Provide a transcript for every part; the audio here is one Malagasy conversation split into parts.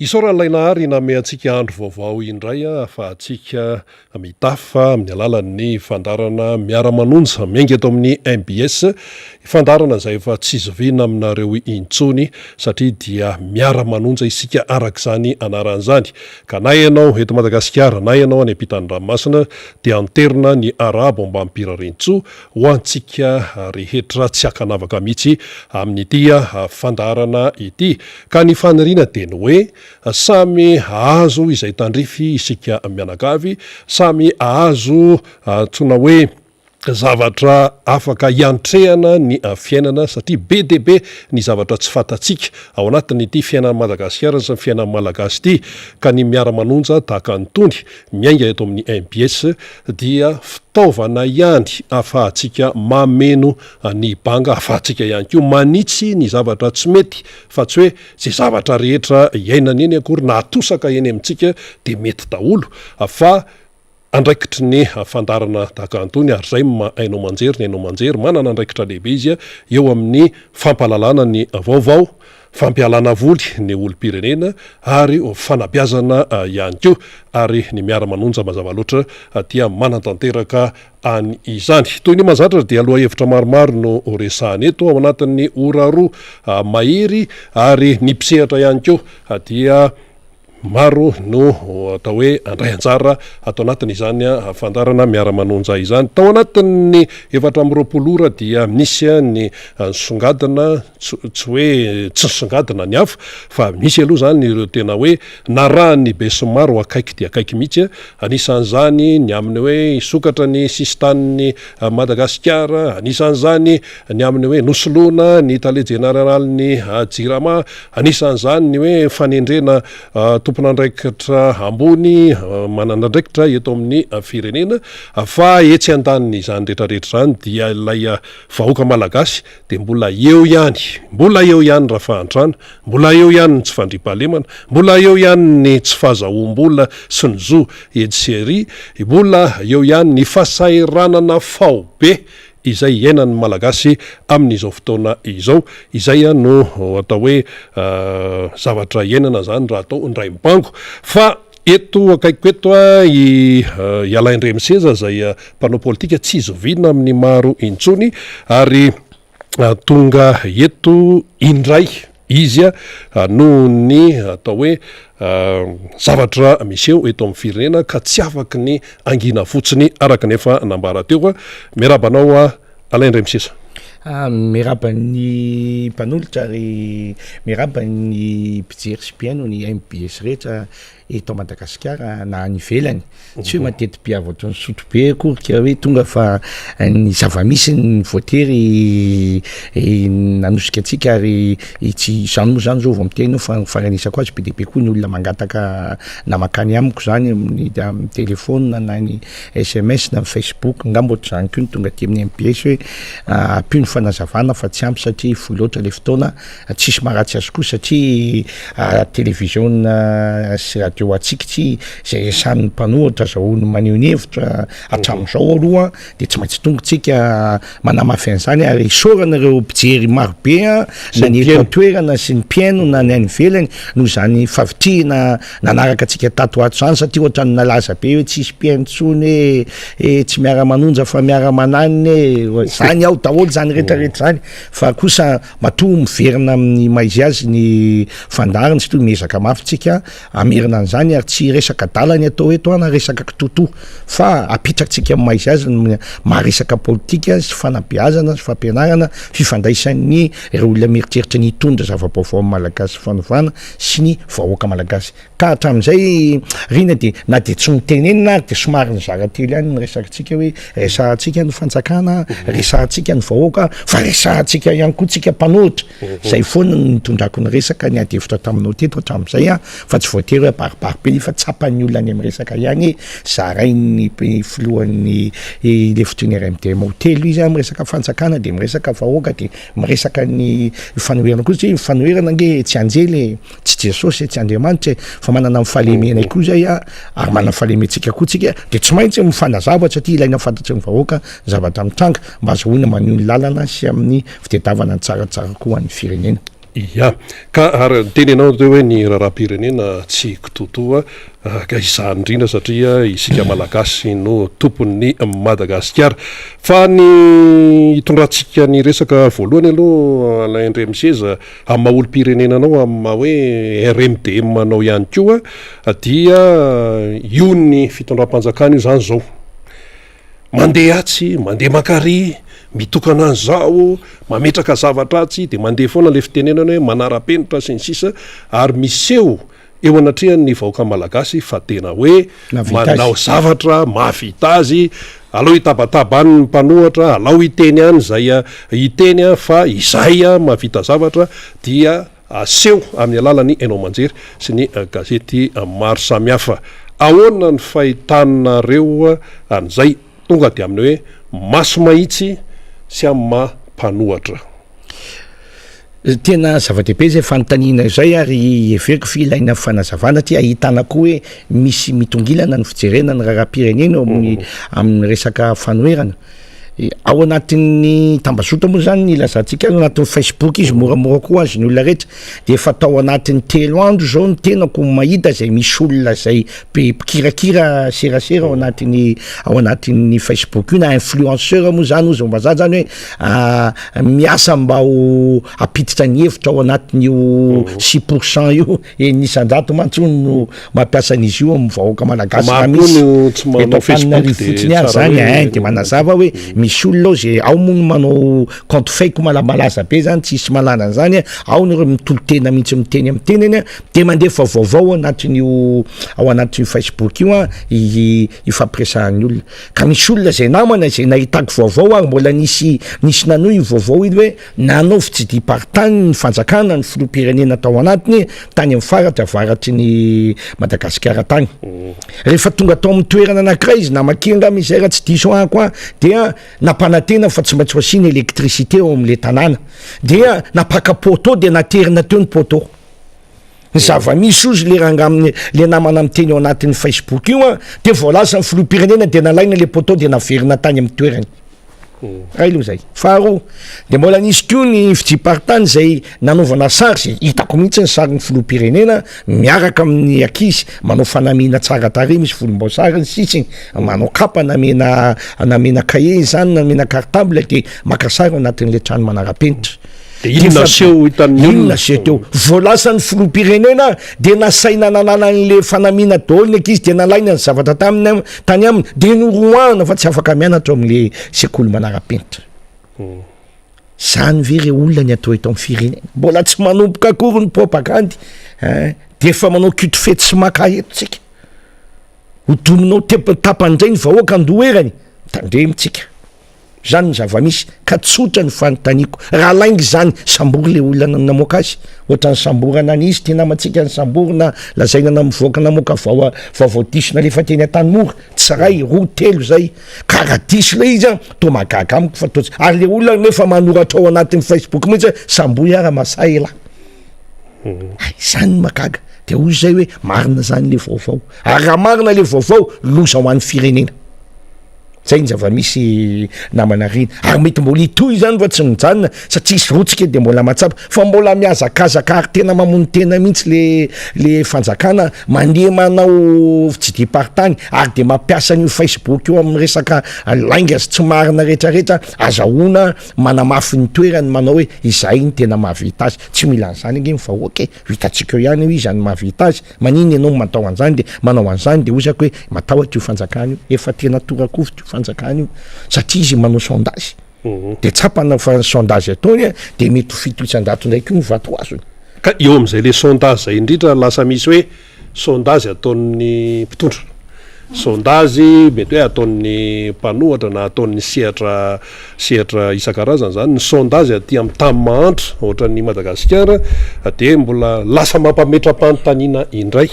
Isoran'lainahary name antsika andro vaovao indray fa atsika mitafa amin'ny alalan'ny fandarana Miara Manonja miainga eto amin'ny MBS, fandarana izay efa tsy zoviana aminareo intsony satria dia Miara Manonja isika arak'izany anaran'izany. Ka na ianao eto Madagasikara na ianao any ampitan'ny ranomasina dia anterina ny arabo ambamipirarintso ho antsika rehetra tsy hakanavaka mihitsy amin'ity fandarana ity. Ka ny faniriana dia ny hoe samy azo izay tandrify isika mianakavy, samy azo tsona hoe zavatra afaka iantrehana ny fiainana satria be dia be ny zavatra tsy fantatsika ao anatin'ity fiainan'ny Madagasikara sy ny fiainan'ny Malagasy ity. Ka ny Miara Manonja tahaka nytony miainga eto amin'ny MBS dia fitaovana ihany ahafahantsika mameno ny banga, ahafahantsika ihany koa manitsy ny zavatra tsy mety, fa tsy hoe zay zavatra rehetra iainana eny akory na atosaka eny amintsika dia mety daholo, fa andraikitry ny fandarana tahaka antony ary zay ainao manjery ny ainao manjery manana andraikitra lehibe izy eo amin'ny fampalalana ny vaovao, fampialana voly ny olom-pirenena ary fanabeazana ihany koa. Ary ny Miara Manonja mazava loatra dia manatanteraka any izany. Toy ny mazatra dia aloha hevitra maromaro no resahana eto ao anatin'ny ora roa mahery ary ny mpisehatra ihany koa dia maro no atao hoe andray anjara atao anatin'izany fandarana Miara Manonja izany. Tao anatin'ny 4 ora dia misy ny songadina tsy hoe tsy songadina ny hafa, fa misy aloha zany ireo tena hoe narahany besimaro akaiky dia akaiky mihitsy. Anisan'izany ny amin'ny hoe sokatra ny sistan'ny Madagasikara, anisan'izany ny amin'ny hoe nosoloana ny tale jeneraly Jirama, anisan'izany ny hoe fanendrena tompon'andraikitra ambony manandraikitra eto amin'ny firenena. Fa etsy an-daniny izany rehetrarehetra zany dia ilay vahoaka malagasy dia mbola eo ihany raha fahantrana, mbola eo ihany ny tsy fandriampahalemana, mbola eo ihany ny tsy fahazahoam-bola sy ny zo etsy, mbola eo ihany ny fahasahiranana faobe izay iainan'ny malagasy amin'izao fotoana izao. Izay no atao hoe zavatra iainana zany raha atao ndray mibango. Fa eto akaiko eto ialaindremiseza zay mpanao politika tsy zoviana amin'ny maro intsony ary tonga eto indray izy noho ny atao hoe zavatra miseho eto amin'ny firenena ka tsy afaky ny angina fotsiny araka nefa nambara teo. Miarabanao alaindremiseza. Miraba ny mpanolotra ary miraba ny mpijery sy mpiaino ny MBS rehetra eto Madagasikara na any ivelany. Tsy hoe matety mpiavatra ny sotro be akory ka hoe tonga fa ny zavamisy ny voatery nanosika antsika ary tsy izany moa zany zao vao miteny fa faranisako azy be dia be koa ny olona mangataka na makany amiko zany amin'ny telefona na ny SMS na Facebook ngambo ohatr'izany koa ny tonga aty amin'ny MBS hoe ampio ny fanazavana fa tsy ampy satria fohy loatra le fotoana, tsisy maharatsy azy koa satria televiziona sy radio atsika tsy zay resan'ny mpanohatra zahoany maneho ny hevitra hatramin'izao aloha dia tsy maintsy tonga tsika manamafy an'izany ary isaorana ireo mpijery marobe na ny eto an-toerana sy ny mpiaino na ny any ivelany noho izany favitrihana nanaraka antsika tato ato zany satria ohatra ny nalaza be hoe tsisy mpiaino intsony hoe tsy Miara Manonja fa miara mananiny zany ao daholo zany rehetrarehetra zany. Fa kosa matoa miverina amin'ny maizy azy ny fandarana sy toy miezaka mafy tsika amerina an'izany ary tsy resaka dalany atao eto na resaka kitoto fa apitrakantsika amin'ny maizy azy maharesaka politika sy fanabeazana sy fampianarana fifandraisan'ny ireo olona mieritreritra ny hitondra zava-baovao malagasy fanovana sy ny vahoaka malagasy. Ka hatramin'izay rina dia na dia tsy mitenenina ary dia somary ny zarately ihany ny resakantsika hoe resahantsika ny fanjakana, resahantsika ny vahoaka, fa resahantsika ihany koa tsika mpanohitra. Zay foana ny tondrako ny resaka ny adevitra taminao teto hatramin'izay fa tsy voatery hoe baribaribe fa tsapan'ny olona any amin'ny resaka ihany zarainy filohan'ny lefitry ny RMDM hotely izy miresaka fanjakana dia miresaka vahoaka dia miresaka ny fanoherana koa satria fanoherana nge tsy anjely tsy Jesosy tsy Andriamanitra fa manana amin'ny fahalemena koa zay ary manana fahalementsika koa tsika dia tsy maintsy mifanazavatra satria ilaina fantatry ny vahoaka zavatra mitranga mba azahoana maneho ny lalana sy amin'ny fitadiavana ny tsaratsara koa an'ny firenena. ia ka ary teny ianao teo hoe ny raharam-pirenena tsy kitotoa ka izany indrindra satria isika malagasy no tompon'ny Madagasikara fa ny hitondrantsika ny resaka voalohany aloha alaindre miseza amin'ny maha-olo-pirenenanao amin'ny maha hoe RMDM manao ihany koa dia io ny fitondram-panjakana io zany zao mandeha atsy mandeha makary mitokana an'izao mametraka zavatra atsy de mandeha foana le fitenenana hoe manara-penitra sy ny sisa ary miseho eo anatrehan'ny vahoaka malagasy fa tena hoe manao zavatra mahavita azy alao hitabataba ny mpanohatra alao hiteny any zay hiteny fa izay mahavita zavatra dia aseho amin'ny alalany hainao manjery sy ny gazety maro samihafa ahoana ny fahitanareo an'izay tonga de amin'ny hoe maso mahitsy sy amin'ny mampanohatra tena zava-dehibe zay fanontaniana izay ary everiko filaina fanazavana ty ahitana koa hoe misy mitongilana ny fijerena ny raharam-pirenena amin'ny resaka fanoherana ao anatin'ny tambazotra moa zany ny lazantsika ao anatin'ny Facebook izy moramora koa azy ny olona rehetra de efa tao anatin'ny 3 andro zao ny tenako mahita zay misy olona zay mpikirakira serasera ao anatin'ny Facebook io na influenceur moa zany ozy mbaza zany hoe miasa mba ho apititra ny hevitra ao anatin'io 6% io nisanjato mantsony no mampiasa an'izy io amin'ny vahoaka malagasy na misy eto fanary fotsiny azy zany de manazava hoe misy olona zay ao mono manao compte fake malaza be zany tsisy malana an'izany ao nyreo mitolo-tena mihitsy miteny amin'ny tenany de mandefa vaovao ao anatin'io Facebook io ifampiresahan'ny olona ka misy olona zay namana zay nahitako vaovao ary mbola nisy nanoho io vaovao io hoe nanaovy tsy dipartany ny fanjakana ny filoham-pirenena tao anatiny tany amin'ny faratra avaratry ny Madagasikara tany rehefa tonga tao amin'ny toerana anankiray izy namakenga misy raha tsy diso koa dia nampanantena fa tsy maintsy hoasiny électricité ao amin'le tanàna dia napaka poto de naterina teo ny poto ny zava-misy ozy le ranga amin'ny le namana miteny ao anatin'ny Facebook io de voalasa ny filoham-pirenena de nalaina le poto de naverina tany amin'ny toerany ray aloha zay faharoa de mbola nisy koa ny fidipartany zay nanaovana sary zay hitako mihitsy ny sary ny filoham-pirenena miaraka amin'ny ankizy manao fanamiana tsara tare misy volomboasary ny sisiny manao kapa namena cahier zany namena cartable de maka sary anatin'le trano manara-penitra inona seho hitan'ny olona teo voalasa ny filoham-pirenena de nasaina nanana an'le fanamina daholo ny ankizy de nalaina ny zavatra tany aminy de noroahana fa tsy afaka mianatra amin'le sekoly manara-penitra zany ve re olona ny atao eto amin'ny firenena mbola tsy manomboka akory ny propagandy de efa manao kitofety sy maka etotsika hodominao tapandray ny vahoaka andoherany tandremitsika zany ny zava-misy ka tsotra ny fanontaniako raha laingy zany sambory le olona namoaka azy ohatrany samborana an'izy tena matsika ny samborina lazaina na mivoaka namoaka vaovao diso na lefa teny an-tany mora tsiray roa telo zay karaha diso le izy to magaga amiko fa totsy ary le olona nefa manoratra ao anatin'ny Facebook mihitsy samboy ara masay la zany magaga de ozy zay hoe marina zany le vaovao ary raha marina le vaovao loza ho an'ny firenena zay ny zava-misy namana rina ary mety mbola itoy zany fa tsy mijanona satria isy rotsika de mbola matsapa fa mbola miazakazaka ary tena mamono tena mihitsy le fanjakana mandeha manao tsy dipartany ary de mampiasa an'io Facebook io amin'ny resaka lainga sy tsy marina rehetrarehetra azahoana manamafy ny toerany manao hoe izay ny tena mahavita azy tsy mila an'izany ange fa oke hitatsika eo ihany io izy any mahavita azy maniny ianao matao an'izany de manao an'izany de ozako hoe matahotra io fanjakana io efa tena torakovitra io fanjakana io satria izy manao sondage de tsapana fa sondage ataony de mety ho fito isan-jato ndraiky io ny vato azony ka eo am'izay le sondage zay indrindra lasa misy hoe sondage ataon'ny mpitondra sondage mety hoe ataon'ny mpanohatra na ataon'ny sehatra isan-karazany zany ny sondage aty amin'ny tany mahantra ohatran'ny Madagasikara de mbola lasa mampametra-panontaniana indray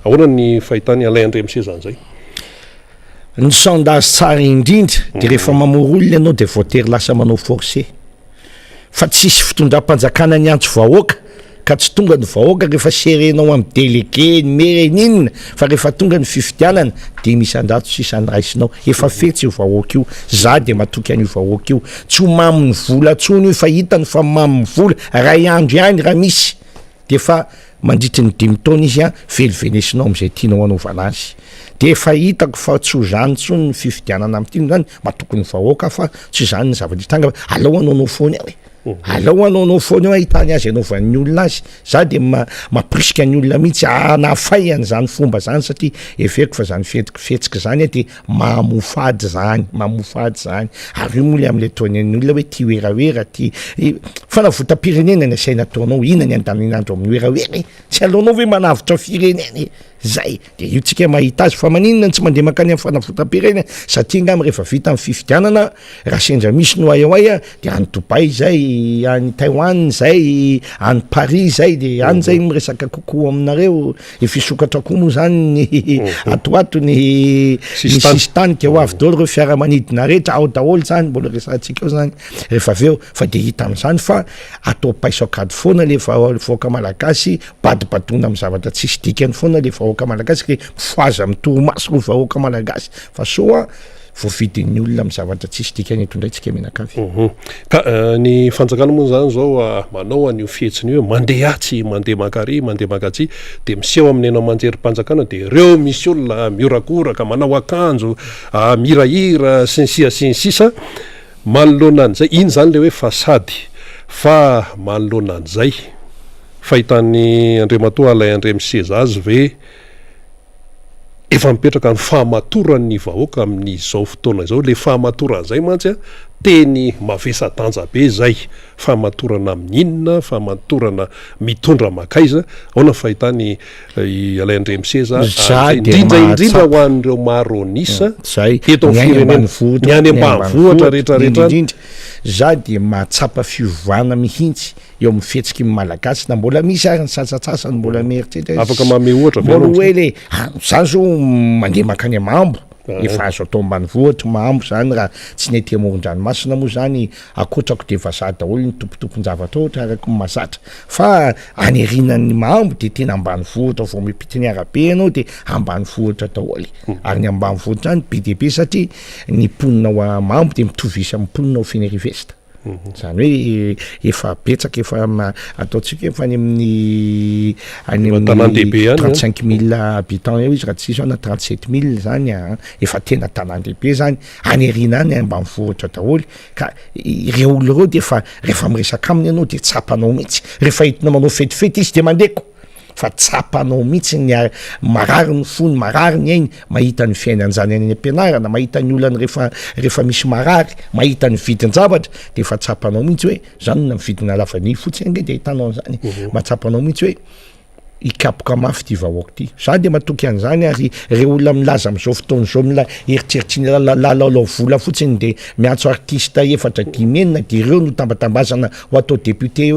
ahoana ny fahitany alaindre misezan'izay ny sondage tsara indrindra de rehefa mamoro olona ianao de voatery lasa manao forcé fa tsisy fitondram-panjakana ny antso vahoaka ka tsy tonga ny vahoaka rehefa serenao amin'ny delege ny mereninina fa rehefa tonga ny fifidianana de misy andato sisany raisinao efa fetsy io vahoaka io za de matoky an'io vahoaka io tsy ho mamy ny vola tsony io fa hitany fa mamy ny vola ray andro ihany raha misy de fa mandritry ny 5 taona izy a velivenesinao am'izay tianao anaovana azy de efa hitako fa tsy ho zany tsony ny fifidianana am'tiny zany matokony vahoaka fa tsy zany ny zavatra tanga alao anaonao foana aho alao anaonao foana eo ahitany azy anaovan'ny olona azy za de maprisika ny olona mihitsy anafay an'izany fomba zany satria everiko fa zany fetsika zany de mamofady zany ary io mola am'le taon'ny olona hoe ty oeraoera ty fanavotam-pirenena ny asaina ataonao ina ny andaninandro amin'ny oeraoera tsy alaonao hoe manavitra firenena zay de io tsika mahita azy fa maninona tsy mandeha makany amin'ny fanavotam-pirenena satria ngamy rehefa vita amin'ny fifidianana raha sendra misy no aiaoaia de any Dubai zay any Taiwan zay any Paris zay de any zay miresaka kokoa aminareo fisokatra koa moa zany ny atoato ny sistany ke ho avy daholo reo fiaramanidina rehetra ao daholo zany mbola resantsika eo zany rehefa aveo fa de hita am'izany fa atao paisokady foana le vahoaka malagasy badibadona amin'ny zavatra tsisy dikany foana le vahoaka malagasy ke mifoaza amin'ny torimaso ro vahoaka malagasy fa soa voavidin'ny olona amin'ny zavatra tsisy dikany eto indray tsika menakavy ka ny fanjakana moa zany zao manao an'io fihetsiny hoe mandeha atsy mandeha makary mandeha makatsy de miseho amin'ny enao manjery-panjakana de reo misy olona miorakoraka manao akanjo mirahira sy ny sisa manoloana an'izay iny zany le hoe fasady fa manoloana an'izay fahitan'ny Andriamatoa Alay Andremiseza azy ve efa mipetraka ny fahamatorany vahoaka amin'izao fotoana izao le fahamatorana mantsy teny mavesa-danja be zay fahamatorana amin'inona fahamatorana mitondra makaiza aona fahitany Alay Andremiseza indrindra ho an'ireo maronisa eto amin'ny firenena ny any ambanivohitra rehetrarehetra za de mahatsapa fiovana mihitsy eo amin'ny fihetsiky malagasy na mbola misy ary ny sasatsasany mbola mieritreritra afaka mame ohatra mbola hoe le zany zao mandeha makany amambo efa azo atao ambanivohitra mahambo zany raha tsy nety amoron-dranomasina moa zany akotrako de vazaha daholo ny tompotompon-javatra ohatra araka mahazatra fa anerinan'ny mahambo de tena ambanivohitra vao mipitiny arabe ianao de ambanivohitra daholo ary ny ambanivohitra zany be de be satria ny mponina ao mahambo de mitovy isa amin'ny mponina ao Finerivesta zany hoe efa betsaka efa ataotsika efa any amin'ny 35 000 habitants eo izy raha tsy iso na 37 000 zany efa tena tanan-dehibe zany anyarina any ambanivohitra daholo ka ireo olo reo de efa rehefa miresaka aminy ianao de tsapanao mihitsy rehefa hitina manao fetifety izy de mandeko fa tsapanao mihitsy ny marary ny fony marary ny ainy mahita ny fiainan'izany any am-pianarana mahita ny olany rehefa misy marary mahita ny vidin-javatra de efa tsapanao mihitsy hoe zany na mividina lavany fotsiny ange de hitanao zany matsapanao mihitsy hoe ikapoka mafy ty vahoaka ty za de matoky an'izany ary reo olona milaza am'izao fotoana zao mila eritreritry ny lalao vola fotsiny de miantso artista efatra 10 de ireo no tambatambazana ho atao député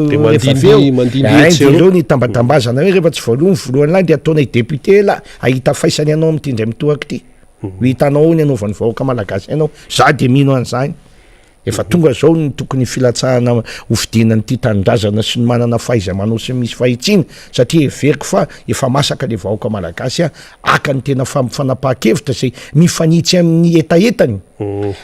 reo ny tambatambazana hoe rehefa tsy voalohany lahy de ataonay député la ahita faisany ianao am'ty indray mitohaka ty hitanao ny anaovan'ny vahoaka malagasy ianao za de mino an'izany efa tonga zao ny tokony filatsahana hovidinany ty tanindrazana sy ny manana fahaiza-manao sy misy fahitsiny satria everiko fa efa masaka le vahoaka malagasy aka ny tena fanapaha-kevitra zay mifanitsy amin'ny etaetany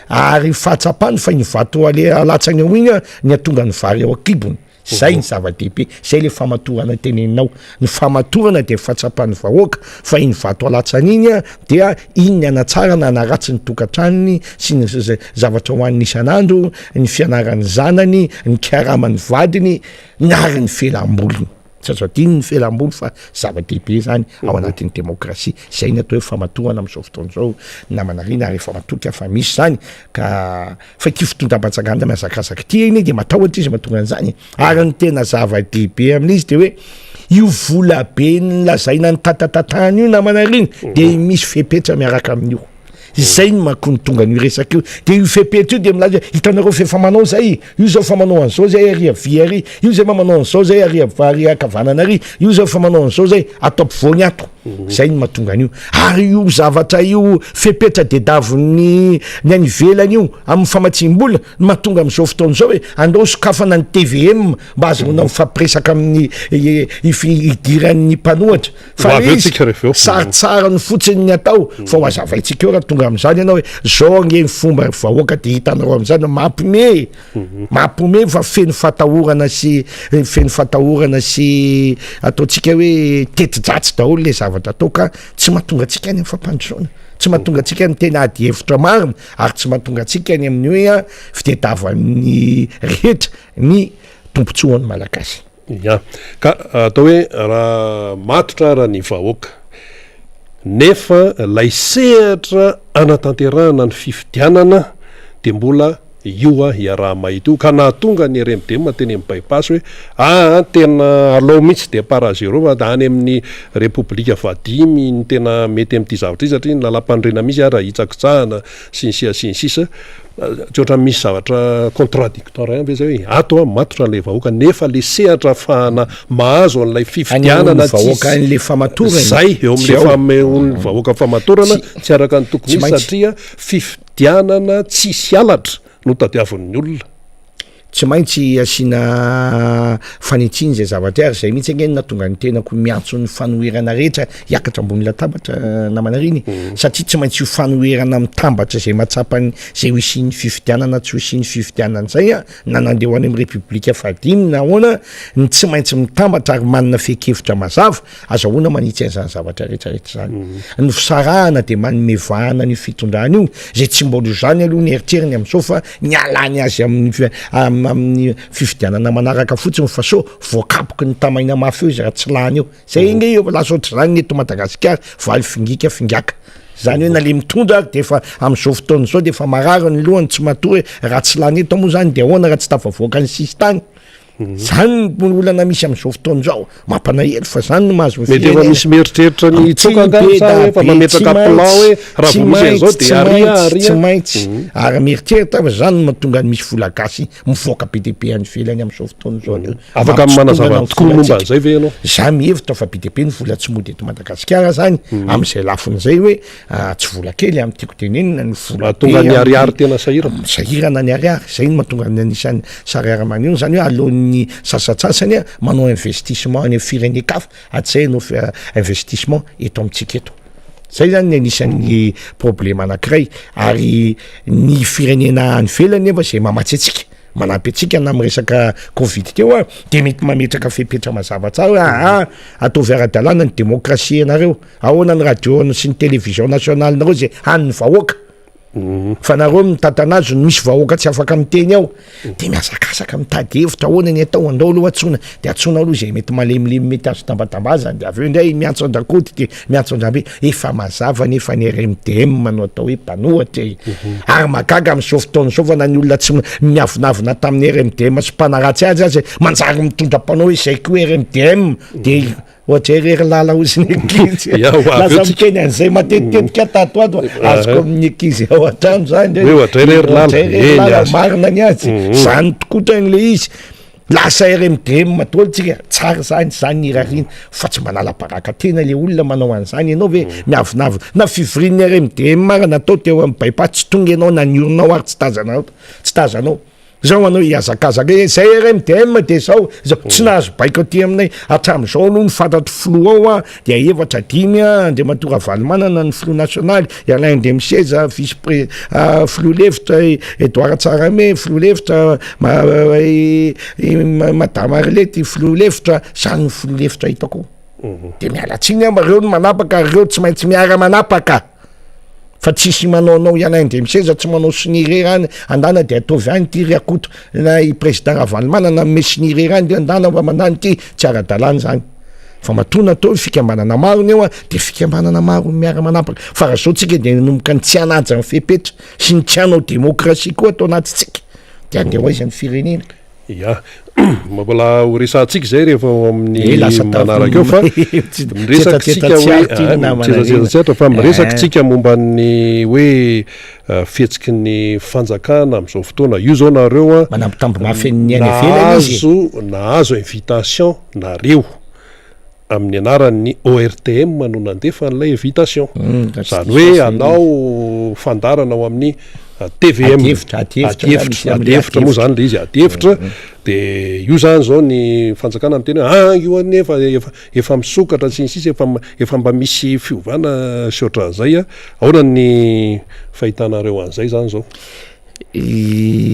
ary fahatsapany fa ny vato alatsany ao igny ny atonga ny vary ao akibony zay ny zava-dehibe zay le famatorana teneninao ny famatorana de fahatsapany vahoaka fa iny vato alatsany iny dia iny ny anatsarana anaratsy ny tokantranony sy ny zavatra hoan'ny isan'andro ny fianarany zanany ny kiaramany vadiny ary ny felam-bolony tsy azo adiny ny felam-bolo fa zava-dehibe zany ao anatin'ny demokrasia zay ny atao hoe famatorana am'izao fotoana zao namanarina ary efa matoka fa misy zany ka fa ty fitondram-patsaganda mihazakazaka ty iny de matahotra izy mahatonga an'izany ary ny tena zava-dehibe amin'izy de hoe io vola be ny lazaina ny tatatatahany io namanarina de misy fepetra miaraka amin'io zay ny makony tonga ny resaka io de io fepetra io de milaza hitanareo fefa manao zay io zao fa manao an'izao zay aria vy ary io zay ma manao an'izao zay aria vary akavanana ary io zao fa manao an'izao zay atao mpivoany ato zay ny mahatonga an'io ary io zavatra io fepetra de daviny ny any velany io amin'ny famatsim-bola mahatonga am'izao fotoana zao hoe andao sokafana ny TVM mba azona mifampiresaka amin'ny idiran'ny mpanohatra fa saritsara ny fotsiny ny atao fa ho azavaitsika eo raha tonga am'izany ianao hoe zao gne fomba vahoaka de hitanareo am'izany mampome fa feno fatahorana sy ataotsika hoe tetidratsy daholo le zavatra atao ka tsy mahatonga atsika any amin'ny fampandrosoana tsy mahatonga atsika ny tena ady hevitra marina ary tsy mahatonga atsika any amin'ny hoe fitadiavan'ny rehetra ny tompontsoan'ny malagasy ka atao hoe raha matotra raha ny vahoaka nefa lay sehatra anatanterahana ny fifidianana de mbola io iaraha mahita io ka nahatonga ny RMDM teny amin'ny bypass hoe tena alao mihitsy de para zéro fa any amin'ny Repoblika vadimy ny tena mety amin'ity zavatra io satria ny lalam-pandrena misy raha hitsakitsahana sinsisa tsy ohatra misy zavatra contradictoire ihany zay hoe ato matotra an'ilay vahoaka nefa le sehatra ahafahana mahazo an'ilay fifidianana vahoaka an'le famatorana zay eo amin'le vahoaka famatorana tsy araka ny tokony izy satria fifidianana tsisy alatra no tadiavin'ny olona tsy maintsy asiana fanitsiny zay zavatra ary zay mihitsy angeny natonga ny tenako miantso ny fanoherana rehetra hiakatra ambony latabatra namanariny satria tsy maintsy io fanoherana mitambatra zay matsapany zay ho isian'ny fifidianana tsy ho isian'ny fifidianana zay nanandeho any amin'ny Repoblika vadimy na ahoana ny tsy maintsy mitambatra ary manana fekevitra mazava azahoana manitsy an'izany zavatra rehetrarehetra zany ny fisarahana de manome vahana ny fitondrana io zay tsy mbola zany aloha ny eritreriny amin'izao fa nialany azy amin'ny fifidianana manaraka fotsiny fa so voakapoky ny tamaina mafy eo izy raha tsy lany eo zay inge eo lasa ohatry zany ny eto Madagasikara valy fingaka zany hoe na le mitondra ary de efa am'izao fotoana zao de efa marary ny lohany tsy matoa hoe raha tsy lany eto moa zany de ahoana raha tsy tafavoaka ny sisy tany zany olana misy am'izao fotoana zao mampanahelo fa zany no mahazo mety efa misy mieritreritra ny tsokangasa efa mametraka plan hoe raha vo misy an'izao de aria tsy maintsy ary mieritreritra fa zany no mahatonga ny misy vola gasy mivoaka be de be any velany am'izao fotoana zao afaka manazava tokoa momba an'izay ve ianao za mihevitra fa be de be ny vola tsy mody eto Madagasikara zany am'izay lafin'izay hoe tsy vola kely amin'ny tiako tenenina ny vola tonga ny ariary tena sahirana ny ariary zay no mahatonga ny anisan'ny sariara-manio zany hoe alohan'ny sasatsasany manao investissement any firenekafa atsay no investissement eto amintsika eto zay zany ny anisan'ny problème anankiray ary ny firenena any velany efa zay mamatsy atsika manampy atsika na miresaka Covid teo de mety mametraka fepetra mazava tsara ataovy ara-dalàna ny démocratie anareo ahoana ny radio sy ny télévision nationale nareo zay any vahoaka fa nareo mitantanazy no misy vahoaka tsy afaka miteny ao de miazakazaka mitady hevitra ahoana ny atao andao aloha atsona de atsona aloha zay mety malemilemy mety azo tambatambazany de aveo ndray miantso andrakody de miantso andrabe efa mazava nefa ny RMDM manao atao hoe mpanohatra ary magaga am'izao fotoana zao fa na ny olona tsy miavinavina tamin'ny RMDM sy mpanaratsy azy manjary mitondra mpanao hoe zay ko RMDM de ohatra erery lala oziny ekizy lasa miteny an'izay matetitetika tato ato azoko amin'ny ekizy ao an-trano zany lala marina ny azy zany tokotrany le izy lasa RMDM matolitsika tsara zany irarina fa tsy manala-baraka tena le olona manao an'izany ianao ve miavinavina na fivorian'ny RMDM mara natao teo amin'ny bypass tsy tonga ianao naniorinao ary tsy tazanao zao anao iazakazaka zay RMDM de zao tsy nahazo baiko aty aminay hatram'izao aloha ny fantatro flo ao de efatra dimy de matora valimanana ny flo national Alain Demseza vice flo levitra Edouard Tsarame flo levitra madame Arlety flo levitra zany ny flo levitra hitako de mialatsiny reo no manapaka reo tsy maintsy miara manapaka fa tsisy manaonao Alain Demseza tsy manao sinirerany andana de ataovy any ty riakoto na i président Ravalimana na me sinirerany de andana fa mandany ty tsy ara-dalàna zany fa matona atao fikambanana maro ny eo de fikambanana maro miara manapaka fa raha zao tsika de nomboka ny tsy anaja ny fepetra sy ny tsy anao démocratie koa atao anaty tsika de andeha ho izany firenena mbola ho resantsika zay rehefa amin'ny manaraka eo fa miresakytsika hoe fa miresaky tsika momba ny hoe fihetsiky ny fanjakana am'izao fotoana io zao nareo manampitamby mafy ny any ivelany izy nahazo invitation nareo amin'ny anaran'ny ORTM no nandefa n'ilay invitation zany hoe anao fandarana ao amin'ny TVM adihevitra moa zany le izy adihevitra de io zany zao ny fanjakana ny teny io anefa efa misokatra sy ny sisa efa mba misy fiovana sy ohatran'izay ahona ny fahitanareo an'izay zany zao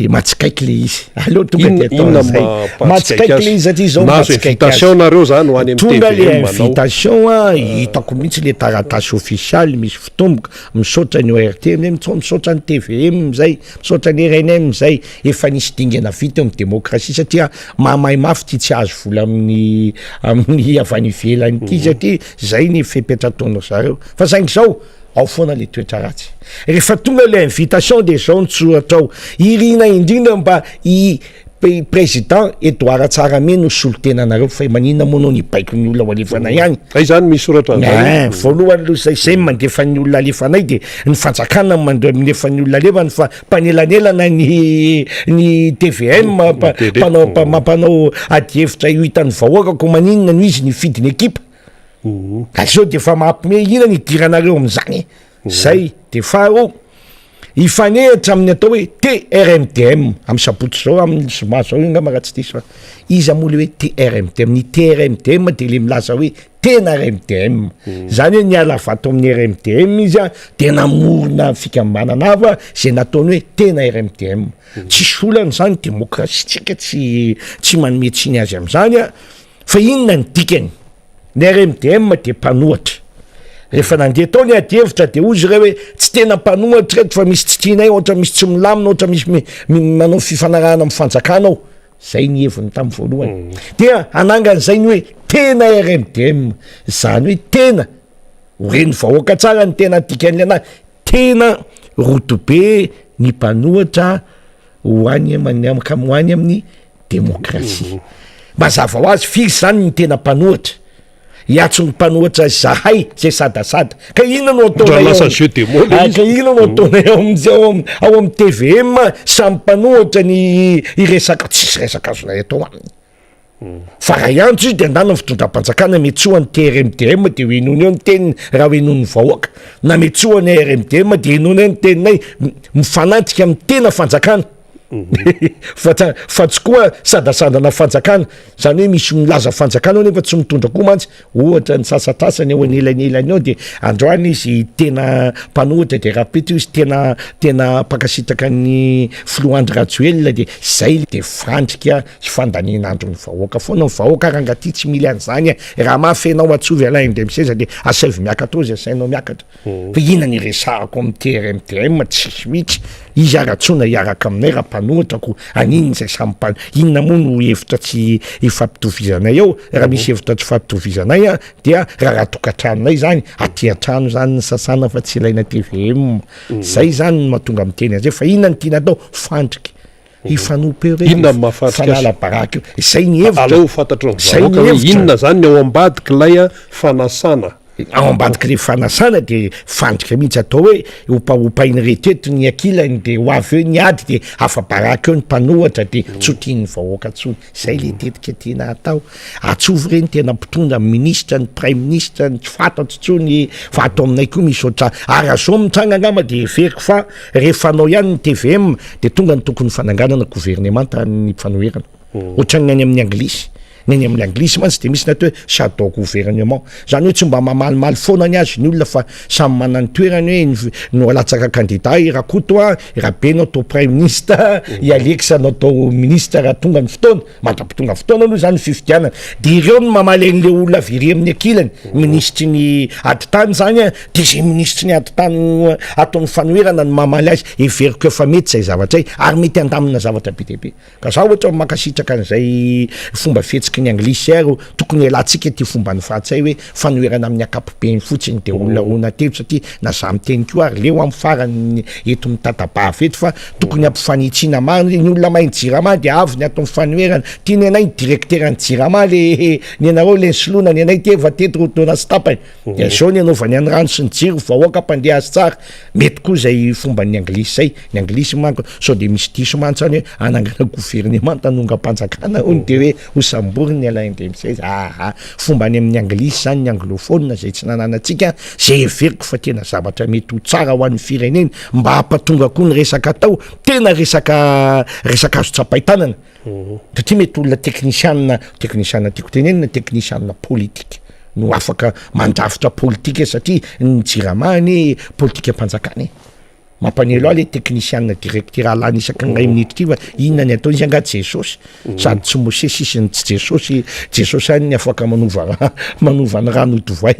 matsikaiky le izy aleoha tonga de ataon'izay matsikaiky le izy satria zao invitation nareo zany ho any amin'ny tonga le TVM invitation hitako mihitsy le taratasy officialy misy fitomboka misaotra ny ORTM misaotra ny TVM zay misaotra ny RNM zay efa nisy dingana vita eo amin'ny demokrasia satria mahamay mafy ty tsy azo vola amin'ny avy any ivelany ity satria zay ny fepetrataonao zareo fa saingy zao ao foana le toetra ratsy rehefa tonga le invitation de zao notsoratra ao irina indrindra mba i président Edouard Tsarame no solotenanareo fa maninona moa no nibaiko ny olona ho alefanay ihany ay zany misy soratra voalohany aloha zay mandefa ny olona alefanay de ny fanjakana mandeha milefa ny olona alefany fa mpanelanelana ny TVM mampanao adihevitra io hitan'ny vahoaka ko maninona no izy nifidy ny ekipa azao de fa mampime ina ny diranareo am'izany zay de faharoa ifanehitra amin'ny atao hoe TRMTM amin'ny sabotsy zao amin'ny zoma zao io ngamba raha tsy diso fa izy amoly hoe TRMTM ny TRMTM de le milaza hoe tena RMTM zany hoe niala vato amin'ny RMTM izy de namorona fikambanana ava zay nataony hoe tena RMTM tsisy olany zany demokrasitsika tsy manome tsiny azy am'izany fa inona ny dikany ny RMTM de mpanohatra rehefa nandeha tao ny adihevitra de ozy reo hoe tsy tena mpanohatra reto fa misy tsy tianay ohatra misy tsy milamina ohatra misy manao fifanarahana amin'ny fanjakanao zay ny heviny tamin'ny voalohany dia anangan'izay ny hoe tena RMTM zany hoe tena reny vahoaka tsara ny tena dikan'le anazy tena rotobe ny mpanohatra hoany amin'ny demokrasia mazava ho azy firy zany ny tena mpanohatra iatso ny mpanohatra zahay zay sadasada ka ina no ataonaka ina no ataonay ao amin'ny TVM samy mpanohatra ny iresaka tsisy resaka azonay atao aminy fa raha iantso izy de andana ny fitondram-panjakana metsoany TRMTM de ho enony eo ny teniny raha ho enony vahoaka na metsoany RMTM de enony eo ny teninay mifanantika amin'ny tena fanjakana fa tsy koa sadasadana fanjakana zany hoe misy milaza fanjakana nefa tsy mitondra koa mantsy ohatra ny sasatasany eo anelanyelany eo de androany izy tena mpanohatra de rapetro izy tena mpakasitraka ny Floandry Rajoelina de zay de frandrika sy fandaninandro ny vahoaka foana ny vahoaka rangaty tsy mily an'izany raha mafenao atsovy alainy de miseza de asavy miakatra ozy asainao miakatra fa ina ny resahako amin'ny TRMTM tsisy mihitsy izy aratsona hiaraka aminay raha mpanohatrako aniny zay sampa inona moa no hevitra tsy ifampitovizanay eo raha misy hevitra tsy ifampitovizanay dia raha tokantranonay zany aty antrano zany ny sasana fa tsy ilaina TVM zay zany no mahatonga amin'ny teny azay fa inona ny tiana atao fandriky ifanompeo inona ny mahafatrika fanala baraka zay ny hevitra aleo fantatro ny vahoaka hoe inona zany ny ao ambadiky lay fanasana ao ambadiky le fanasana de fandrika mihitsy atao hoe opainy reteto ny akilany de ho avy eo ny ady de afa-baraka eo ny mpanohatra de tsotiany vahoaka tsony zay le tetika tiana atao atsovy reny tena mpitondra ministra ny prime ministre ny tsy fantatro tsony fa atao aminay koa misy oatra arazo mitranga angamba de veriko fa rehefa anao ihany ny TVM de tonga ny tokony fananganana gouvernemanta ny fanoherana ohatrany any amin'ny anglisy neny amin'ny anglisy mantsy de misy natao hoe shadow gouvernement zany hoe tsy mba mamalimaly foana ny azy ny olona fa samy manany toerany hoe no alatsaka candidat irakoto irabenao atao prime ministre ialexa anao atao ministre raha tonga ny fotoana mandrapitonga fotoana aloha zany fifidianana de ireo no mamaly an'le olona very amin'ny akilany ministry ny aditany zany de zay ministry ny aditany ataon'ny fanoherana ny mamaly azy everiko efa mety zay zavatra zay ary mety andamina zavatra be deaibe ka za ohatra makasitraka an'izay fomba fetsika ny anglisy tokony alantsika ty fomba ny frantsay hoe fanoherana amin'ny akapobeny fotsiny de olona rona telo satria na za miteny ko ary leo amin'ny farany eto mitataba eto fa tokony ampifanitsina maro ny olona mahay ny jirama de avy ny atao mifanoherana tiany anay ny directeur ny jirama le ny anareo le solona ny anay teva teto rotona sy tapany de zao ny anaovany any rano sy ny jiro vahoaka mpandeha azy tsara mety koa zay fomba ny anglisy zay ny anglisy manko sao de misy diso mantsany hoe anangana gouvernement tanonga mpanjakana ony de hoe hosambo oriny alaindremsay fomba any amin'ny anglisy zany ny anglophone zay tsy nananatsika zay everiko fa tena zavatra mety ho tsara ho an'ny firenena mba hampatonga koa ny resaka atao tena resaka azo tsapaitanana satria mety olona teknisianina tiako tenenina teknisianina politika no afaka mandrafitra politika satria ny jiramany politika ampanjakany mampanelo le teknisianina directeur alany isaka ray minitra fa inona ny atao izy angaty jesosy sady tsy mose sisiny tsy jesosy any ny afaka manova ny rano tovay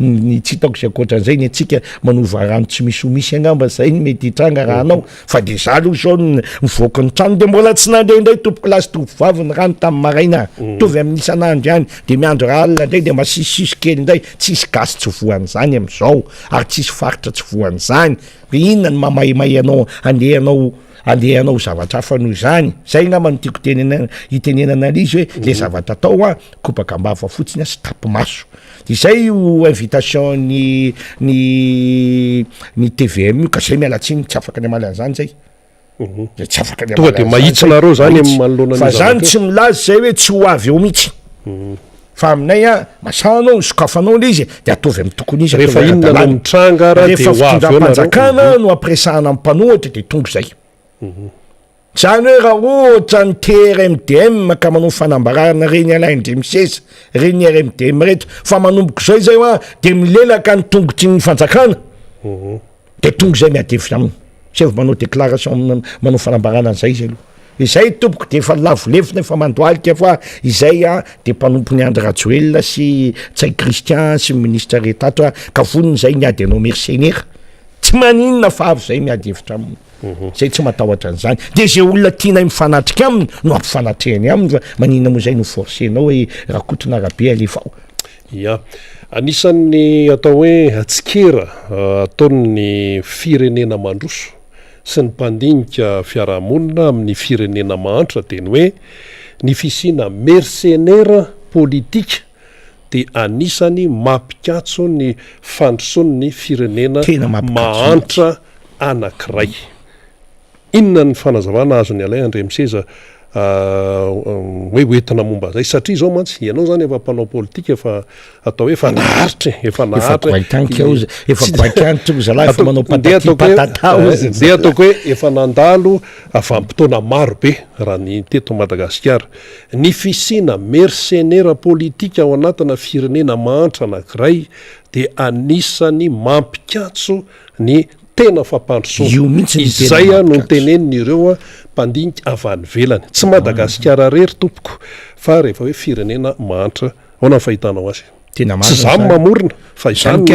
ny tsy hitako zay akoatran'izay ny atsika manova rano tsy misy angamba zay ny mety hitranga raha anao fa de za aloha zao mivoaka ny trano de mbola tsy nandeha indray tompo lasy tovovavy ny rano tamin'ny maraina tovy amin'ny isan'andro ihany de miandro raha alina indray de masisisy kely indray tsisy gasy tsy voan'izany am'izao ary tsisy faritra tsy voan'izany inona ny mamaimay anao andehanao zavatra hafa noho izany zay ngamba nytiako hitenenana an'izy hoe le zavatra atao kopaka ambava fotsiny sy tapimaso de zay io invitation ny TVM ka zay mialatsiny tsy afaka ny amalan'izany zay tsy afaka ny tonga de mahitsinareo zany amin'ny manoloana fa zany tsy milazy zay hoe tsy ho avy eo mihitsy fa aminay masanao sokafanao le izy de ataovy amin'ny tokony izy rehefa inona no mitranga ara de ho avy eo fitondram-panjakana no apresahana amin'ny mpanohatra de tonga zay zany hoe raha ohatra ny TRMDM ka manao fanambarana reny alaindremisesa reny RMDM reto fa manomboko zay de milelaka ny tongotry ny fanjakana de tonga zay miadevy aminy seva manao déclaration manao fanambarana an'izay izy aloha izay tompoko de efa lavolefina efa mandoalika fa izay de mpanompo ny Andry Rajoelina sy Tsay Christian sy ministre retato ka voniny zay miady anao mercenaire tsy maninona fa avy zay miady hevitra aminy zay tsy matahotra an'izany de zay olona tiana mifanatrika aminy no ampifanatrehany aminy fa maninona moa zay no forcenao hoe rakotona rabe alefao anisan'ny atao hoe atsikera ataon'ny firenena mandroso sy ny mpandinika fiarahamonina amin'ny firenena mahantra de ny hoe ny fisina mercenaire politika de anisany mampikatso ny fandrosony firenena mahantra anankiray inona ny fanazavana azony alay andremseza hoe hoentina momba zay satria zao mantsy ianao zany efa mpanao politika efa atao hoe efa naharitra de ataoko hoe efa nandalo avampitona maro be raha ny teto Madagasikara ny fisina mercenaire politika ao anatina firenena mahantra anankiray de anisany mampikatso ny tena fampandrosoana izay no tenenin'ireo mpandinika avany velany tsy Madagasikara rery tompoko fa rehefa hoe firenena mahantra aona ny fahitanao azy tsy zany mamorona fa izany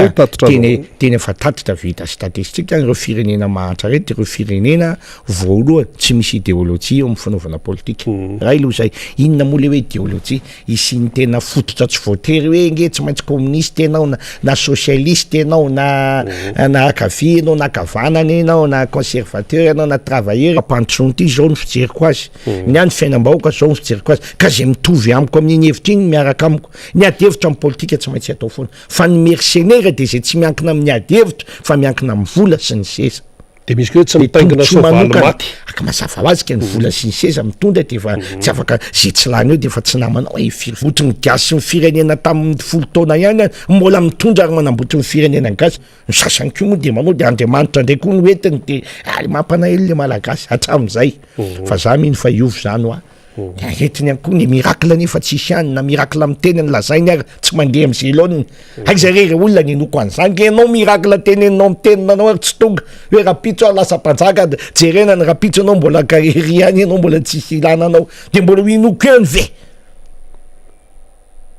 tena efa tatitra vita statistika ireo firenena mahantra reto ireo firenena voalohany tsy misy idéologie eo amin'ny fanaovana politika raha ilo zay inona moa le hoe idéologie isiny tena fototra tsy voatery hoe nge tsy maintsy communiste ianao na socialiste ianao na akavia ianao na akavanana ianao na conservateur ianao na travailleur ampandrosoany ty zao ny fijeriko azy ny any fiainam-bahoaka zao ny fijeriko azy ka zay mitovy amiko amin'iny hevitra iny miaraka amiko ny adihevitra amin'ny politika tsy maintsy atao foana fa ny mercenaire de zay tsy miankina amin'ny adihevitra fa miankina amin'ny vola sy ny seza de misy koa tsy mitaingina soavaly maty aka mazava ho azy ka ny vola sy ny seza mitondra de efa tsy afaka zay tsy lany eo de efa tsy namanao firy votry ny gasy ny firenena tamin'ny 10 taona ihany mbola mitondra ary manambotry ny firenena ny gasy ny sasany koa moa de manao de Andriamanitra ndray koa ny entiny de mampanaely le malagasy hatram'izay fa za mino fa iovy zany entiny any koa ny miracle nefa tsisy ihany na miracle amin'ny tenany lazainy ary tsy mandeha amin'ny zélone zare olona ninoko an'izany ke ianao miracle teneninao amin'ny teninanao ary tsy tonga hoe rapitso lasa mpanjaka jerena ny rapitso anao mbola karery ihany ianao mbola tsisy ilananao de mbola ho inoko ihany ve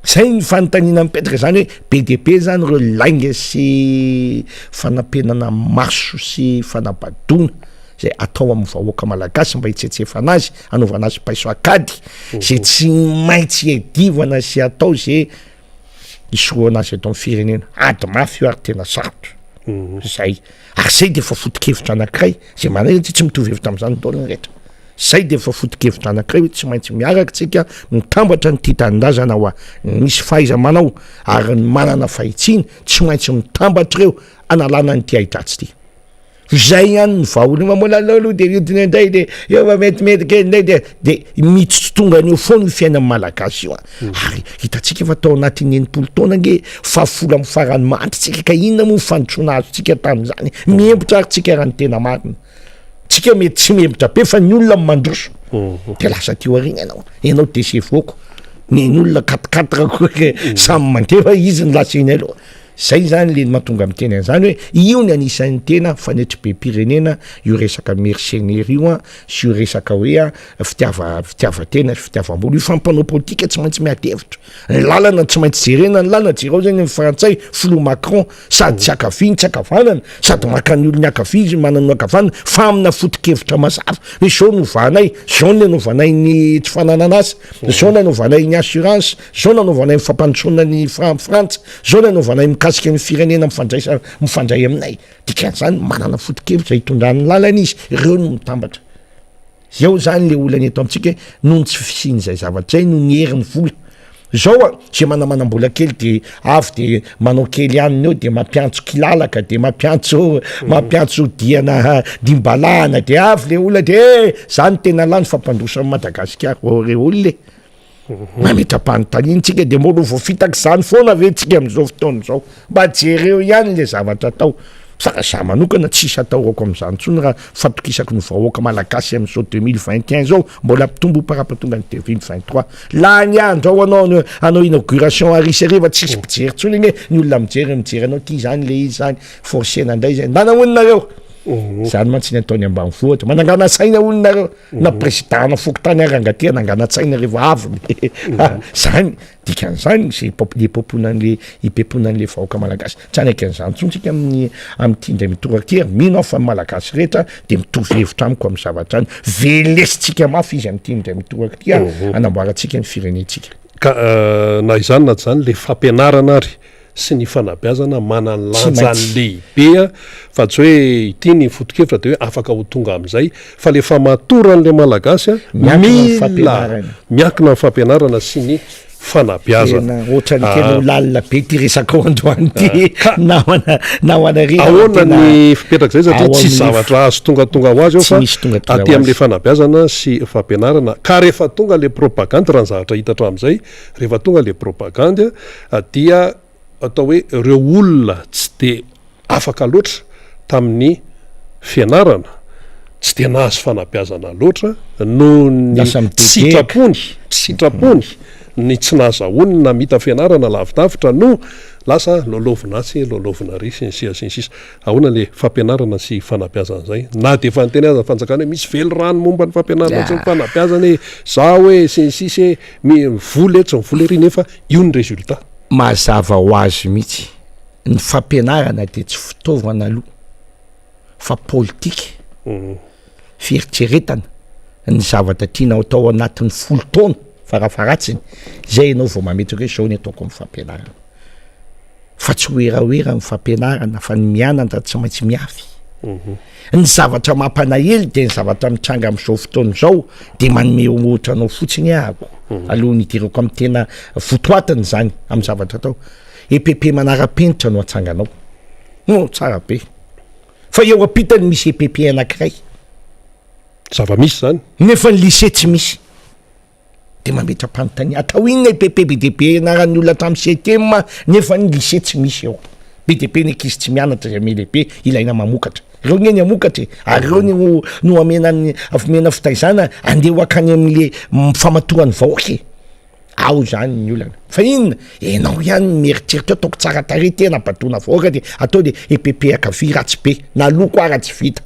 zay ny fanontaniana mipetraka zany hoe BDP zany reo lainga sy fanampenana maso sy fanabadona zay atao amin'ny vahoaka malagasy mba hitsetsefa anazy anaovana azy paiso akady zay tsy maintsy edivana sy atao zay isoroana azy atao amin'ny firenena ady mafy io ary tena sarotro zay ary zay de efa foto-kevitra anankiray zay manay tsy mitovy hevitra amin'izany taolany rehetra zay de efa foto-kevitra anankiray hoe tsy maintsy miaraka tsika mitambatra ny titanindrazana hoa misy fahaiza manao ary ny manana fahitsiny tsy maintsy mitambatra ireo analana ny ty ahidratsy ty zay ihany ny vahaolona mamolala aloha de iodina indray de eo metimety kely indray de miditsy tonga an'eo foana io fiainan'ny malagasy io ary hitantsika efa tao anatin'ny enimpolo taona nge fahafolo amin'ny farany mantritsika ka inona moa fandrosoana azo tsika tamin'izany miembotra ary tsika raha ny tena marina tsika mety tsy miembotra be fa ny olona mandroso de lasa teo arina ianao de sevoako ny olona katikatira koa samy mandefa izy ny lasa iny aloha zay zany le mahatonga amin'ny tena zany hoe io ny anisan'ny tena fanetry be pirenena io resaka mercenaire io sy io resaka hoe fitiavatena sy fitiavam-bolo io fampanao politika tsy maintsy miadevitra ny lalana tsy maintsy jerena ny lalana jereo zany ny frantsay filo Macron sady tsy akaviny tsy akavanana sady maka ny olony akavy izy manano akavanana fa amina foto-kevitra mazava hoe zao novanay zao ny anovanay ny tsy fananana azy zao ny anovanay ny assurance zao ny anovanay mifampandrosoana ny frantsa zao ny anovanay mikasika ny firenena mifandray aminay dikan'izany manana foto-kevitra hitondrany lalana izy ireo no mitambatra zao zany le olana eto amintsika noho ny tsy fisiny zay zavatra zay no ny herin'ny vola zao zay manamanam-bola kely de avy de manao kely aniny eo de mampiantso kilalaka de mampiantso diana dimbalahana de avy le olona de zany tena lany fampandrosan'ny Madagasikara re olona mametra-panontaniana tsika de molo vao fitaka zany foana ve tsika am'izao fotoana zao mba jereo ihany le zavatra atao za manokana tsisy ataorako am'izany ntsony raha fatokisako ny vahoaka malagasy am'izao 2021 zao mbola ampitombo parapatonga ny 2023 la ny andro ao anao inauguration arisariva tsisy mpijery ntsony igny ny olona mijery anao ty zany le izy zany forcena indray zay nanahoninareo zany mantsy ataony ambany vohatra manangana saina olonareo na président fokotany arangatia nangana saina rehefa aviny zany dikan'izany zay ipeponan'le vahoaka malagasy tsany akan'izany tsontsika amin'ny tindray mitorakera mino aho fa malagasy rehetra de mitovy hevitra amiko amin'ny zavatra any velesitsika mafy izy amin'ny tindray mitorakera anamboaratsika ny firenetsika ka na izany na zany le fampianarana ary sy ny fanabeazana manany lanjany lehibe fa tsy hoe ity ny foto-kevitra de hoe afaka ho tonga amin'izay fa le famatoran'le malagasy mila miankina ny fampianarana sy ny fanabeazana ohatrany tena lalina be ty resaka ao androany ty ahoana ny fipetraka zay satria tsy zavatra azo tongatonga ho azy eo fa aty amin'le fanabeazana sy fampianarana ka rehefa tonga le propagande raha ny zavatra hita hatramin'izay rehefa tonga le propagande dia atao hoe ireo olona tsy de afaka loatra tamin'ny fianarana tsy de nahazo fanabeazana loatra no ny sitrapony ny tsy nahazahoany na mita fianarana lavidavitra no lasa lolovinasy risy sisa ahoana le fampianarana sy fanabeazana zay na de efa nyteny aza fanjakana hoe misy velo rano momba ny fampianarana sy ny fanabeazana hoe za hoe sisy mivoly tsy mivoly ery nefa io ny résultat mazava ho azy mihitsy ny fampianarana de tsy fitaovana aloha fa politika fieritseretana ny zavatra tiana atao anatin'ny folo taona farafaratsiny zay ianao vao mametraka hoe zao ny ataoko amin'ny fampianarana fa tsy hoerahoera ny fampianarana fa ny mianatra tsy maintsy miafy ny zavatra mampanaely de ny zavatra mitranga am'izao fotoana zao de manome ohatra anao fotsiny ahako alohan'ny idirako amin'ny tena votoatiny zany amin'ny zavatra atao EPP manara-penitra no atsanganao tsara be fa eo ampitany misy EPP anankiray zava-misy zany nefa ny lycée tsy misy de mametra-panontania atao inona EPP BDP anaran'ny olona tamin'ny CTM nefa ny lycée tsy misy eo BDP ny ankizy tsy mianatra zay lehibe ilaina mamokatra reo ny amokatra ary reo no amena fitaizana andeha akany amin'le famatoran'ny vahoaka ao zany ny olana fa inona enao ihany mieritseritra ataoko tsara tare tena batona vahoaka de atao de EPP akavy ratsy be na loko aratsy vita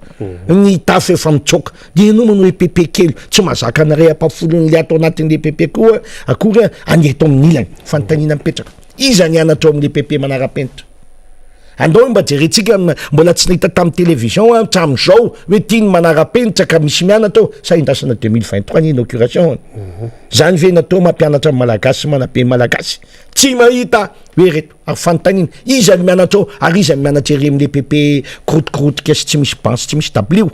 ny tafo efa mitsoka de enao manao EPP kely tsy mahazaka anare ampafolon'le atao anatin'le EPP koa akory andeha atao amin'ny ilany fanontaniana mipetraka iza ny anatra amin'le EPP manara-penitra andao mba jerentsika mbola tsy nahita tamin'ny télévision hatram'izao hoe tiany manara-penitra ka misy mianatra sa indrasana 2023 ny inauguration zany ve natao mampianatra amin'ny malagasy sy manabe malagasy tsy mahita hoe reto ary fanontaniana iza ny mianatra ary iza ny mianatra ery amin'ny EPP korotokorotika sy tsy misy bansy tsy misy tablio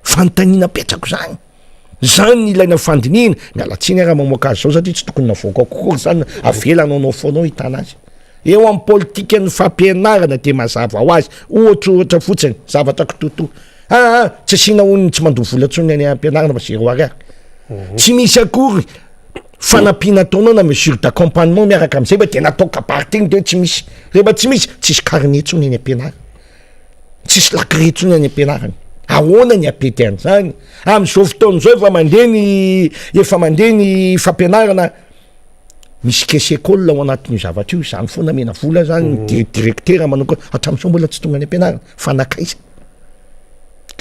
fanontaniana petrako zany ilaina fandinina mialatsiny raha mamoaka azy zao satria tsy tokony navoaka kokory zany avelanao foanao hitana azy eo amin'ny politika ny fampianarana de mazava ho azy ohatra fotsiny zavatra kitoto tsy asina oniny tsy mandoa volantsony any ampianarana fa 0 ariary tsy misy akory fanampiana taonao na mesure d'accompagnement miaraka am'izay ba de natao kapartiny de tsy misy rehefa tsy misy tsisy karnetsony any ampianarana tsisy lakretsony any ampianarana ahoana ny apety an'izany am'izao fotoan'izao efa mandeha ny fampianarana misy kesy école ao anatin'io zavatra io zany foana mena vola zany directeur manao hatramin'izao mbola tsy tonga any ampianarana fanakaiza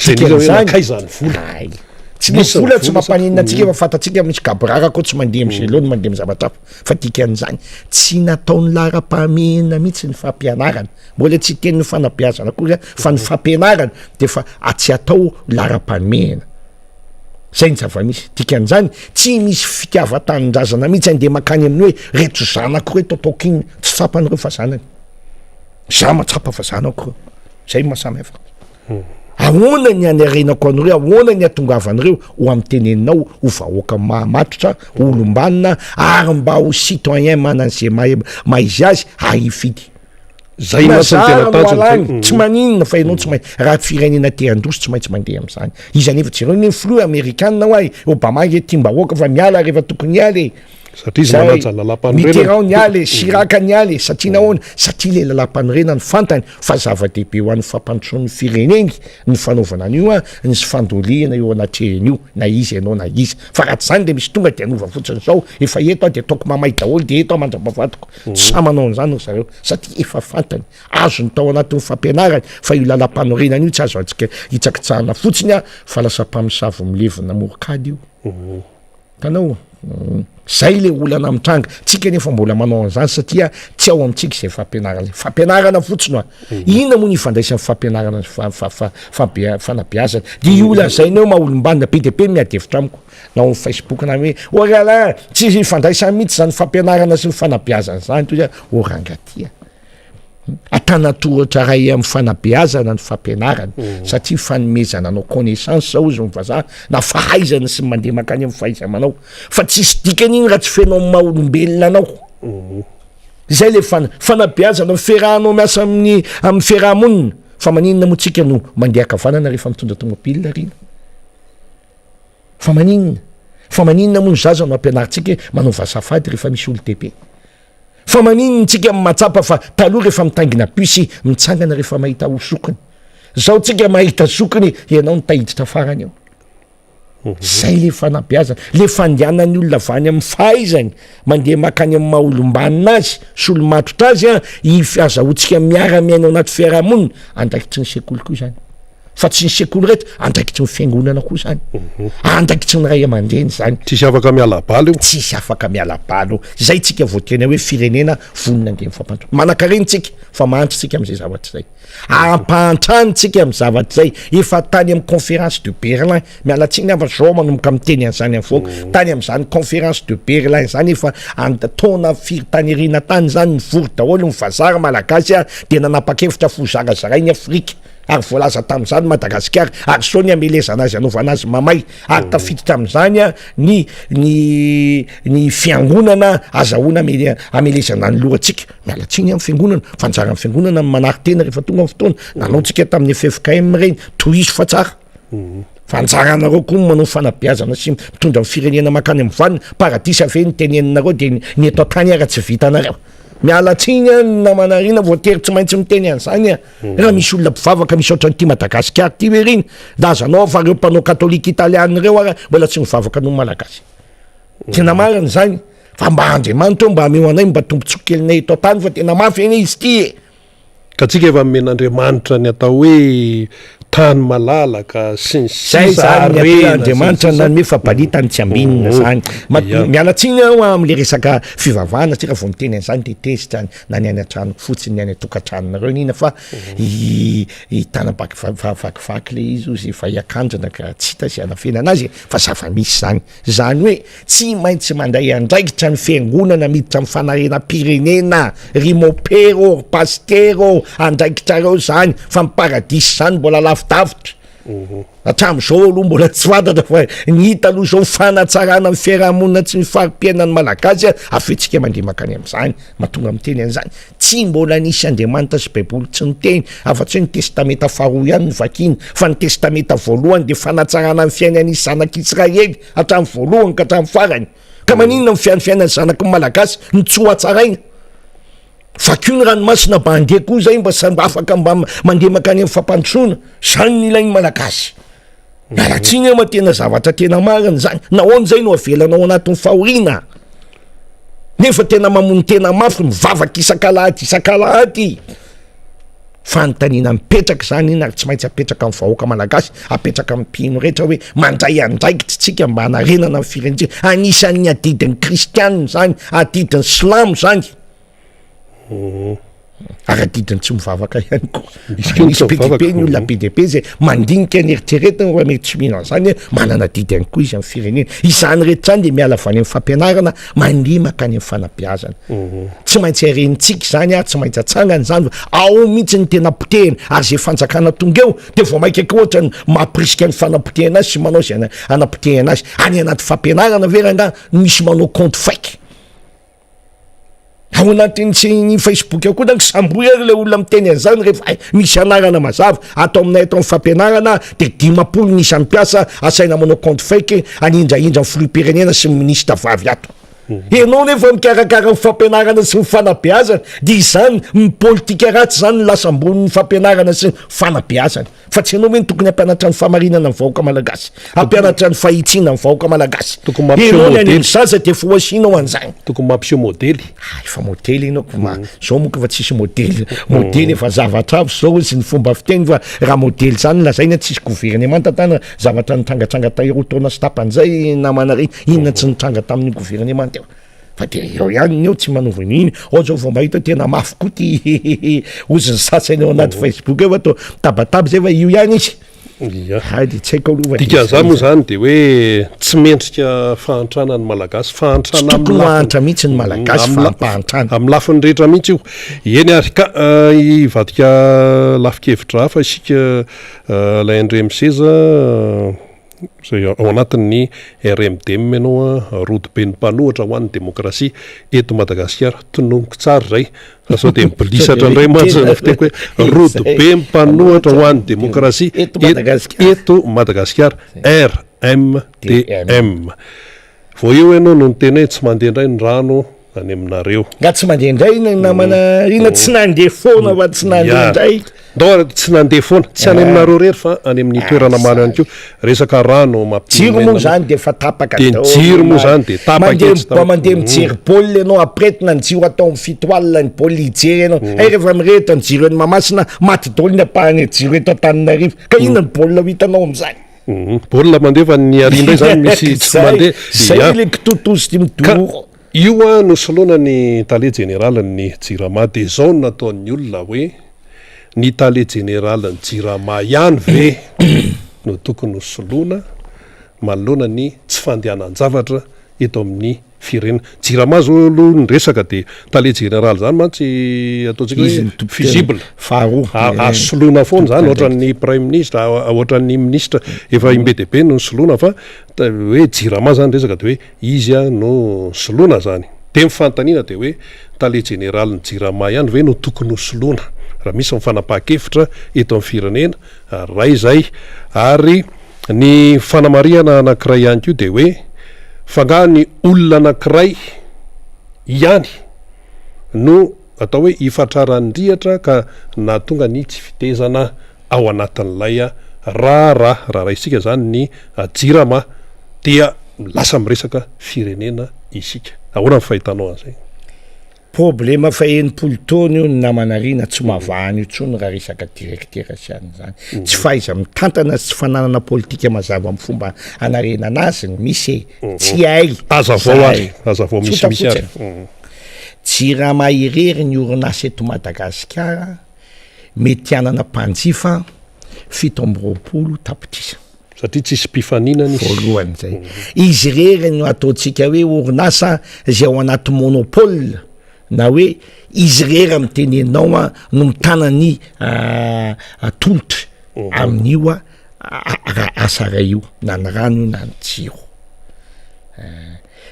zany vola tsy misy vola tsy mampanina antsika efa fantatsika misy gabrara koa tsy mandeha am'zelony mandeha am'zavatra hafa fa dikan'izany tsy nataony lara-pahamehana mihitsy ny fampianarana mbola tsy tenyny fanabeazana koa fa ny fampianarana de fa tsy atao lara-pahamehana zay ny zava-misy dikan'izany tsy misy fitiava-tanindrazana mihitsy andeha makany amin'ny hoe reto zanako reto ataoko iny tsy tsapan'ireo fa zanany za matsapa fa zanako reo zay mahasamihafa ahoana ny anarenako an'ireo ahoana ny atongavan'ireo ho amin'ny teneninao ho vahoaka mahamatotra olombanina ary mba ho citoyen manan'zay maizy azy haifidy zay masantenatany tsy maninona fa ianao tsy mahay raha firenena te androso tsy maintsy mandeha am'izany izy anefa jereo ny flou américaine ho ay Obama ge timbahoaka fa miala rehefa tokony ialy satria Mitterrand ny aly Chirac ny aly satria nahoana satria le lalam-panorena ny fantany fa zava-dehibe ho an'ny fampandrosoan'ny fireneny ny fanaovana an'io ny sy fandoliana eo anatrehan'io na izy ianao na izy fa raha tsy zany de misy tonga de anova fotsiny zao efa eto de ataoko mamay daholo de eto mandrapavatoko tsy samanao an'izany ry zareo satria efa fantany azo ny tao anatin'ny fampianarany fa io lalam-panorenana io tsy azo antsika hitsakitsahana fotsiny fa lasa mpamosavo milevina morokady io tanao zay le olana amitranga tsika nefa mbola manao an'izany satria tsy ao amintsika zay fampianarana fotsiny ina moa ny ifandraisan'ny fampianarana fanabeazana de io lazainao mahaolombanina be de be miadevitra amiko na amin'ny Facebook na hoe orala tsy ifandraisany mihitsy zany fampianarana sy ny fanabeazana zany toy orangatia atanatoratra ray amin'ny fanabeazana ny fampianarana satria fanomezana anao connaissance zao izy vazaha na fahaizana sy mandeha makany amin'ny fahaiza-manao fa tsisy dikan'iny raha tsy fenao amin'ny maha-olombelona anao zay le fanabeazana ferahanao miasa amin'ny fiarahamonina fa maninona moa tsika no mandeha akavanana rehefa mitondra tomobile rina fa maninona moa ny zaza no ampianaritsika manao vasafady rehefa misy olo dehibe fa maninona tsika matsapa fa taloha rehefa mitangina puisy mitsangana rehefa mahita osokony zao tsika mahita sokony ianao ny tahiditra farany eo zay le fanabeazana le fandianany olona vany amin'ny fahaizany mandeha makany amin'ny mahaolombanina azy sy olo-matotra azy azahoantsika miara-miaina ao anaty fiarahamonina andraikitry ny sekoly koa zany fa tsy ny sekoly rehetra andraikitry ny fiangonana koa zany andraikitry ny ray aman-dreny zany tsisy afaka mialabalo io tsisy afaka mialabalo zay tsika voatena hoe firenena vonina andeha mifampantro manan-kareny tsika fa mahantry tsika am'izay zavatra zay ampahantrany tsika amin'ny zavatra zay efa tany amin'ny conférence de Berlin mialatsiny ava zao manomboka miteny an'izany any foana tany amin'izany conférence de Berlin zany efa taona firy-tanirina tany zany nivory daholo ny vazara malagasy de nanapa-kevitra fozarazarainy Afrika ary voalaza tam'izany Madagasikara ary sao ny amelezana azy anaovana azy mamay ary tafiditra am'izany ny fiangonana azahoana amelezana ny lohatsika mialatsiny amin'ny fiangonana fanjara amin'ny fiangonana manary tena rehefa tonga amin'ny fotoana nanao tsika tamin'ny FFKM reny tohizo fa tsara fanjaranareo koa manao fanabeazana sy mitondra amin'ny firenena makany amin'ny vanina paradisa ve ny teneninareo de ny eto tany ara tsy vitanareo mialatsiny na manarina voatery tsy maintsy miteny an'izany raha misy olona mpivavaka misy ohatrany ty Madagasikara ty hoe reny dazanao fa reo mpanao katolika italiana reo mbola tsy mivavaka no malagasy tena marina zany fa mba Andriamanitra mba ameo anay mba tombontsokelinay eto tany fa tena mafy eny izy ty ka tsika efa men'Andriamanitra ny atao hoe tany malalaka sy zay zany Andriamanitra nanome fa balitany tsy ambinina zany mialatsiny ao am'le resaka fivavahana tsika vao miteny an'izany de tezitra na ny any an-trano fotsiny ny any atokantranonareo nina fa hitana vakivaky le izy ozy efa hiakandrana ka tsy hita sy anafena anazy fa zava-misy zany hoe tsy maintsy mandray andraikitra ny fiangonana miditra amin'ny fanarena pirenena rimopero pastero andraikitrareo zany fa miparadisy zany mbola lavidavitra atram'izao aloha mbola tsy fantatra fa nyhita aloha zao fanatsarana amin'ny fiarahamonina tsy mifari-piainany malagasy afetsika mandeha makany am'izany mahatonga amiteny an'izany tsy mbola nisy Andriamanitra sy baiboly tsy niteny afa-tsy ny testamenta faharoa ihany ny vakiny fa ny testamenta voalohany de fanatsarana amin'ny fiainan'ny zanak'Israely hatramin'ny voalohany ka hatramin'ny farany ka maninona ny fiainany zanaky ny malagasy ny tsy ho atsaraina fa kio ny ranomasina bandeha koa zay mba samby afaka mba mandeha makany amin'ny fampandrosoana zany ny ilainy malagasy mialatsiny ama tena zavatra tena marina zany nahoana zay no avelanao anatin'ny fahoriana nefa tena mamono tena mafy mivavaka isan-kalahady fanontaniana mipetraka zany iny ary tsy maintsy apetraka amin'ny vahoaka malagasy apetraka amin'ny mpino rehetra hoe mandray andraikitra tsika mba hanarenana amin'ny firentsika anisan'ny adidin'ny kristianina zany adidin'ny slamo zany aradidiny tsy mivavaka ihany koa misy PDP ny olona PDP zay mandinika ny eritreretiny fa mety tsy mino zany manana didy ihany koa izy amin'ny firenena izany rehetra zany de miala avy any amin'ny fampianarana mandeha makany amin'ny fanabeazana tsy maintsy arenitsika zany tsy maintsy atsangany zany ao mihitsy ny tena potehina ary zay fanjakana tonga eo de vao maikaka ohatra ny mampirisika ny fanapotehana azy sy manao zay anapotehana azy any anaty fampianarana veranga misy manao compte fake ao anatin'ny Facebook ao koa da samboy ary le olona miteny an'izany rehefa misy anarana mazava atao aminay atao amin'ny fampianarana de 10 ny isan'ny mpiasa asaina manao compte fake anindraindra ny filoham-pirenena sy ny ministra vavy ato enao nefa mikarakara ny fampianarana sy ny fanabeazana de izany politika ratsy zany lasa ambony fampianarana sy ny fanabeazana fa tsy enao hoe tokony hampianatra ny famarinana ny vahoaka malagasy hampianatra ny fahitsiana ny vahoaka malagasy enao ny any misaza de foasianao an'izany tokony mampiseho modely fa modely enao zao moka fa tsisy modely efa zavatra avy zao sy ny fomba fiteny fa raha modely zany lazaina tsisy gouvernement tana zavatra nitrangatranga taero taona sy tapan'izay namanare inona tsy nitranga tamin'ny gouvernement fa de eo ihany eo tsy manovany iny ao zao vao mahita tena mafy koa ty oziny sasany eo anaty Facebook eo atao tabataba zay fa io ihany izy de tsy haiko aloha dikan'izany moa zany de hoe tsy mendrika fahantrana ny malagasy fahantrana tokony mahantra mihitsy ny malagasy fahampahantrana amin'ny lafiny rehetra mihitsy io eny ary ka ivadika lafikevitra hafa isika la NDMC-za zay ao anatin'ny RMD menao rodo be ny mpanohatra ho an'ny demokrasia eto Madagasikara tononiko tsara zay sao de mibilisatra indray mantsy fiteko hoe rodo be mpanohatra ho an'ny demokrasia eto Madagasikara RMDM vao eo ianao no nytena hoe tsy mandeha indray ny rano any aminareo nga tsy mandeha indray namana ina tsy nandeha foana fa tsy nandeha indray ndao tsy nandeha foana tsy any aminareo rery fa any amin'ny toerana maro ihany koa resaka rano jiro moa zany de fa tapaka de jiro moa zany de tapaka mandeha mijery baolina ianao apretina ny jiro atao amin'ny fito alina ny baolina hijery ianao rehefa mirehitra ny jiro eny Mahamasina maty daholo ny apahany jiro eto Antananarivo ka inona ny baolina ho hitanao amin'izany baolina mandeha fa ny arindray zany misy tsy mandeha zay le kitotozy ty midoro io no soloana ny tale général ny Jirama de zao nataon'ny olona hoe ny tale général ny Jirama ihany ve no tokony ho soloana manoloana ny tsy fandehanan-javatra eto amin'ny firenena Jirama zao aloha ny resaka de tale général zany mantsy ataontsika hoe visible soloana foana zany ohatran'ny prime ministre ohatran'ny ministre efa imbe-dehibe no soloana fa hoe Jirama zany resaka de hoe izy no soloana zany de mifantaniana de hoe tale général ny Jirama ihany ve no tokony ho soloana raha misy mifanapaha-kevitra eto amin'ny firenena ray zay ary ny fanamariana anankiray ihany koa de hoe fanga ny olona anankiray ihany no atao hoe ifatrarandrihatra ka na tonga ny tsy fitezana ao anatin'ilay raha isika zany ny Jirama dia lasa miresaka firenena isika ahoana ny fahitanao an'izay problema fa enimpolo taona io ny namanarina tsy mavahany io tsony raha resaka directeur siany zany tsy faiza mitantana tsy fananana politika mazava amin'ny fomba anarena anazy misy tsy hay azavao misy ary Jirama irery ny orinasa eto Madagasikara mety anana mpanjifa 7 tapitrisa satria tsisy mpifaninany voalohany zay izy rery no ataontsika hoe orinasa zay ao anaty monopole na hoe izy rery amiteneninao no mitana ny tolotra amin'io asara io na ny rano na ny tsiro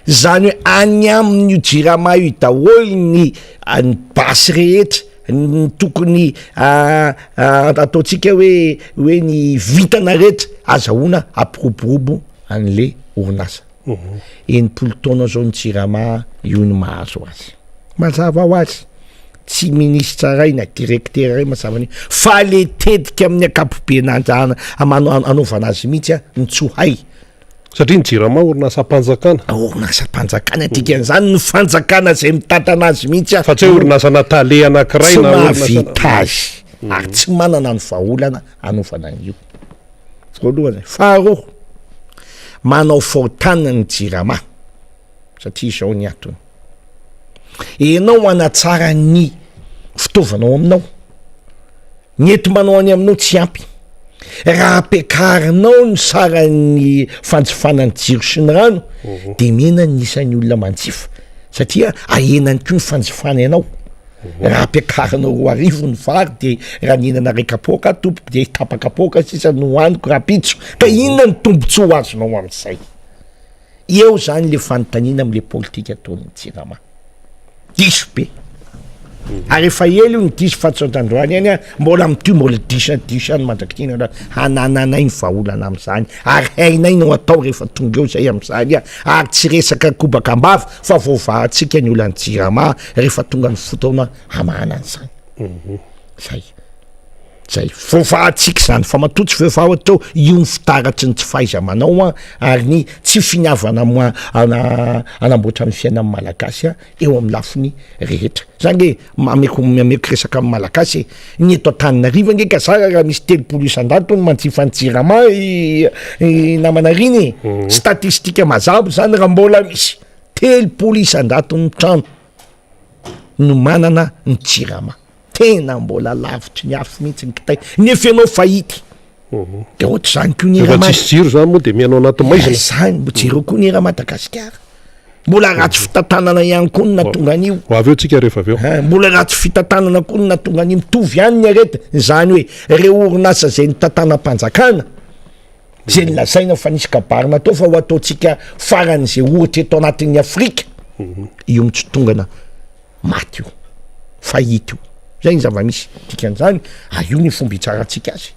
zany hoe any amin'io jirama io daholo ny basy rehetra ny tokony ataontsika hoe ny vitana rehetra azahoana ampiroborobo an'le orinasa enimpolo taona zao ny jirama io ny mahazo azy mazava ho azy tsy ministre ray na directeur ray mazava an'io fa le tetika amin'ny akapobe anaovana azy mihitsy ny tsohay satria ny jirama orinasa mpanjakana orinasa mpanjakana dikan'izany ny fanjakana zay mitantana azy mihitsy fa tsy hoe orinasa natale anankiray na mahavita azy ary tsy manana ny vahaolana anaovana an'io voalohany faharoa manao faotana ny jirama satria zao ny atony enao anatsara ny fitaovanao aminao ny ento manao any aminao tsy ampy raha ampekarinao ny sarany fanjifanany jiro sy ny rano de mena nisan'ny olona manjifa satria ahenany ko ny fanjifana ianao raha ampekarinao roa arivo ny vary de raha nihinana ray kapoka tompoka de tapakapoka sisa no hoaniko rapitso ka inona ny tombontso ho azonao amin'izay eo zany le fanontaniana am'le politika ataon'ny jirama diso be ary efa ely io ny diso fatsotandroany any mbola mitio mbola diso any mandrakina hanananay ny vahaolana am'izany ary hainay no atao rehefa tonga eo zay am'izany ary tsy resaka kobaka ambava fa voavahantsika ny olany jirama rehefa tonga ny fotoana hamana an'izany zay voavahantsika zany fa matotsy veovao atao io ny fitaratry ny tsy faiza manao ary ny tsy finiavana anamboatra amin'ny fiainan'ny malagasy eo amin'ny lafiny rehetra zany hoe mameko resaka amin'ny malagasy ny eto Antananarivo nge zara raha misy 300 isan-dato ny manjifa ny jirama namanariny statistika mazabo zany raha mbola misy 300 isan-dato ny trano no manana ny jirama tena mbola lavitry ny afo mihitsy ny kitay nefa ianao fahity de ohatra zany ko ny raha tsisy jiro zany moa de mianao anaty maizina zany mbo jiro koa ny raha Madagasikara mbola ratsy fitantanana ihany koa ny natonga an'io avy eo tsika rehefa avy eo mbola ratsy fitantanana koa ny natonga an'io mitovy ihany ny areta zany hoe reo orinasa zay ny tantanam-panjakana zay ny lazaina fa nisy kabarina atao fa ho ataontsika farany zay ohatra eto anatin'ny Afrika io mitsotongana maty io fahity io zay ny zava-misy dikan'izany io ny fomba hitsaratsika azy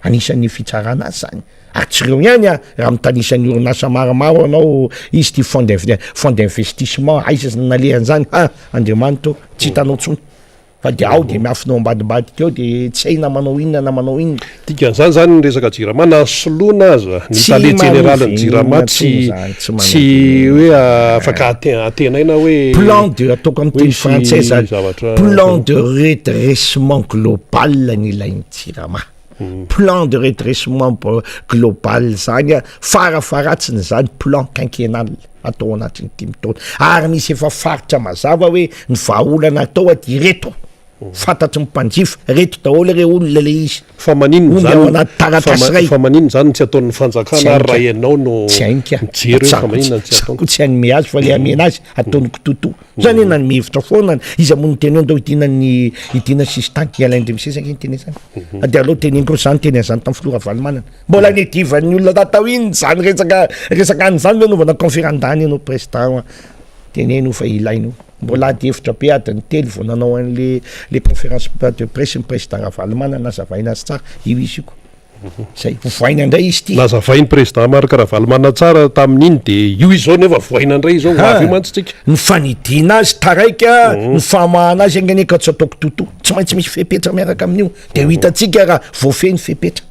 anisan'ny fitsarana azy zany ary tsy reo ihany raha mitanisan'ny orinasa maromaro anao izy ty fond d'investissement aiza nalehan'izany Andriamanitra tsy hitanao tsony fa de ao de miafinao ambadibady teo de tsy hay na manao inona na manao inona dikan'izany zany ny resaka jirama na soloana aza ny tale généralny jirama tsy hoe afaka atenaina hoe plan de ataoko amin'ny teny français zany plan de redressement global ny ilainy jirama plan de redressement global zany farafaratsiny zany plan quinquennal atao anatin'ny 10 taona ary misy efa faritra mazava hoe ny vahaolana atao ady reto fantatry ny mpanjifa reto daholo reo olona le izy fa maninona zany anaty taratasy ray fa maninona zany tsy ataon'ny fanjakana ary raha ianao no tsy hainka mijery fa maninona tsy atao tsy hanome azy fa le amena azy ataony kototo zany ena ny mihevitra foana izy amony teny ndao idina sisy tany ialaindre misesaka iny teny zany ady aloha teny iny koa zany teny zany tamin'ny filora valomanana mbola nedivan'ny olona tatao iny zany resaka an'izany hoe anaovana conférendany ianao président teneno fa ilaino mbola ady hevitra be adiny telo vao nanao an'le conférence de presse ny président Ravalomanana nazavaina azy tsara io izy iko zay voaina indray izy ty nazavainy président Marc Ravalomanana tsara tamin'iny de io izy zao nefa voaina indray izao avy io mantsy tsika ny fanidina azy taraika ny famahana azy anganeka tsy ataoko toto tsy maintsy misy fepetra miaraka amin'io de ho hitatsika raha voafeny fepetra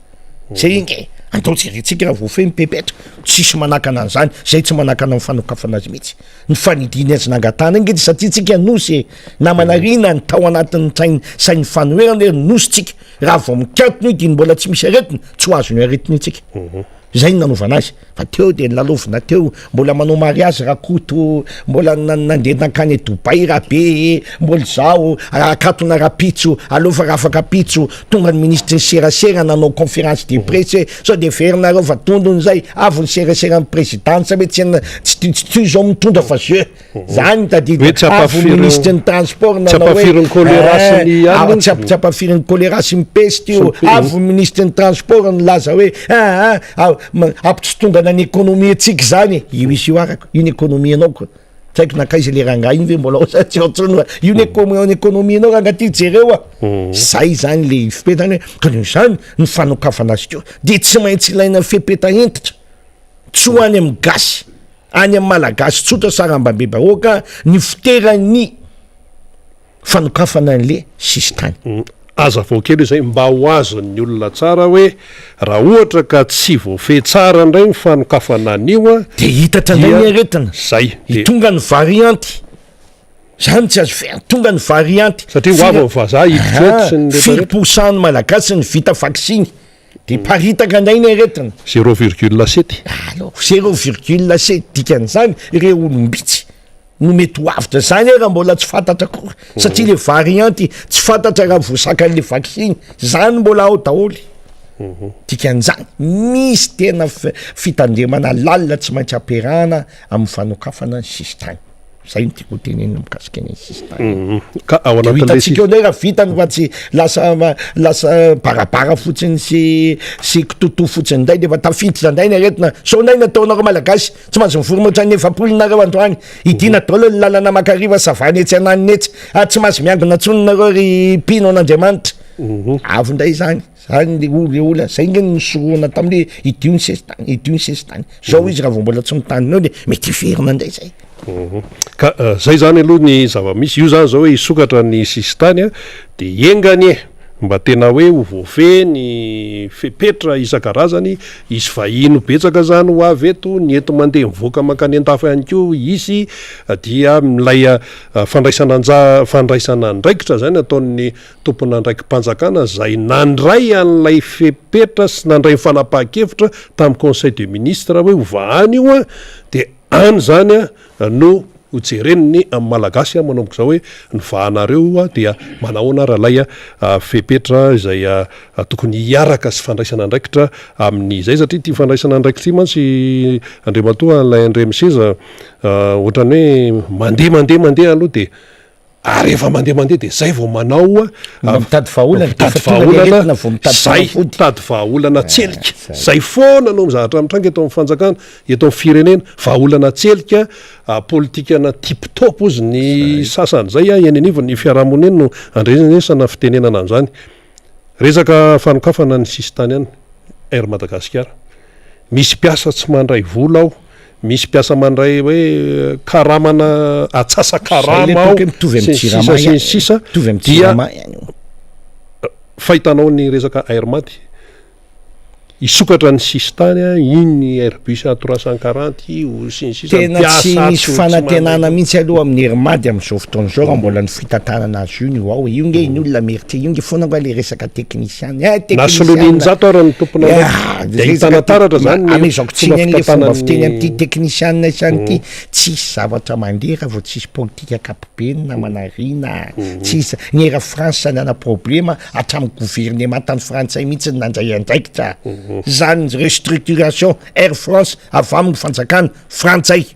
zay inge andao jerentsika raha voafeny pepetra tsisy manakana an'izany zay tsy manakana amin'ny fanokafana azy mihitsy ny fanidiny azy nangatana ingedy satria tsika nosy namanarina ny tao anatin'ny sainy fanoerana nosy tsika raha vao mikatony io diny mbola tsy misy aretina tsy ho azony aretina itsika zay nanaovana azy fa teo de lalovina teo mbola manao mariazy rakoto mbola nandeha nakany Dubai raha be mbola zao akatona rapitso alova raha afaka pitso tonga ny ministre serasera nanao conférence de presse sao de ferinareo fa tondony zay avy ny serasera ny présidente sa tsy zao mitondra fa je zany tadavy ministre ny transport tsy ampafirin'ny choléra sy mipesy teo avy ministre ny transport ny laza hoe apitsy tonga na ny économie atsika zany io isy io araka io ny économie anao ko tsy haiko nakaiza le ranga iny ve mbola tsy otrany io ny économie anao ranga ty jereo zay zany le fipetany hoe zany ny fanokafana azy teo de tsy maintsy ilaina fepeta entitra tsy ho any amin'ny gasy any amin'ny malagasy tsotra sarambambe bahoaka ny fiterany fanokafana an'le sistany aza vao kely zay mba ho azon'ny olona tsara hoe raha ohatra ka tsy voafehy tsara ndray ny fanokafana an'io de hitatra ndray ny aretina zay tonga ny varianty zany tsy azo fe tonga ny varianty satria ho avy ny vazaha hiditreotsy ny 5% ny malagasy ny vita vaccine de paritaka ndray ny aretina 0,7 alors 0,7 dikan'izany ireo olombitsy no mety ho avitra zany raha mbola tsy fantatra koa satria le varianty tsy fantatra raha voasakan'le vaccine zany mbola ao daholy dikan'izany misy tena fitandremana lalina tsy maintsy amperahana amin'ny fanokafana ny sistany zay nytiako tenenina mikasika ny sistany ka ao anatin'hitantsika ndray raha vitany fa tsy lasa barabara fotsiny sy kitoto fotsiny nday de fa tafiditra nday ny aretina so nday nataonareo malagasy tsy maintsy mivorimotra ny 9 nareo androany idina daholo ny lalana makariva savany etsy ananiny etsy tsy maintsy miangona tsononareo ry pino an'Andriamanitra avy nday zany le olona zay nge nisoroana tamin'le idio ny sesy tany zao izy raha vao mbola tsy mitanina de mety iverina nday zay ka zay zany aloha ny zava-misy io zany zao hoe isokatra ny sistany de engany mba tena hoe ho voafehy ny fepetra isan-karazany isy vahino betsaka zany ho avy eto ny ento mandeha mivoaka makany an-tafa ihany ko izy dia milay fandraisana ndraikitra zany ataon'ny tompona ndraiky mpanjakana zay nandray an'lay fepetra sy nandray nyfanapaha-kevitra tamin'ny conseil de ministre hoe hovahany io de any zany no hojereniny amin'ny malagasy manomboka zao hoe nivahanareo dia manahoana rahalay fepetra izay tokony hiaraka sy fandraisana ndraikitra amin'ny zay satria ty fandraisana ndraikitra ty mantsy andriamatoa lay andre miseza ohatrany hoe mandeha aloha de rehefa mandeha de zay vao manao mitady vahaolana tselika zay foana no mizahatra mitranga eto amin'ny fanjakana eto amin'ny firenena vahaolana tselika politikana tip-top ozy ny sasany zay enenivo ny fiarahamoniny no andrenesana fitenenana an'izany resaka fanokafana ny sistany any air Madagasikara misy piasa tsy mandray vola aho misy piasa mandray hoe karamana atsasa karama ao sisa dia fahitanao ny resaka airmaty isokatra ny sistany iny airbus 340 io tena tsy misy fanantenana mihitsy aloha amin'ny airmady amin'izao fotoana zao raha mbola ny fitantanana azy io ny ao io nge ny olona merité io nge foana ngo le resaka technicien nasolon'injato ara ny tompona hitanataratra zany amezako tsiny an'le fomba fiteny am'ty technicien isany ty tsisy zavatra mandeha raha vao tsisy politika akapobe na manarina tsisy ny era France nana problema hatramin'ny gouvernement tany frantsay mihitsy ny nandray andraikitra zany restructuration Air France avy amin'ny fanjakana frantsay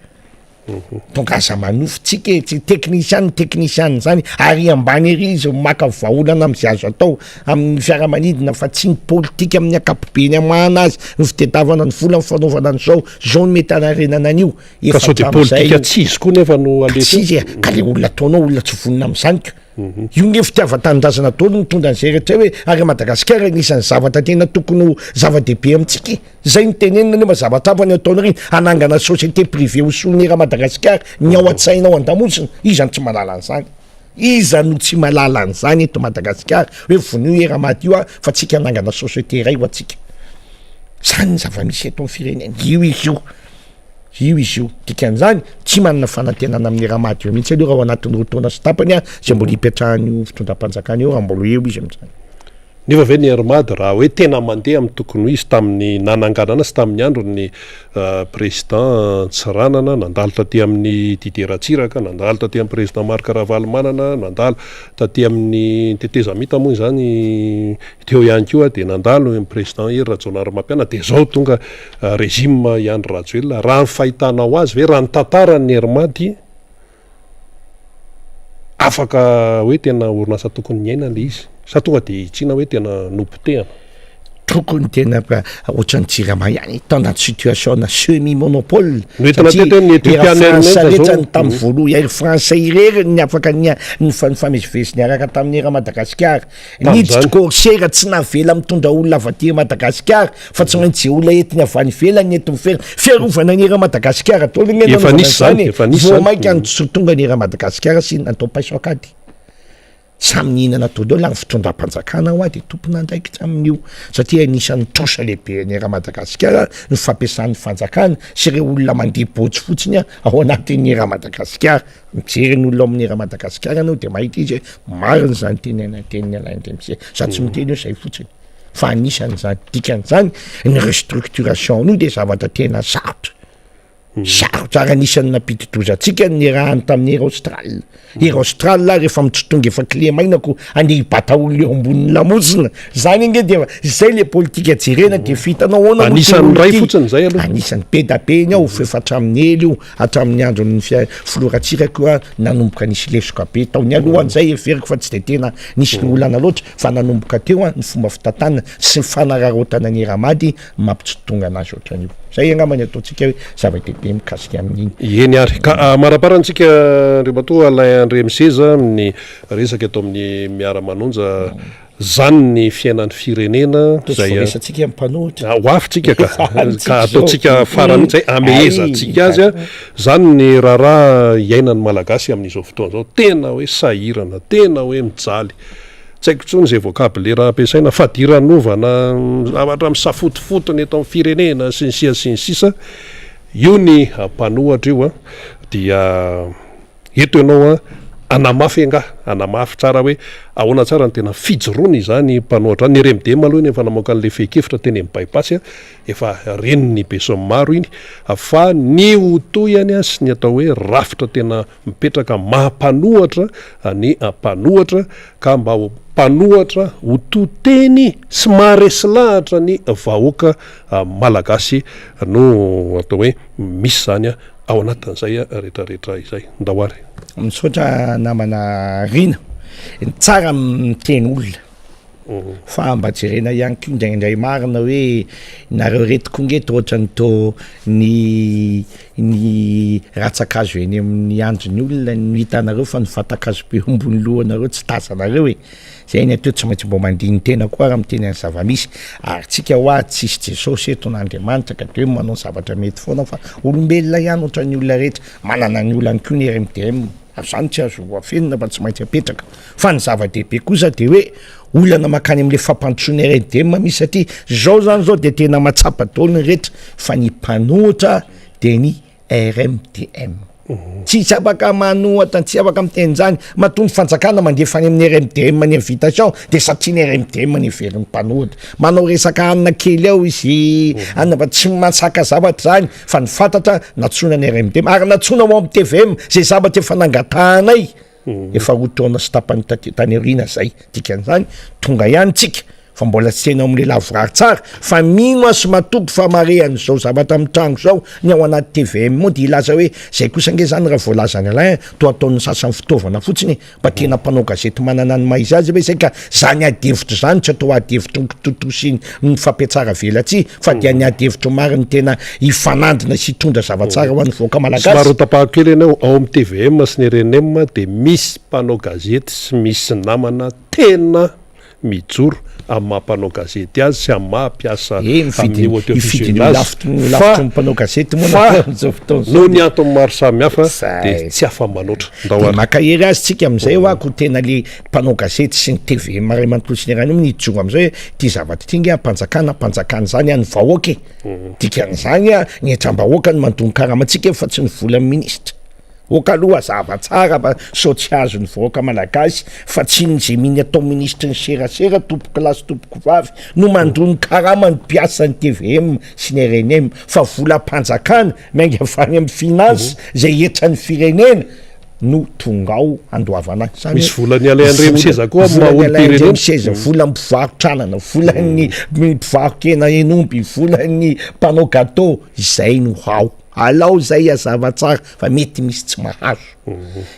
donc aza manofitsika tsy technicien zany ary ambany ery izy maka vahaolana am'izay azo atao amin'ny fiaramanidina fa tsy ny politika amin'ny akapobeny amahana azy ny fitadiavana ny vola fanaovana an'izao zao ny mety anarenana an'io ka sao de politika tsy izy koa nefa no alesy ka le olona ataonao olona tsy vonina am'izany ka io nge fitiava-tanindrazana taolo mitondra an'izay rehetra hoe ary Madagasikara anisan'ny zavatra tena tokony zava-dehibe amintsika zay ny tenenina nefa zavatra hafa ny ataonao reny anangana société privé ho solonera Madagasikara ny ao an-tsainao an-damosina izany tsy malala an'izany iza no tsy malala an'izany eto Madagasikara hoe vonio era maty io fa tsika anangana société ray ho atsika zany ny zava-misy eto amin'ny firenena io izy io dikan'izany tsy manana fanantenana amin'ny raha maty eo mihitsy aloha raha ao anatin'ny roa taona sy tapany zay mbola hipetrahan'io fitondram-panjakana eo raha mbola eo izy amin'izany nefa ve ny armady raha hoe tena mandeha amin'ny tokony ho izy tamin'ny nananganana sy tamin'ny andro ny président Tsiranana nandalo taty amin'ny Didier Ratsiraka, nandalo taty amin'ny président Marc Ravalomanana, nandalo taty amin'ny tetezamita moa zany teo ihany koa, de nandalo amin'ny président Ira Rajaonarimampiana, de zao tonga régime Andry Rajoelina. Raha ny fahitanao azy ve raha ny tantaran'ny armady afaka hoe tena orinasa tokony nyaina le izy sa tonga de hitsina hoe tena nopotehana? Tokony tena ohatrany Jirama ihany tanaty situation semi monopole noentina tety ny Etiopianrehetra tamin'ny voaloha Air France irery ny afaka ny famezivezy niaraka tamin'ny era Madagasikara, niditra corsaire tsy navela mitondra olona avy aty Madagasikara fa tsy maintsy olona entiny avy any ivelany eto fiarovana ny era Madagasikara to efa nisy vao mainka tonga ny era Madagasikara sy natao paisokady samy nihinana to deo lany fitondram-panjakana ho de tompona andraikitra amin'io satria anisan'ny trosa lehibe ny era Madagasikara ny fampiasan'ny fanjakana sy ireo olona mandeha botsy fotsiny ao anatin'ny era Madagasikara. Mijery ny olona amin'ny era Madagasikara anao de mahita izy mariny zany teny Alain Demse sady tsy miteny eo zay fotsiny fa anisan'izany dikan'izany ny restructuration no de zavatra tena sarotra tsara anisan'ny nampidi-dozatsika ny rahany tamin'ny era Aostralia. Era Aostralia rehefa mitsotonga efa clé mainako andeha hibata olona eo ambonin'ny lamosina zany inge de zay le politika jerena de fitanao ahoana anisan'ny ray fotsiny zay aloha anisan'ny pedabe iny ao fefa hatramin'ny ely io hatramin'ny andron'ny filoratsirako nanomboka nisy lesoka be taony alohan'izay everiko fa tsy de tena nisy ny olana loatra fa nanomboka teo ny fomba fitantanana sy ny fanararotana ny ramady mampitsotonga anazy ohatran'io. Zay angambany ataontsika hoe zava-dehibe mikasika amin'iny. Eny ary ka maraparantsika Andriamatoa Alain André Miseza amin'ny resaka eto amin'ny Miara Manonja zany ny fiainan'ny firenena zay resatsika mpanohitra hoafitsika ka ataontsika farany zay amehezatsika azy zany ny raharaha iainan'ny malagasy amin'izao fotoana zao tena hoe sahirana, tena hoe mijaly. Tsy haiko tsony zay vocable raha ampiasaina fa diranovana zavatra misafotofotony eto amin'ny firenena sy ny sisa io ny mpanohatra io dia eto ianao anamafy anamafy tsara hoe ahoana tsara ny tena fijoroana izany mpanohatra ny RMDM aloha iny efa namoaka an'le fehikevitra teny amin'ny bypass efa reniny beso maro iny fa ny otoyany sy ny atao hoe rafitra tena mipetraka mampanohatra ny mpanohatra ka mba mpanohatra hototeny sy maharesy lahatra ny vahoaka malagasy no atao hoe misy zany ao anatin'izay rehetrarehetra izay ndahoary misaotra namana rina tsara miteny olona fa mba jerena ihany ko indraindray marina hoe nareo retikongeto ohatrany to ny ratsakazo eny amin'ny androny olona ny hitanareo fa ny fatakazo be ambony lohanareo tsy tazanareo zay ny ateo tsy maintsy mbo mandiny tena koa raha miteny any zavamisy ary tsika hoa tsisy Jesosy eto n'Andriamanitra ka de manao zavatra mety foana fa olombelona ihany ohatrany olona rehetra manana ny olany koa ny RMDM zany tsy azo afenina fa tsy maintsy apetraka fa ny zava-dehibe kosa de hoe olana makany amin'le fampandrosoana RMDM misy satria zao zany zao de tena matsapa daolony rehetra fa ny mpanohatra de ny RMDM tsy afaka manohatra tsy afaka miteny zany maton'ny fanjakana mandefa any amin'ny RMDM ny invitation de satria ny RMDM ny veriny mpanohatra manao resaka hanina kely ao izy anina fa tsy masaka zavatra zany fa ny fantatra natsona ny RMDM ary natsona ao amin'ny TVM zay zavatra efa nangatahanay efa hotaona sy tapany tany aoriana zay dikan'izany tonga ihany tsika fa mbola tsy tena amin'le lavorary tsara fa mino asy matobo fa marehan'izao zavatra amin'ny trano zao ny ao anaty TVM moa de ilaza hoe zay kosa nge zany raha voalazany Alain to ataon'ny sasany fitaovana fotsiny mba tena mpanao gazety manana ny maizy azy hoe zay ka zany adevitra zany tsy atao adevitra totosiny ny fampiatsara velatsy fa dia ny adevitra mariny tena hifanandina sy hitondra zavatsara ho an'ny voaka malagasy. Somaro tapahakely ianao ao amin'ny TVM sy ny RNM de misy mpanao gazety sy misy namana tena mijoro amin'ny mampanao gazety azy sy amin'ny mampiasa amin'ny audiovisuel mpanao gazety moa no ny antony maro samihafa de tsy afa manoatra ndahoary makahery azy tsika amin'izay hoako tena le mpanao gazety sy ny TV maray manontolo sy ny rano ny joro amin'izay hoe ty zavatra ty nge ampanjakana zany any vahoaka dikan'izany ny etram-bahoaka ny mandony karamatsika fa tsy ny volan'ny ministra okaloha zavatsara sao tsy azony voaka malagasy fa tsy nizay miny atao ministry ny serasera tompoko lasy tompoko vavy no mandrony karama ny mpiasa ny TVM sy ny RNM fa volam-panjakana mainga avany amin'ny finance zay etra ny firenena no tongao andoavana misy volany alaindremiseza koa maolompirenena vola mpivarotranana volany mpivarokena enomby volany mpanao gâteau izay no hao alao zay azava tsara fa mety misy tsy mahazo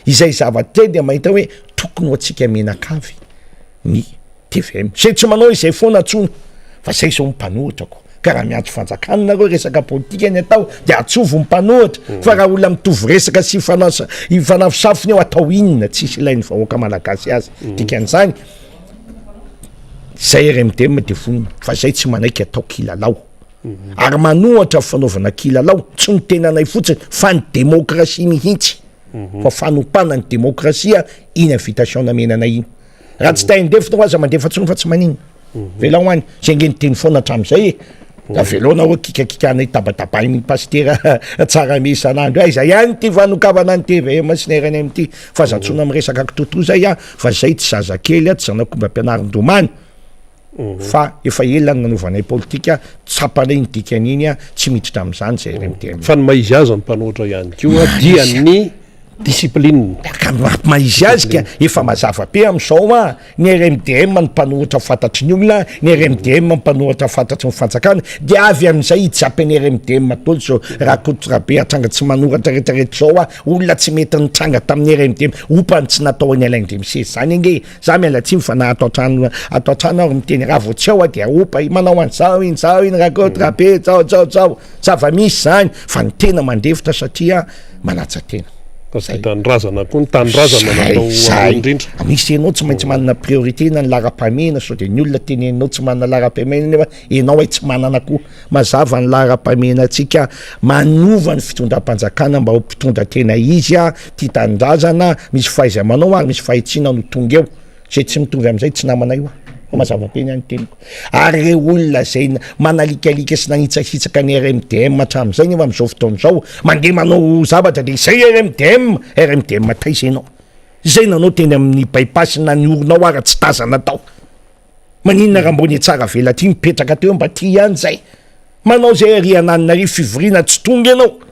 izay zavatey dia mahita hoe tokony ho atsika menakavy ny TVM zay tsy manao izay foana tsony fa zay zao mipanohitra ko ka raha miantso fanjakana nareo resaka politika ny atao dia atsovo mipanohitra fa raha olona mitovy resaka sy ifanafosafony eo atao inona tsisy ilainy vahoaka malagasy azy dikan'izany zay RMDM de fonina fa zay tsy manaiky atao kilalao ary manohatra fanaovana kilalao tsy ny tenanay fotsiny fa ny demokrasia mihitsy fa fanompanana ny demokrasia iny invitation namenana iny raha tsy taindefitra ho aza mandefa tsony fa tsy manina vela hoany zay nge nyteny foana hatram'izay da velona hoe kikakikana itabatabahiny pastera tsara misy anandro ay zay ihany ty vanokavana ny TVM sy ny RNM ty fa zatsona miresaka kitoto zay fa zay tsy zazakely tsy zanakomba ampianarin-domany fa efa elany nanovanay politika tsapanay ny dikan'iny tsy miditra am'izany zay RMDM fa ny maizy azy ny mpanohitra ihany koa dia ny discipline maizy azy ka efa mazava be am'izao ny RMDM ny mpanohitra fantatry ny olona ny RMDM mpanohitra fantatry ny fanjakana dia avy amin'izay ijapy RMDM atolo zao raha kotra be atranga tsy manoratra rehetrarehetra zao olona tsy mety nitranga tamin'ny RMDM opany tsy natao any alaindremisy zany ange za mialatsiny fa na atao trano ary miteny raha vao tsy ao dia opa manao an'izao iny raha kotra be zao zava-misy zany fa ny tena mandevitra satria manatsa tena tanindrazana koa ny tanindrazana natao indrindra misy enao tsy maintsy manana priorité na ny lara-pamena sao de ny olona tenenao tsy manana lara-pamena nefa enao ay tsy manana koa mazava ny lara-pamena atsika manova ny fitondram-panjakana mba ho mpitondra tena izy ty tanindrazana misy fahaiza manao ary misy fahitsina no tonga eo zay tsy mitovy am'izay tsy namanay mazava-peny any teniko ary re olona zay manalikalika sy nanitsahitsaka ny RMDM hatram'izay nefa am'izao fotoan'izao mandeha manao zavatra de zay RMDM taiza ianao zay nanao teny amin'ny bypass na ny orinao ara tsy tazana tao maninona raha mbony tsara vela ty mipetraka teo mba ty ihany zay manao zay ariananina fivorina tsy tonga ianao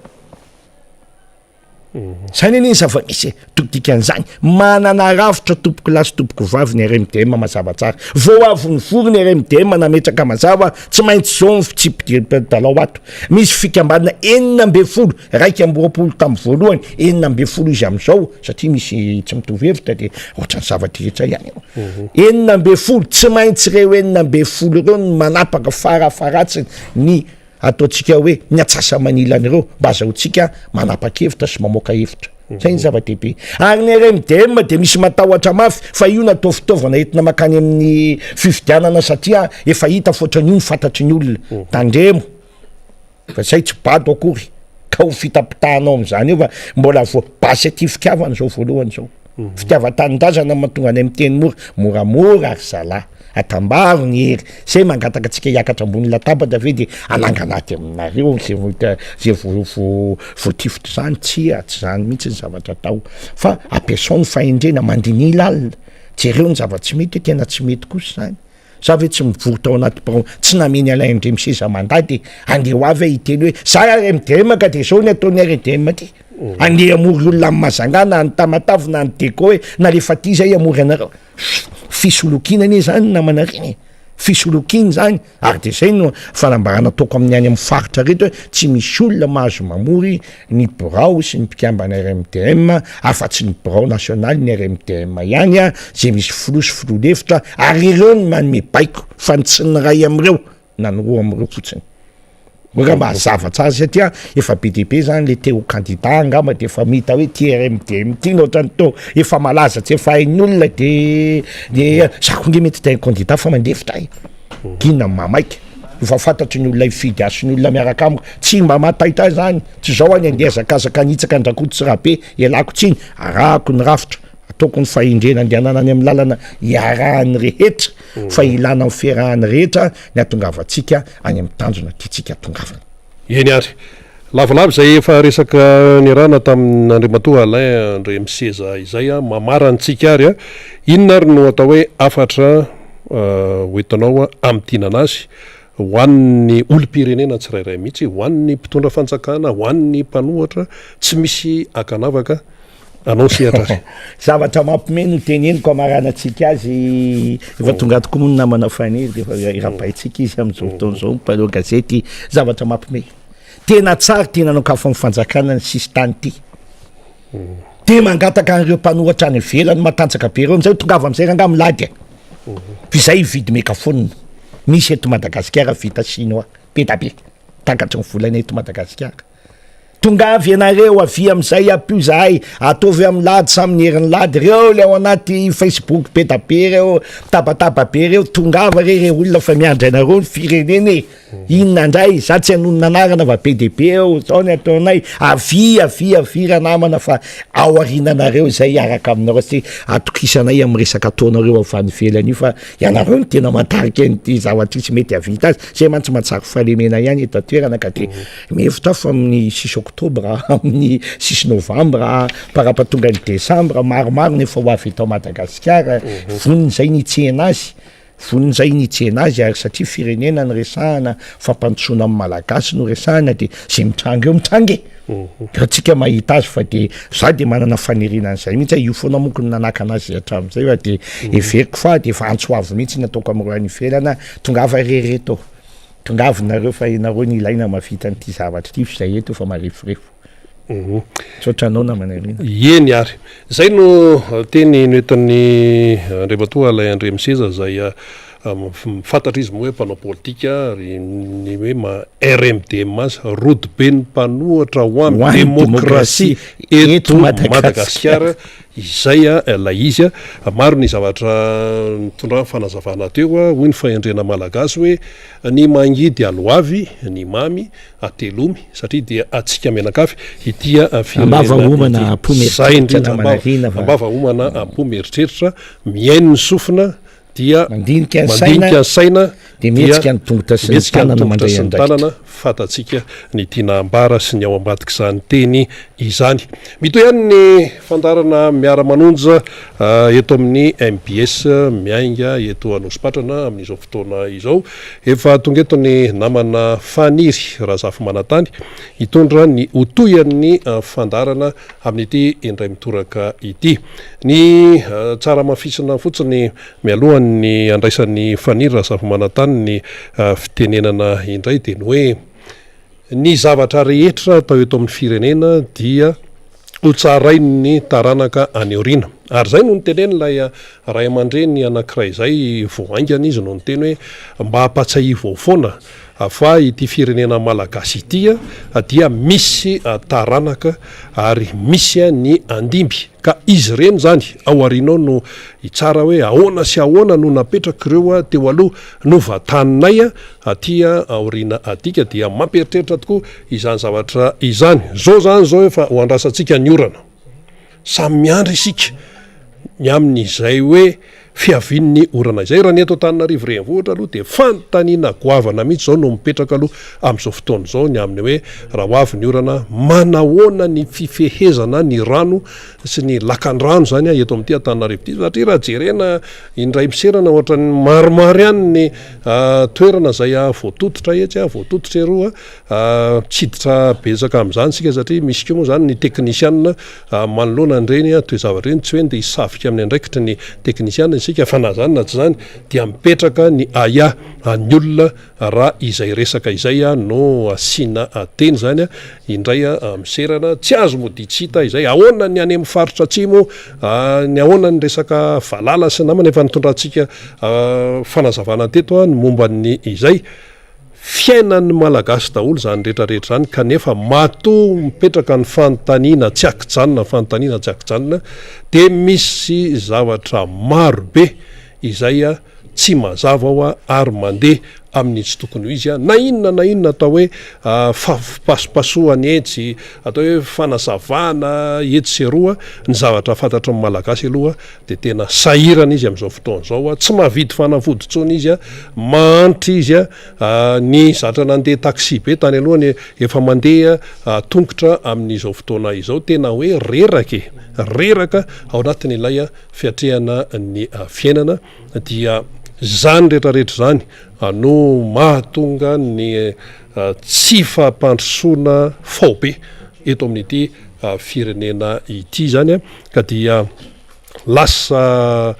zany aniny zava-misy tokidikan'izany manana rafitra tompoko lasy tompoko vavy ny RMDM mazava tsara vao avy ny vory ny RMDM nametraka mazava tsy maintsy zao ny fitsipidiripedalao ato misy fikambanana 40 raiky amby 20 tamin'ny voalohany 40 izy am'izao satria misy tsy mitovy hevitra de ohatrany zavatra rehetra ihany 40 tsy maintsy reo 40 ireo ny manapaka farafaratsiny ny ataotsika hoe ny atsasa manilan'ireo mba azahotsika manapa-kevitra sy mamoaka hevitra zay ny zava-dehibe ary ny RMDM de misy matahotra mafy fa io natao fitaovana entina makany amin'ny fividianana satria efa hita fotrany io ny fantatry ny olona tandremo fa zay tsy bado akory ka ho fitapitahanao am'izany io fa mbola vo basy aty fitiavana zao voalohany zao fitiava-tanindrazana mahatonga any amin'ny teny moramora ary zala atambaro ny hery zay mangataka atsika hiakatra ambony latabatra ave de ananganaty aminareo zay voatifitra zany tsy zany mihitsy ny zavatra atao fa ampiasao ny fahendrena mandiny lalina jereo ny zava-tsy mety tena tsy mety kosa zany za ve tsy mivory tao anaty paro tsy nameny alaindremiseza mandady andeha ho avy hiteny hoe za RMDM ka de zao ny ataony RMDM ty andeha amory olona amin'ny mazangana ny tamatavy na ny deko hoe na lefa ty zay amory anareo fisolokiana anie zany namanareny fisolokiny zany ary de zay no fanambarana ataoko amin'ny any amin'ny faritra reto hoe tsy misy olona mahazo mamory ny birao sy ny mpikambana RMDM afa-tsy ny birao national ny RMDM ihany zay misy filosy filolevitra ary ireo ny manome baiko fa ny tsy ny ray am'ireo na ny roa am'ireo fotsiny raha mba hazava tsara satria efa BDP zany le teo candidat angamba de efa mita hoe ty RMDM ty no ohatrany to efa malaza tsy efa hain'ny olona de zako nge mety tay candidat fa mandevitra ay kina mamaika efa fantatry ny olona ifidy asy ny olona miaraka amiko tsy mba mataita zany tsy zao any andeha zakazaka nitsaka andrakoto tsy raha be ialako tsiny arahako ny rafitra ataoko ny fahendrena andehanana any amin'ny lalana iarahany rehetra fa ilana amin'ny fiarahany rehetra ny atongavatsika any amin'ny tanjona tiatsika atongavana eny ary lavalava zay efa resaka nirana tamin'andriamatoa alain andre miseza izay a mamarantsika ary a inona ary no atao hoe afatra hoentanao a amtinana azy hoan'ny olo-pirenena tsirairay mihitsy hoan'ny mpitondra fanjakana hoan'ny mpanohatra tsy misy akanavaka anao sehatra azy zavatra mampimeno teneniko amaranantsika azy efa tonga tokoa moa ny namana faniry de efa irapaitsika izy am'izao fotoan'izao mpanao gazety zavatra mampime tena tsara tena anao-kafa mifanjakana ny sisy tany ty de mangataka an'ireo mpanohatra any ivelany matanjaka be reo am'izay tongava am'izay ranga milady fa izay vidy mekafonina misy eto Madagasikara vita chinois be takatry ny volana eto Madagasikara tongavy ianareo avy am'izay apio zahay ataovy amin'ny lady samyny herin'ny lady reo le ao anaty Facebook be reo tabataba be reo tongava re olona fa miandry anareo ny firenena inona indray za tsy hanonona anarana va BDP eo zao ny ataonay avy raha namana fa ao arinanareo zay araka aminareo sy atokisanay amin'ny resaka ataonareo avany velany io fa ianareo ny tena matarika an'ity zavatra tsy mety avita azy zay mantsy matsara fahalemena ihany eto toerana ka de mihevitra fa amin'ny 6 Oktobra amin'ny 6 Novambra parapatonga ny Desambra maromaro nefa ho avy eto Madagasikara voniny zay nitsehana azy ary satria firenena ny resahana fampandrosoana amin'ny malagasy no resahana de zay mitrangy eo mitrangy ratsika mahita azy fa de za de manana faniriana an'izay mihitsy io foana moko ny nanaka anazy hatramin'izay fa de everiko fa de efa antsoavy mihitsy nataoko amin'ireo any ivelana tongava rereto tongavynareo fa nareo ny ilaina mavita n'ity zavatra ty fa zay eto fa marefirefo tsoatranao namanarina eny ary zay no teny noentan'ny andriamatoa lay andre miseza zay fantatry izy moa hoe mpanao politika ary ny hoe RMDM azy rody be ny mpanohatra ho amin'ny demokrasia eto Madagasikara izay la izy maro ny zavatra mitondra fanazavana teo hoy ny fahendrena malagasy hoe ny mangidy aloavy ny mamy atelomy satria dia atsika menakafy itia ambava-omana apo-meritreritra miaino ny sofina dia mandinika ny saina de mihetsika ny tongotra sy ny tanana mandray tanana fatatsika ny tiana ambara sy ny ao ambadiky izany teny izany mito ihany ny fandarana Miara Manonja eto amin'ny MBS miainga eto Anosipatrana amin'izao fotoana izao efa tonga eto ny namana faniry razafy manatany hitondra ny hotoyan'ny fandarana amin'ity indray mitoraka ity ny tsara mafisina fotsiny mialohan'ny andraisan'ny faniry razafy manatany ny fitenenana indray de ny hoe ny zavatra rehetra atao eto amin'ny firenena dia ho tsarainy taranaka any aoriana ary zay no nyteneny lay ray aman-dreny anankiray zay voaingana izy no nyteny hoe mba hampatsahivao foana afa ity firenena malagasy ity dia misy taranaka ary misy ny andimby ka izy reny zany ao arinao no itsara hoe ahoana sy ahoana no napetraka ireo teo aloha no vataninay atia aoriana adika dia mamperitreritra tokoa izany zavatra izany zao zany zao efa ho andrasantsika ny orana samy miandry isika ny amin'izay hoe fiavin'ny orana izay raha ny eto Antananarivo renivohitra aloha de fanontaniana goavana mihitsy zao no mipetraka aloha amin'izao fotoana zao ny amin'ny hoe raha ho avy ny orana manahoana ny fifehezana ny rano sy ny lakan-drano zany eto amin'ity Antananarivo ity satria raha jerena indray miserana ohatra ny maromaro ihany ny toerana zay voatototra etsy voatototra eroa tsiditra betsaka amin'izany sika satria misy koa moa zany ny teknisianina manoloana an'ireny toezavatra reny tsy hoe nde hisavika amin'ny andraikitry ny teknisianina sika fa na zany na tsy zany dia mipetraka ny aya ny olona raha izay resaka izay no asiana teny zany indray miserana tsy azo modi tsy hita izay ahoana ny any amin'ny faritra atsimo ny ahoana ny resaka valala sy namana efa nitondrantsika fanazavana teto ny momban'ny izay fiainan'ny malagasy daholo zany rehetrarehetra zany kanefa mato mipetraka ny fanontaniana tsy akijanona fanontaniana tsy akijanona de misy zavatra maro be izay tsy mazava ao ary mandeha amin'ny tsy tokony ho izy a na inona atao hoe pasopasoany etsy atao hoe fanazavana etsy seroa ny zavatra fantatra ny malagasy aloha de tena sahirana izy am'izao fotoana zao a tsy mahavidy fanafodintsony izy a mantra izy a ny zatra nandeha taxi be tany alohany efa mandeha tongotra amin'izao fotoana izao tena hoe reraka ao anatiny ilay a fiatrehana ny fiainana dia zany rehetrarehetra zany no mahatonga ny tsy fampandrosoana fao be eto amin'ity firenena ity zany a ka dia lasa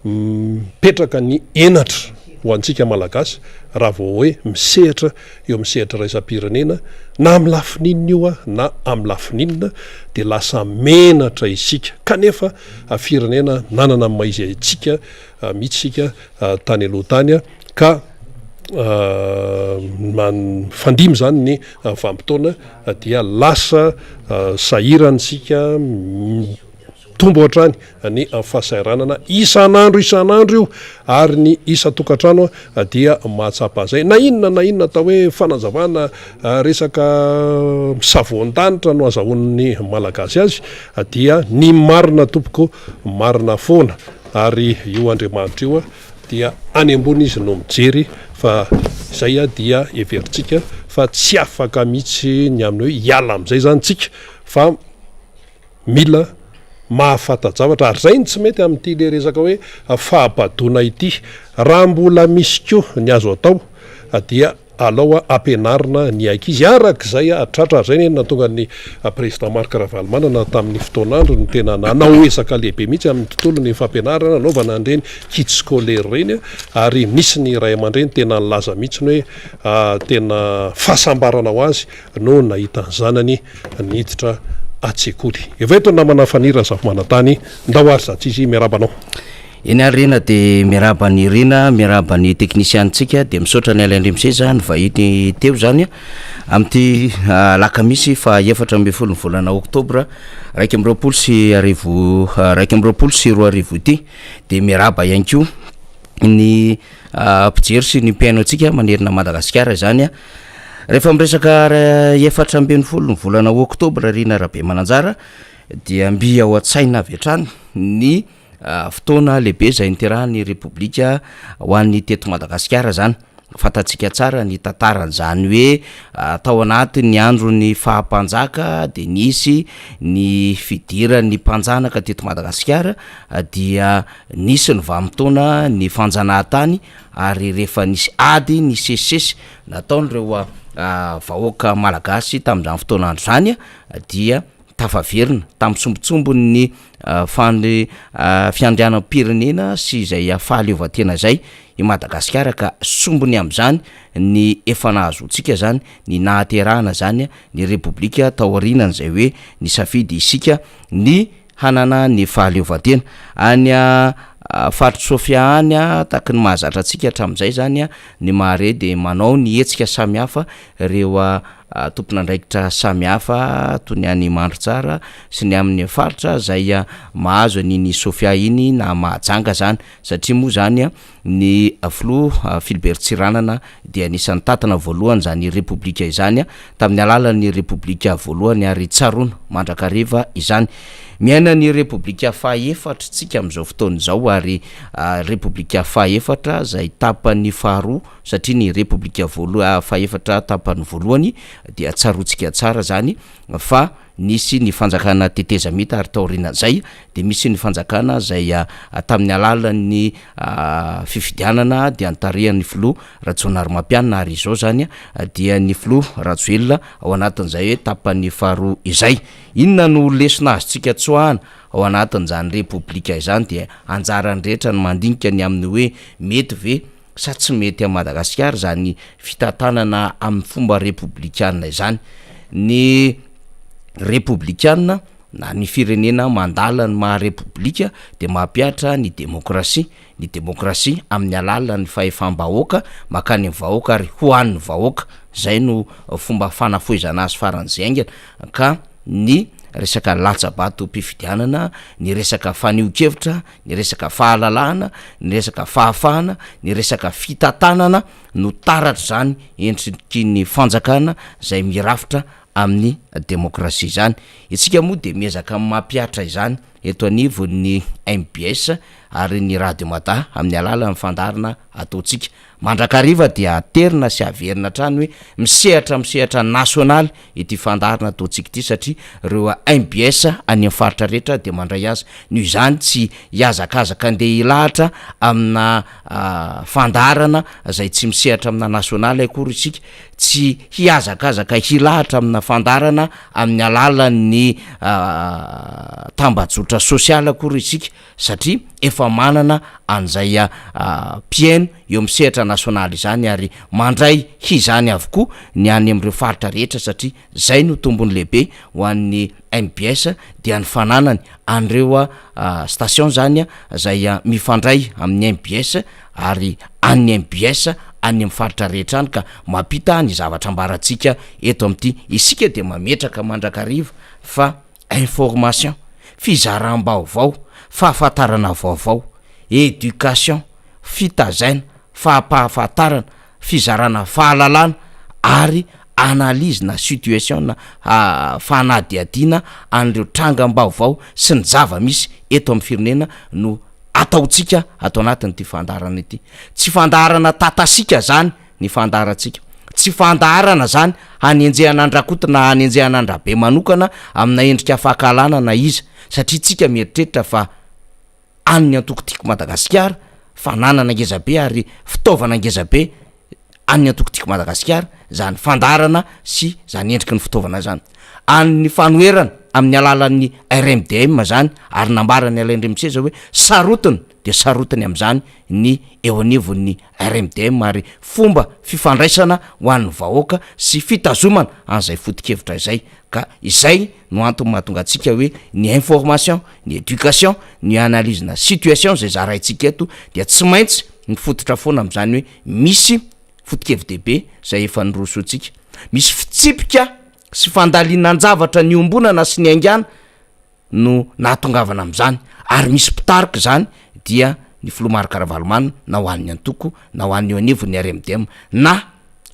mipetraka ny enatra ho antsika malagasy raha vao hoe misehatra eo misehatra raisam-pirenena na amin'ny lafininina io a na amin'ny lafininina de lasa menatra isika kanefa firenena nanana ny maizy itsika mihitsy sika tany aloha tany a ka fandimy zany ny vampotona dia lasa sahiranytsika tombo hatrany ny fahasairanana isan'andro io ary ny isa tokantrano dia mahatsapa zay na inona atao hoe fanazavana resaka savoan-danitra no azahoan'ny malagasy azy dia ny marina tompoko marina foana ary io Andriamanitra io dia any ambony izy no mijery fa zay dia everitsika fa tsy afaka mihitsy ny amin'ny hoe hiala am'izay zany tsika fa mila mahafata-javatra ary zay ny tsy mety amin'ity le resaka hoe fahapadona ity raha mbola misy ko ny azo atao dia alao ampianarina ny ankizy arak'izay atratra zay ny natonga ny président Marc Ravalomanana tamin'ny fotoan'andro ny tena nanao esaka lehibe mihitsy amin'ny tontolo ny fampianarana anaovana an'ireny kit scolaire reny ary misy ny ray aman-dreny tena nilaza mihitsy ny hoe tena fahasambarana ho azy no nahita ny zanany niditra atsekoly efa eto namana fanira zafo-manantany ndahoary zatsy izy miarabanao eny arena de miaraba ny rena miaraba ny teknisiantsika de misaotra ny alaindremiseza ny vahiny teo zany amty alakamisy fa 14 ny volana oktobra 2020 sy roa arivo ity de miaraba ihany ko ny mpijery sy ny mpiaino atsika manerina Madagasikara zany rehefa miresaka 14 ny volana oktobra rina rabe mananjara dia mbi ao an-tsaina avy hatrany ny fotoana lehibe zay niterahan'ny repoblika ho an'ny teto Madagasikara zany fatatsika tsara ny tantaran'izany hoe tao anatiny ny andro ny fahampanjaka de nisy ny fidiran'ny mpanjanaka teto Madagasikara dia nisy ny vamotoana ny fanjanahantany ary rehefa nisy ady ny sesisesy nataon'ireo vahoaka malagasy tamin'izany fotoan'andro zany dia tafaverina tamin'ny sombotsombony fiandrianam-pirenena sy izay fahaleovantena zay i Madagasikara ka sombony am'zany ny efa nahazoantsika zany ny nahaterahana zany ny repoblika taorinan' zay hoe ny safidy isika ny hanana ny fahaleovantena any faritry Sofia any taky ny mahazatra atsika hatramin'izay zany ny mahare de manao ny hetsika samihafa reo tompon'andraikitra samihafa toy ny any Mandro Tsara sy ny amin'ny faritra zay mahazo ny Sofia iny na mahajanga zany satria moa zany ny filoha Philbert Tsiranana dia anisan'ny tatana voalohany zany repoblika izany tamin'ny alalan'ny repoblika voalohany ary tsaroana mandrakariva izany miaina ny repoblika fahaefatra tsika am'izao fotoana izao ary repoblika fahaefatra zay tapany faharoa satria ny repoblika fahaefatra tapany voalohany dia tsarotsika tsara zany fa nisy ny fanjakana teteza mita ary taorinan'izay de misy ny fanjakana zay tamin'ny alalan'ny fifidianana dia antarehan'ny filoha Rajaonarimampianina ary izao zany dia ny filoha Rajoelina ao anatin'izay hoe tapany faharoa izay inona no lesona azytsika tsoahana ao anatin'izany repoblika izany dia anjarany rehetra ny mandinika ny amin'ny hoe mety ve sa tsy mety a Madagasikara zany fitantanana amin'ny fomba repoblikanina izany ny repoblikanina na ny firenena mandala ny maharepoblika de mampiatra ny demokrasia amin'ny alalan'ny fahefam-bahoaka makany ny vahoaka ary hoan'ny vahoaka zay no fomba fanafoezana azy faran'izay aingana ka ny resaka latsabato mpifidianana, ny resaka fanio-kevitra, ny resaka fahalalana, ny resaka fahafahana, ny resaka fitantanana no taratra zany endriky ny fanjakana zay mirafitra amin'ny demokrasia zany. Itsika moa de miezaka mampiatra izany eto anivon'ny MBS ary ny radio mata amin'ny alalan'ny fandarana ataotsika. Mandrakariva dia aterina sy averina trany hoe misehatra nasionaly ity fandarana ataotsika ity satria reo MBS any amin'ny faritra rehetra de mandray azy. Noho izany tsy hiazakazaka andeha hilahatra amina fandarana zay tsy misehatra amina nasionaly akory isika, tsy hiazakazaka hilahatra amina fandarana amin'ny alalan'ny tambajotra sosialy akory isika satria efa manana an'izay mpiaino eo misehatra nasionaly izany ary mandray hizany avokoa ny any am'ireo faritra rehetra satria zay no tombony lehibe ho an'ny MBS dia ny fananany an'ireo station zany zay mifandray amin'ny MBS ary an'ny MBS any amin'ny faritra rehetra any ka mampita ny zavatra ambaratsika eto amin'ity. Isika de mametraka mandrakariva fa information, fizaram-baovao, fahafantarana vaovao, éducation, fitazaina, fahampahafantarana, fizarana fahalalana ary analyse na situation na fanadiadiana an'ireo trangam-baovao sy ny zava-misy eto amin'ny firenena no ataotsika atao anatin'ity fandarana ity. Tsy fandarana tatasika zany ny fandarantsika, tsy fandarana zany hanenjehan'andrakota na hanenjehan'andrabe manokana amina endrika fahakalana na iza satria tsika mieritreritra fa an'ny antokotiko Madagasikara fananana ngezabe ary fitaovana ngezabe an'ny antokotiko Madagasikara zany fandarana sy zany endriky ny fitaovana zany. An'ny fanoerana amin'ny alalan'ny RMDM zany ary nambarany alaindremiseza hoe sarotiny de sarotiny am'zany ny eo anivon'ny RMDM ary fomba fifandraisana ho an'ny vahoaka sy fitazomana an'izay foto-kevitra izay. Ka izay no antony mahatonga atsika hoe ny information, ny éducation, ny analyse na situation zay zaraintsika eto dia tsy maintsy ny fototra foana am'zany hoe misy foto-kevin-dehibe zay efa nyrosotsika, misy fitsipika sy fandalinan-javatra ny ombonana sy ny aingana no nahatongavana am'zany ary misy mpitarika zany dia ny filomarikaravalomana na ho an'ny antoko na ho an'ny anivon'ny RMDM na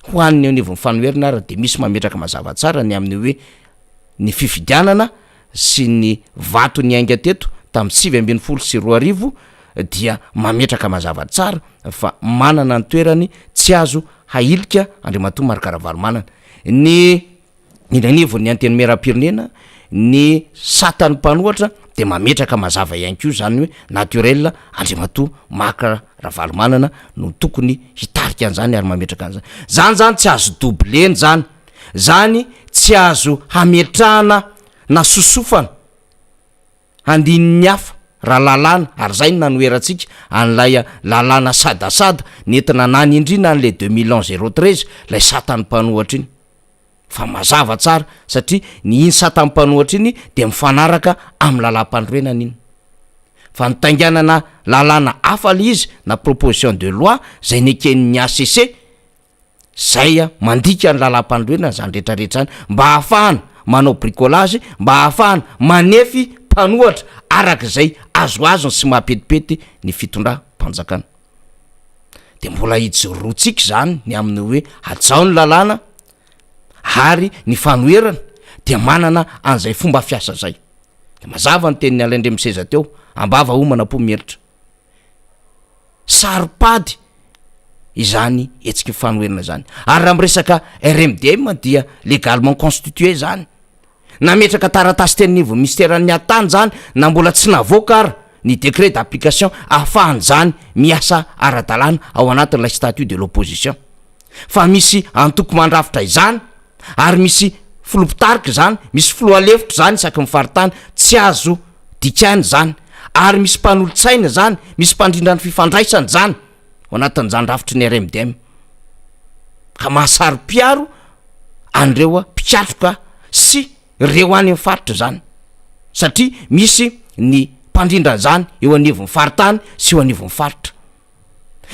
ho an'ny anivon'ny fanoherina ary de misy mametraka mazava tsara ny amin'ny hoe ny fifidianana sy ny vato ny ainga teto tamin'ny 2024 dia mametraka mazava tsara fa manana ny toerany tsy azo hailika Andriamatoa Marikaravalomana. Ny anivon'ny anteny meram-pirenena ny satany mpanohatra de mametraka mazava ihany koa zany hoe naturel Andriamatoa Marikaravalomana no tokony hitarika an'zany ary mametraka an'zany. Zany tsy azo doubleny zany tsy azo hametrahana na sosofana andin'ny hafa raha lalàna ary zay nanoeratsika an'lay lalàna sadasada nentina nany indrina an'le 2011-013 lay satany mpanohatra iny. Fa mazava tsara satria ny iny satany mpanohatra iny de mifanaraka amin'ny lalam-pandroenana iny. Fa nitainganana lalàna hafa le izy na proposition de loi zay neken'ny ACC zay mandika ny lalam-pandroenana zany rehetrarehetra zany mba hahafahana manao bricolage, mba hahafahana manefy mpanohatra arak'izay azoazony sy mampetipety ny fitondram-panjakana. De mbola ijorotsika zany ny amin'ny hoe hajao ny lalàna ary ny fanoherana de manana an'izay fomba fiasa zay. De mazava ny tenin'ny alaindremiseza teo ambava homana po mieritra saripady izany etsiky fanoherana zany ary raha miresaka RMDM dia légalement constitué zany nametraka taratasy tenin'nivo ministèran'ny atany zany na mbola tsy navoaka ary ny décret d'application ahafahany zany miasa ara-dalàna ao anatin'ilay statut de l'opposition. Fa misy antoko mandrafitra izany ary misy filopitarika zany, misy filoalefitra zany isaky mifaritany tsy azo dikany zany ary misy mpanolotsaina zany, misy mpandrindrany fifandraisany zany ao anatin'izany rafitry ny RMDM ka mahasary piaro an'ireo mpikatroka sy reo any amin'ny faritra zany satria misy ny mpandrindrany zany eo anivon'ny faritany sy eo anivon'ny faritra.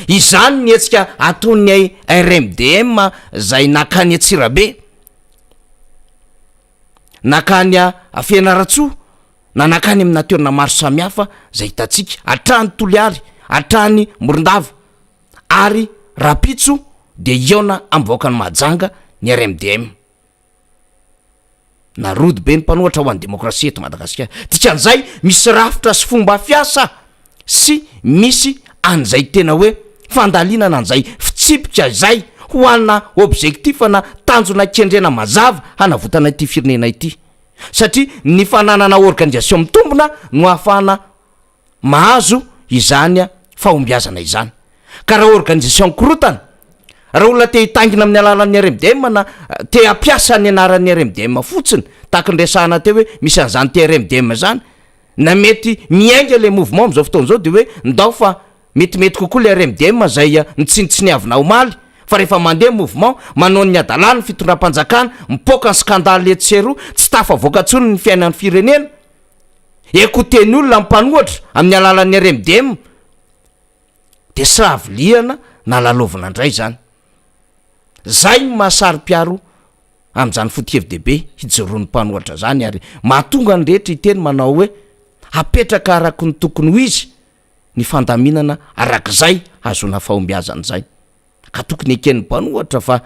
Izany ny etsika ataon'ny RMDM zay nakany Antsirabe nakany a fianaratsoa na nakany amina toerana maro samihafa zay hitantsika atrany toliary atrany morondava ary rapitso de iona am'voaka ny majanga ny RMDM na rody be ny mpanohatra ho an'ny demokrasia eto Madagasikara. Dikan'izay misy rafitra sy fomba fiasa sy misy an'izay tena hoe fandalinana an'izay fitsipika izay ho anna objectif na tanjona kendrena mazava hanavotana ity firenena ity, satria ny fananana organisation mitombona no ahafahana mahazo izany fahombiazana izany. Ka raha organisation korotana, raha olona te hitangina amin'ny alalan'ny RMDM na te hampiasa ny anaran'ny RMDM fotsiny tahaka ny resahana teo hoe misy an'izany te RMDM zany, na mety miainga le mouvement am'izao fotoana zao de hoe ndao fa metimety kokoa le RMDM zay nitsinitsiniavina omaly, fa rehefa mandeha mouvement manao ny adalany fitondram-panjakana mipoka ny skandaly etseroa tsy tafavoaka tsony ny fiainan'ny firenena, ekoteny olona mpanohatra amin'ny alalan'ny RMDM de saviliana na lalovina indray zany. Zay mahasary-piaro am'izany foto-hevide be hijoroan'ny mpanohatra zany, ary mahatonga ny rehetra hiteny manao hoe apetraka araky ny tokony ho izy ny fandaminana arak'izay azona fahombiazana zay. Ka tokony eken'ny mpanohatra fa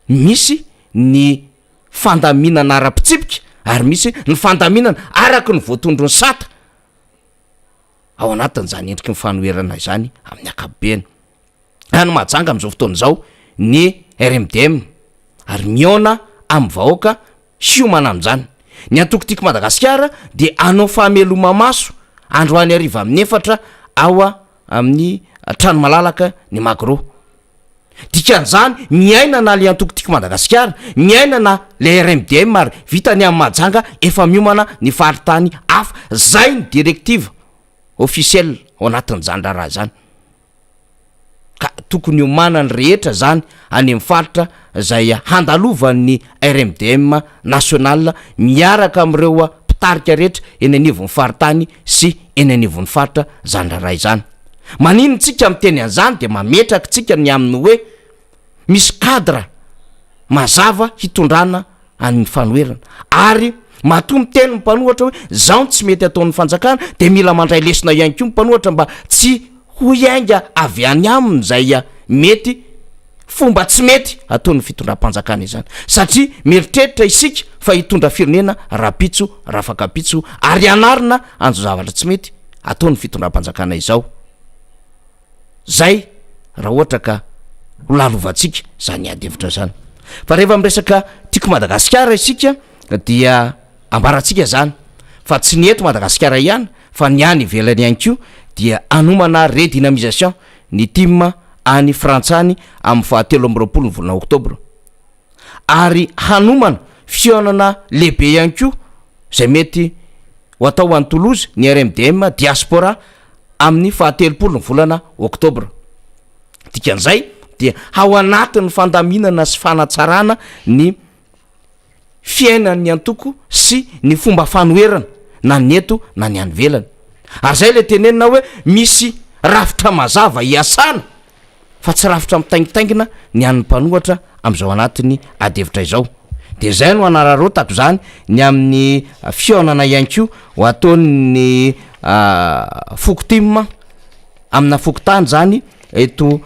misy ny fandaminana ara-pitsipika ary misy ny fandaminana araky ny voatondrony sata ao anatin'izany endriky ny fanoherana izany amin'ny akabeny. Any majanga am'izao fotoana zao ny RMDM ary miona amin'ny vahoaka siomana am'izany. Ny antokotiako Madagasikara de anao fahameloma maso androany ariva amin'ny 4 ao amin'ny trano malalaka ny Magro. Dikan'izany miaina na le antokotiako Madagasikara, miaina na le RMDM ary vitany amin'ny majanga efa miomana ny faritany hafa. Zay ny directive officielle ao anatin'izany raha zany. Ka tokony homanany rehetra zany any amin'ny faritra zay handalovan'ny RMDM national miaraka am'ireo mpitarika rehetra eny anivon'ny faritany sy eny anivon'ny faritra zany raha izany. Manino tsika miteny an'izany de mametraka tsika ny amin'ny hoe misy cadre mazava hitondrana amin'ny fanoherana, ary matoa miteny ny mpanohatra hoe zao tsy mety ataon'ny fanjakana de mila mandray lesona ihany koa mpanohatra mba tsy ho iainga avy any aminy zay mety fomba tsy mety ataon'ny fitondram-panjakana izany, satria mieritreritra isika fa hitondra firenena rapitso rafakapitso ary anarina anjo zavatra tsy mety ataon'ny fitondram-panjakana izao. Zay raha ohatra ka ho lalovantsika zany adevitra zany. Fa rehefa miresaka tiako Madagasikara isika dia ambaratsika zany fa tsy ny eto Madagasikara ihany fa ny any ivelany ihany koa dia anomana redynamisation ny team any frantsany amin'ny 27 ny volana Oktobra, ary hanomana fionana lehibe ihany koa zay mety ho atao any Toulouse ny RMDM diaspora amin'ny 27 ny volana Oktobra. Dikan'izay dia ao anatin'ny fandaminana sy fanatsarana ny fiainan'ny antoko sy ny fomba fanoherana na ny eto na ny any velany. Ary zay le tenenina hoe misy rafitra mazava hiasana fa tsy rafitra mitaingitaingina ny an'ny mpanohatra am'izao anatiny adevitra izao. De zay no anararotako zany ny amin'ny fionana ihany koa ho ataon'ny fokotima amina fokotany zany eto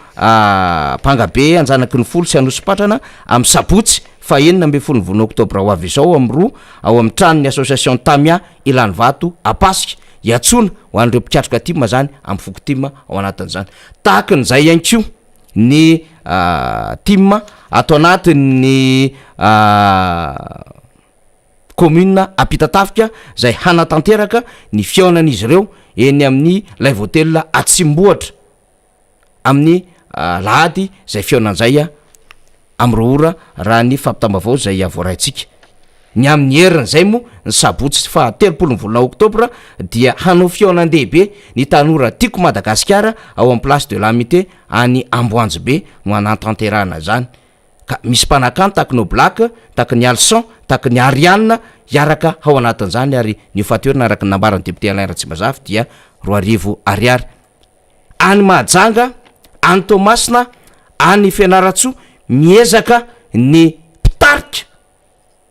Pangabe anjanaky ny folo sy Anosipatrana amin'ny sabotsy fa 9 volana Oktobra ho avy izao am'roa ao amin'ny tranon'ny association Tamia Ilany Vato Apasika iatsona ho an'ireo mpiatroka tima zany amin'ny fokotima ao anatin'izany. Tahakan'izay ihany koa ny tima atao anatin'ny commune Apitatafika zay hanatanteraka ny fionan'izy ireo eny amin'ny Live Hotel Atsimboatra amin'ny lahady zay fionan'izay am'roa raha ny fampitambavao zay voaraitsika. Ny amin'ny heriny zay mo ny sabotsy fa 30 volana Oktobra dia hanao fionan-dehibe ny tanora tiako Madagasikara ao amin'ny place de l'amitié any Amboanjo be no anatanterahana zany. Ka misy mpanakano taky ny Black, taky ny Alson, taky ny Ariane hiaraka ao anatin'izany, ary ny fatoerana araka ny nambaran'ny député Alain Ratsimazafy dia 2,000 ariary. Any Mahajanga, any Tomasina, any Fianaratsoa miezaka ny mpitarika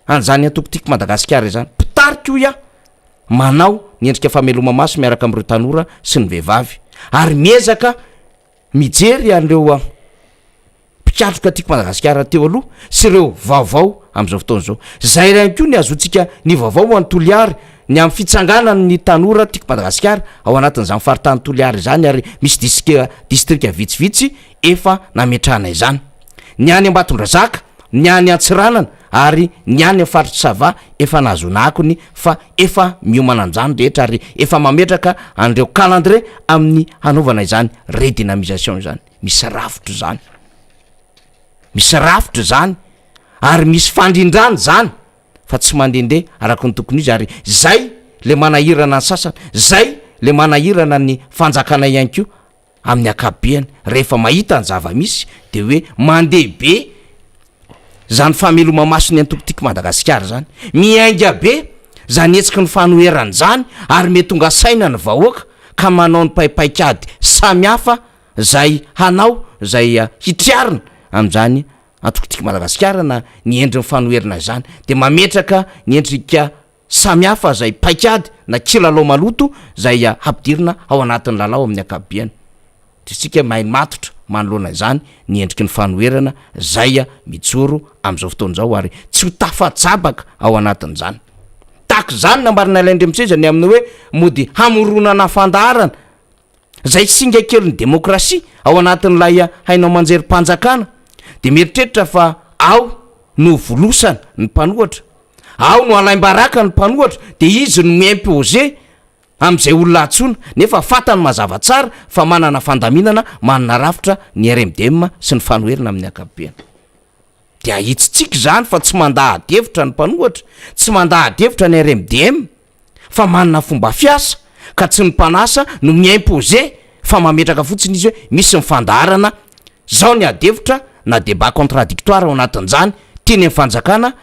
an'zany atokotiako Madagasikara zany pitariko ia manao ny endrika fameloma maso miaraka am'ireo tanora sy ny vehivavy ary miezaka mijery an'ireo pikatroka tiako Madagasikara teo aloha sy ireo vaovao am'izao fotoana zao zay ihany koa ny azontsika ny vaovao any Toliary ny amin'ny fitsanganany ny tanora tiako Madagasikara ao anatin'izany faritany Toliary zany ary misy distrika vitsivitsy efa nametrahana izany ny any Ambatondrazaka ny any Antsiranana ary ny any faritry Sava efa nazonakony fa efa miomana an'izany rehetra ary efa mametraka an'ireo calendrier amin'ny hanaovana izany redynamisation zany misy rafitra zany ary misy fandrindrany zany fa tsy mandendeha araka ny tokony izy ary zay le manahirana ny sasany zay le manahirana ny fanjakana ihany koa amin'ny akabeany rehefa mahita ny zava-misy de hoe mandeha be zany fameloma masony antokotiako Madagasikara zany miainga be zany etsiky ny fanoherany zany ary mety tonga saina ny vahoaka ka manao ny paipaikady samihafa zay hanao zay hitriarina am'zany antokotiako Madagasikara na ny endriny fanoherana zany de mametraka ny endrika samihafa zay paikady na kilalao maloto zay hampidirina ao anatin'ny lalao amin'ny akabeany de sika mahay matotra manoloana zany ny endriky ny fanoherana zay mijoro am'izao fotoana zao ary tsy ho tafajabaka ao anatin'izany tako zany nambarina ilaindry amitsezany amin'ny hoe mody hamoronana fandaharana zay singa kely ny demokrasia ao anatin'lay hainao manjery-panjakana de mieritreritra fa ao no volosana ny mpanohatra ao no alaimbaraka ny mpanohatra de izy no miimpose am'izay olona atsona nefa fatany mazava tsara fa manana fandaminana manana rafitra ny RMDM sy ny fanoherana amin'ny akabeany de ahitsitsika zany fa tsy mandahadevitra ny mpanohatra tsy mandahadevitra ny RMDM fa manana fomba fiasa ka tsy ny mpanasa no miimpose fa mametraka fotsiny izy hoe misy mifandaharana zao ny adevitra na débat contradictoire ao anatin'izany tiany amin'ny fanjakana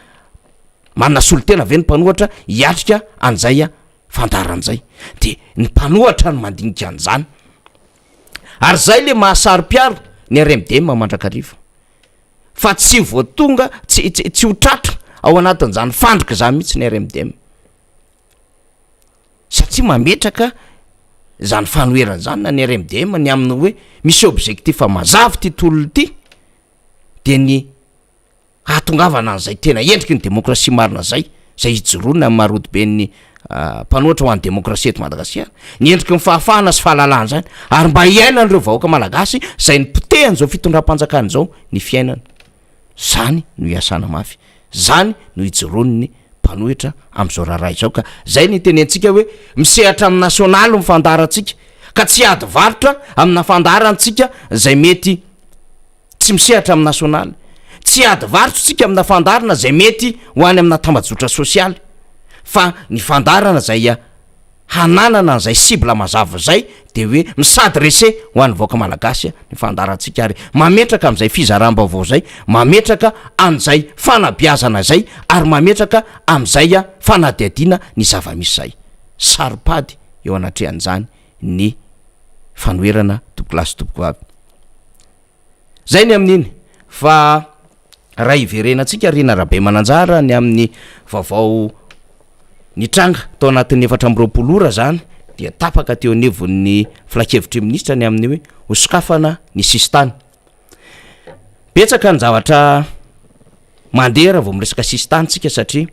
manana solotena ve ny mpanohatra hiatrika an'izay fandaharan'izay de ny mpanohatra no mandinika an'izany ary zay le mahasaro-piaro ny RMDM mandrakariva fa tsy voatonga tsy ho tratra ao anatin'izany fandrika zany mihitsy ny RMDM satria mametraka zany fanoherana zany na ny RMDM ny amin'ny hoe misy objectif mazava ty tolony ty de ny hatongavana an'izay tena endriky ny demokrasia marina zay hijoroana amin'ny marodoben'ny mpanohatra ho an'ny demokrasia eto Madagasikara ny endriky ny fahafahana sy fahalalahana zany ary mba hiainan'ireo vahoaka malagasy zay ny potehan'izao fitondram-panjakana zao ny fiainana zany no hiasana mafy zany no hijoroany mpanohitra am'izao raharay zao ka zay ny tenentsika hoe misehatra amin'ny nasionaly mifandaharantsika ka tsy ady varotra amina fandaharantsika zay mety tsy misehatra amin'ny nasionaly tsy ady varotra tsika amina fandarana zay mety ho any amina tambajotra sosialy fa ny fandarana zay hananana an'izay cible mazava zay de hoe misadresse ho an'ny vahoaka malagasy ny fandarantsika ary mametraka am'izay fizaram-baovao zay mametraka an'izay fanabiazana zay ary mametraka am'izay fanadiadiana ny zava-misy zay saropady eo anatrehan'izany ny fanoherana tokolasy toboko avy zay ny amin'iny fa raha iverenantsika Rina Rabe Mananjara ny amin'ny vaovao ny tranga tao anatin'ny 420 ora zany dia tapaka teo anevon'ny filakevitry ministra ny amin'ny hoe hosokafana ny sistany betsaka ny zavatra mandera vao miresaka sistany tsika satria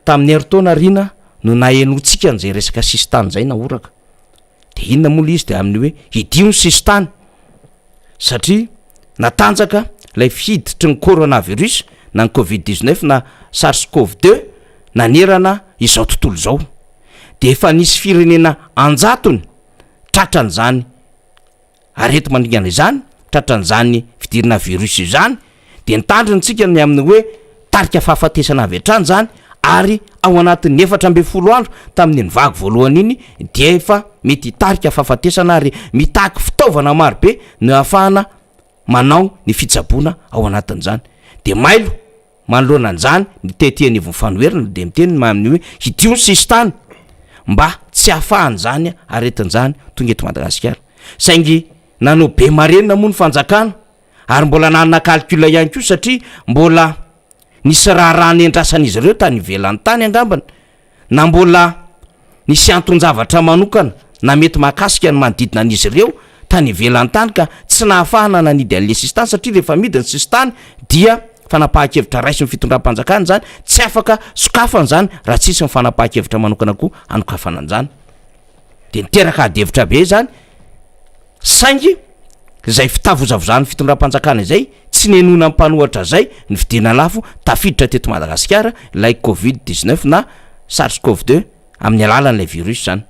tamin'ny eritaona Rina no naenotsika an'izay resaka sistany zay na oraka de inona moa izy de amin'ny hoe hidio ny sistany satria natanjaka lay fiditry ny coronavirus na ny covid-19 na SARS-CoV-2 nanerana izao tontolo zao de efa nisy firenena anjatony tratran'izany arety mandringana izany tratran'izany fidirana virus izany de nitandronytsika ny amin'ny hoe tarika fahafatesana avy hatrany zany ary ao anatin'ny 4 andro tamin'ny vagy voalohany iny de efa mety tarika fahafatesana ary mitaky fitaovana marobe no ahafahana manao ny fitsaboana ao anatin'izany de mailo manoloana an'izany ny teteny ivony fanoherana de miteny amin'ny hoe hidio ny sistany mba tsy ahafahany zany aretin'izany tonga eto Madagasikara saingy nanao be marenina moa ny fanjakana ary mbola nanana calcul ihany koa satria mbola nisy raha ny andrasan'izy ireo tany ivelan'ny tany angambana na mbola nisy anton-javatra manokana na mety mahakasika ny manodidina an'izy ireo tany ivelan'ny tany ka tsy nahafahana nanidy an'le sistany satria rehefa midiny sistany dia fanapahan-kevitra raisy ny fitondram-panjakana zany tsy afaka sokafana zany raha tsisy ny fanapahan-kevitra manokana koa anokafana an'izany de niteraka adevitra be zany saingy zay fitavozavozany fitondram-panjakana izay tsy nenona mpanohatra zay ny vidina lafo tafiditra teto Madagasikara ilay Covid-19 na SARS-CoV-2 amin'ny alalan'ilay virus zany.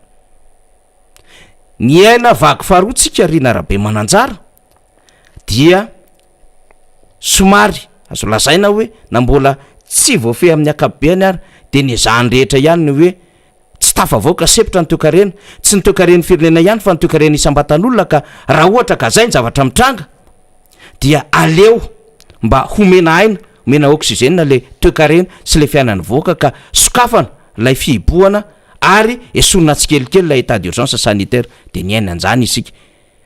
Ny aina vaky faharoatsika Riana Rabe Mananjara dia somary azo lazaina hoe na mbola tsy voafehy amin'ny akapobeany ary de ny zany rehetra ihany ny hoe tsy tafavoaka sepitra ny toekarena tsy ny toekareny firenena ihany fa ny toekarena isam-batan'olona ka raha ohatra ka zay ny zavatra mitranga dia aleo mba homena aina homena oksizena le toekarena sy le fiainany voaka ka sokafana lay fihibohana ary esonina tsikelikely lay état d'urgence sanitaire de ny aina an'izany isika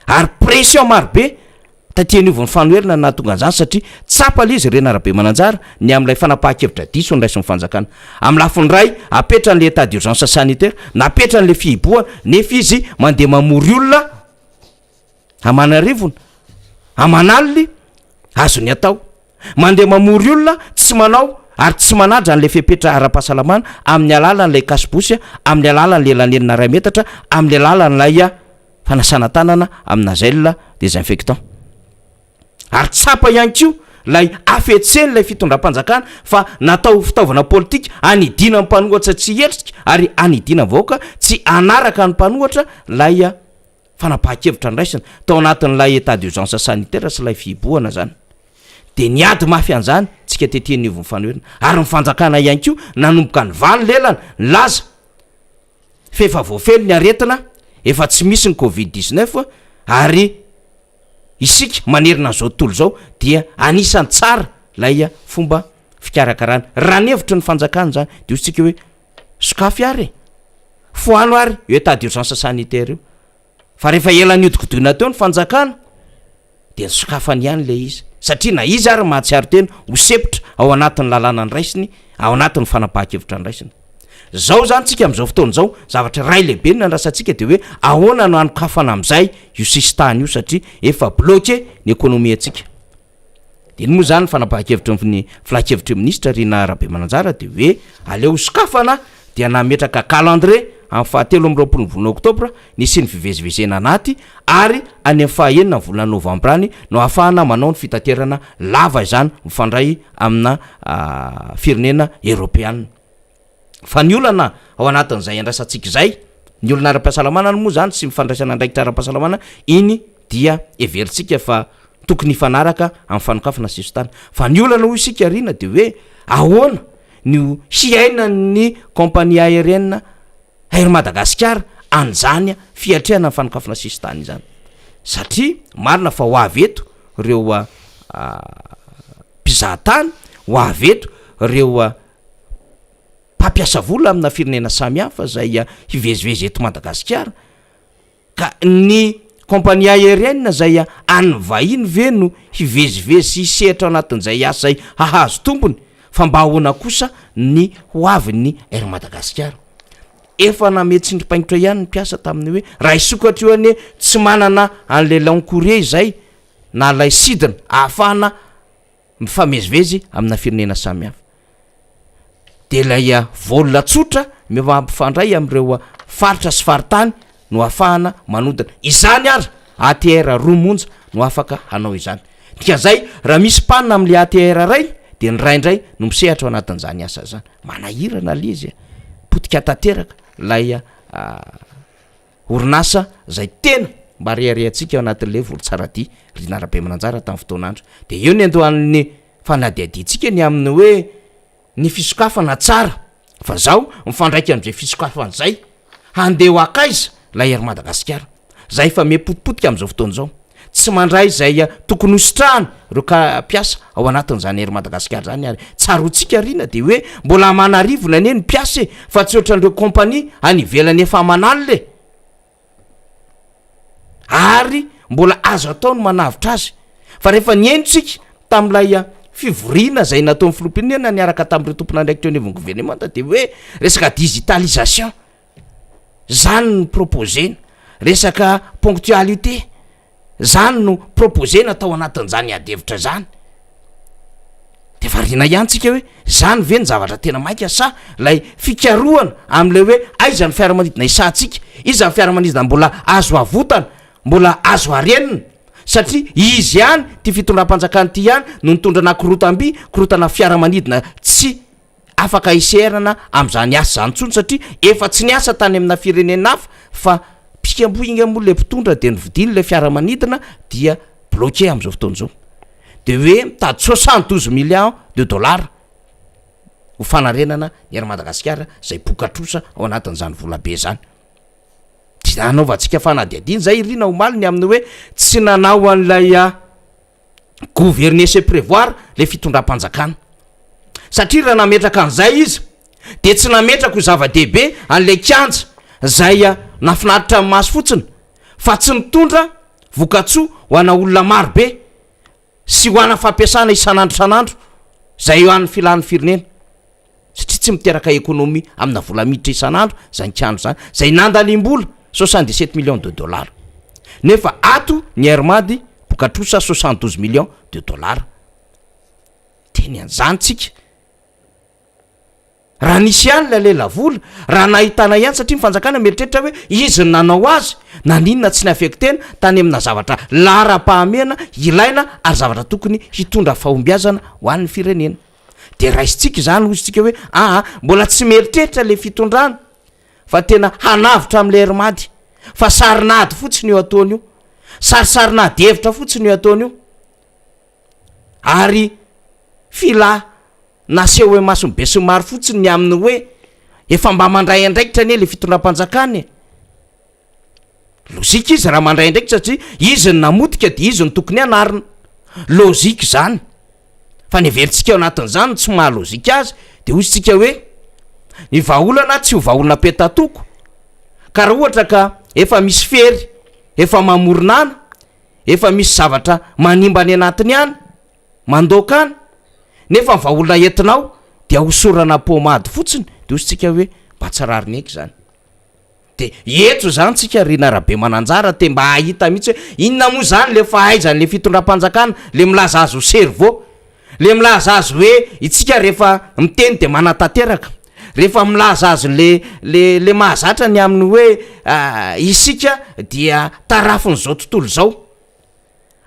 ary pression marobe tatian'ivon'ny fanoherina na tonga an'izany satria tsapa le izy Riana Rabe Mananjara ny amin'ilay fanapahan-kevitra diso ny raisy ny fanjakana amin'ny lafiny ray apetra n'le état d'urgence sanitaire na apetra n'le fihibohana nefa izy mandeha mamory olona amanarivona amanaliny azony atao mandeha mamory olona tsy manao ary tsy manadra n'le fepetra ara-pahasalamana amin'ny alalan'lay kasibosy amin'ny alalan'le lanenina ray metatra amin'ny alalan'lay fanasana tanana amina gel désinfectant ary tsapa ihany ko lay afetseny lay fitondram-panjakana fa natao fitaovana politika anidina ny mpanohatra tsy hetsika ary anidina vaoaka tsy anaraka ny mpanohatra lay fanapahan-kevitra ny raisina tao anatin'lay état d'urgence sanitaire sy lay fihibohana zany de niady mafy an'izany tsika teten'ivon'ny fanoherina ary mifanjakana ihany ko nanomboka ny valo lelana ny laza fefa voafelo ny aretina efa tsy misy ny Covid-19 ary isika manerina an'izao tontolo zao dia anisany tsara lay fomba fikarakarana raha nevitra ny fanjakana zany de ozy tsika hoe sokafy ary foano ary io état d'urgence sanitaire io fa rehefa ela niodikodoina teo ny fanjakana de ny sokafany ihany le izy satria na izy ary mahatsiaro tena ho sepitra ao anatin'ny lalàna ny raisiny ao anatin'ny fanapahan-kevitra ny raisiny zao zany tsika am'izao fotoana zao zavatra ray lehibe ny andrasantsika de hoe ahoana no anokafana am'izay io sistany io satria efa bloqué ny économie atsika de ny moa zany ny fanapahan-kevitra ny filan-kevitra ministra Riana Rabe Mananjara de hoe aleo sokafana dia nametraka calendrier amin'ny fahatelo amby roapolo ny volana Oktobra nisy ny fivezivezena anaty ary any amin'ny fahaenina ny volana Novambra any no ahafahana manao ny fitaterana lava izany mifandray amina firenena Europeana fa ny olana ao anatin'izay andrasantsika zay ny olona ara-pahasalamana ny moa zany sy mifandraisana andraikitra ara-pahasalamana iny dia everitsika fa tokony hifanaraka amin'ny fanokafana sistany fa ny olana ho isika Riana de hoe ahoana ny hiaina ny compagnie aérienne Air Madagasikara anjany fiatrehana ny fanokafana sistany zany satria marina fa ho avy eto reo mpizahatany ho avy eto reo mpampiasa vola amina firenena samihafa zay hivezivezy eto Madagasikara ka ny compagnie aérienne zay any vahiny ve no hivezivezy hisehatra ao anatin'izay asa zay hahazo tombony fa mba ahoana kosa ny ho avy ny Air Madagasikara efa nametsindrim-paingotra ihany ny mpiasa tamin'ny hoe raha isokatra io any tsy manana an'le long courrier izay na lay sidina ahafahana mifamezivezy amina firenena samihafa de lay volona tsotra mampifandray am'ireo faritra sy faritany no ahafahana manodina izany ary ATR romonja no afaka hanao izany dika zay raha misy panina am'le ATR ray de ny raindray no misehatra ao anatin'izany asa zany manahirana le izy potika tanteraka lay orinasa zay tena mba reharehantsika ao anatin'le volotsaraty Riana Rabe Mananjara tamin'ny fotoanandro de eo ny andohan'ny fanadiaditsika ny amin'ny hoe ny fisokafana tsara fa zao mifandraiky am'izay fisokafana zay handeha ho akaiza lay Air Madagasikara zay fa mepotipotika am'izao fotoana zao tsy mandray zay tokony hositrahana reo ka mpiasa ao anatin'izany Air Madagasikara zany ary tsarotsika Riana de hoe mbola manarivona ane ny mpiasa fa tsy ohatran'ireo compagnie any ivelany efa manalo le ary mbola azo atao ny manavitra azy fa rehefa ny endritsika tam'ilay fivoriana zay natao amin'ny filompinena niaraka tamin'ireo tompona ndraiky teo anivon'ny gouvernementa de hoe resaka digitalisation zany no proposena, resaka ponctualité zany no proposena tao anatin'izany adevitra zany de varina ihany tsika hoe zany ve ny zavatra tena mainka sa lay fikaroana am'le hoe aiza ny fiaramanidina isantsika, iza ny fiaramanidina mbola azo avotana, mbola azo arenina, satria izy ihany ty fitondram-panjakany ty ihany no nitondra anakorotamby korotana fiaramanidina tsy afaka iserana am'zany asa zany tsony satria efa tsy niasa tany amina firenena hafa fa pikambo igny amolo le mpitondra de nyvidiny le fiaramanidina dia bloqué am'izao fotoan'izao de hoe mitady 72 millions de dollars ho fanarenana ny ary Madagasikara zay pokatrosa ao anatin'izany volabe zany. Tsy nanaovantsika fanadiadiny zay irina omaliny amin'ny hoe tsy nanao an'ilay gouverner se prévoir le fitondram-panjakana satria raha nametraka an'izay izy de tsy nametraka ho zava-dehibe an'le kianja zay nafinaritra amin'ny maso fotsiny fa tsy mitondra vokatsoa ho ana olona marobe sy ho ana fampiasana isan'andro zay eo an'ny filan'ny firenena satria tsy miteraka ekonomia amina vola miditra isan'andro zany kiandro zany zay nandalim-bola 77 millions de dollars nefa ato ny Hermady bokatrosa 72 millions de dollars teny an'izany tsika raha nisy ihany la lela vola raha nahitana ihany satria mifanjakana mieritreritra hoe izy ny nanao azy na ninona tsy ny affectena tany amina zavatra lara-pahamena ilaina ary zavatra tokony hitondra fahombiazana ho an'ny firenena de raisitsika zany ozytsika hoe mbola tsy mieritreritra le fitondrana fa tena hanavitra am'le Hermady fa sarinady fotsiny io ataony io, sarisarinady hevitra fotsiny io ataony io ary naseho hoe masony be sy maro fotsiny ny aminy hoe efa mba mandray andraikitra anie le fitondram-panjakany lozika izy raha mandray andraikitra satria izy ny namotika de izy ny tokony anarina lozika zany fa ny everitsika ao anatin'izany tsy mahalozika azy de hoy tsika hoe ny vahaolana tsy ho vahaolana petatoko ka raha ohatra ka efa misy fery efa mamoronana efa misy zavatra manimba any anatiny any mandoka any nefa ny vahaolona entinao de ahosorana pomady fotsiny de hoy tsika hoe mba tsarariny eky zany de etso zany tsika rina rabe mananjara te mba ahita mihitsy hoe inona moa zany le fahaizany le fitondram-panjakana le milaza azy ho cerveau le milaza azy hoe itsika rehefa miteny de manatanteraka rehefa milaza azy le mahazatra ny aminy hoe isika dia tarafiny zao tontolo zao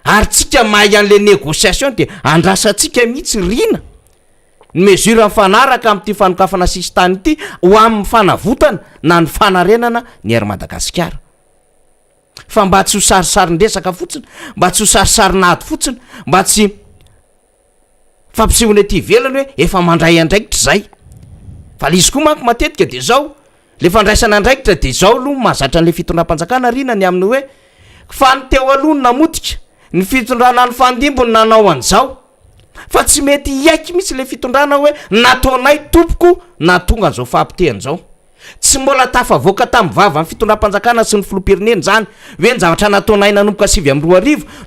ary tsika mahay an'le négociation de andrasatsika mihitsy rina ny mesure mifanaraka am'ty fanokafana sisy tany ity ho amin'ny fanavotana na ny fanarenana ny ary Madagasikara fa mba tsy ho sarisarin-dresaka fotsiny mba tsy ho sarisarinady fotsiny mba tsy fampisehony aty velany hoe efa mandray andraikitra zay fa lizy koa manko matetika de zao le fandraisana andraikitra de zao aloha mahazatra an'le fitondram-panjakana rina ny aminy hoe fa ny teo aloha ny namotika ny fitondrana ny fandimbo ny nanao an'izao fa tsy mety iaiky mihitsy le fitondrana hoe nataonay tompoko na tonga an'izao fahampitehan'izao tsy mbola tafavoaka tamin'ny vava ny fitondram-panjakana sy ny filopireneny zany hoe ny zavatra nataonay nanomboka 7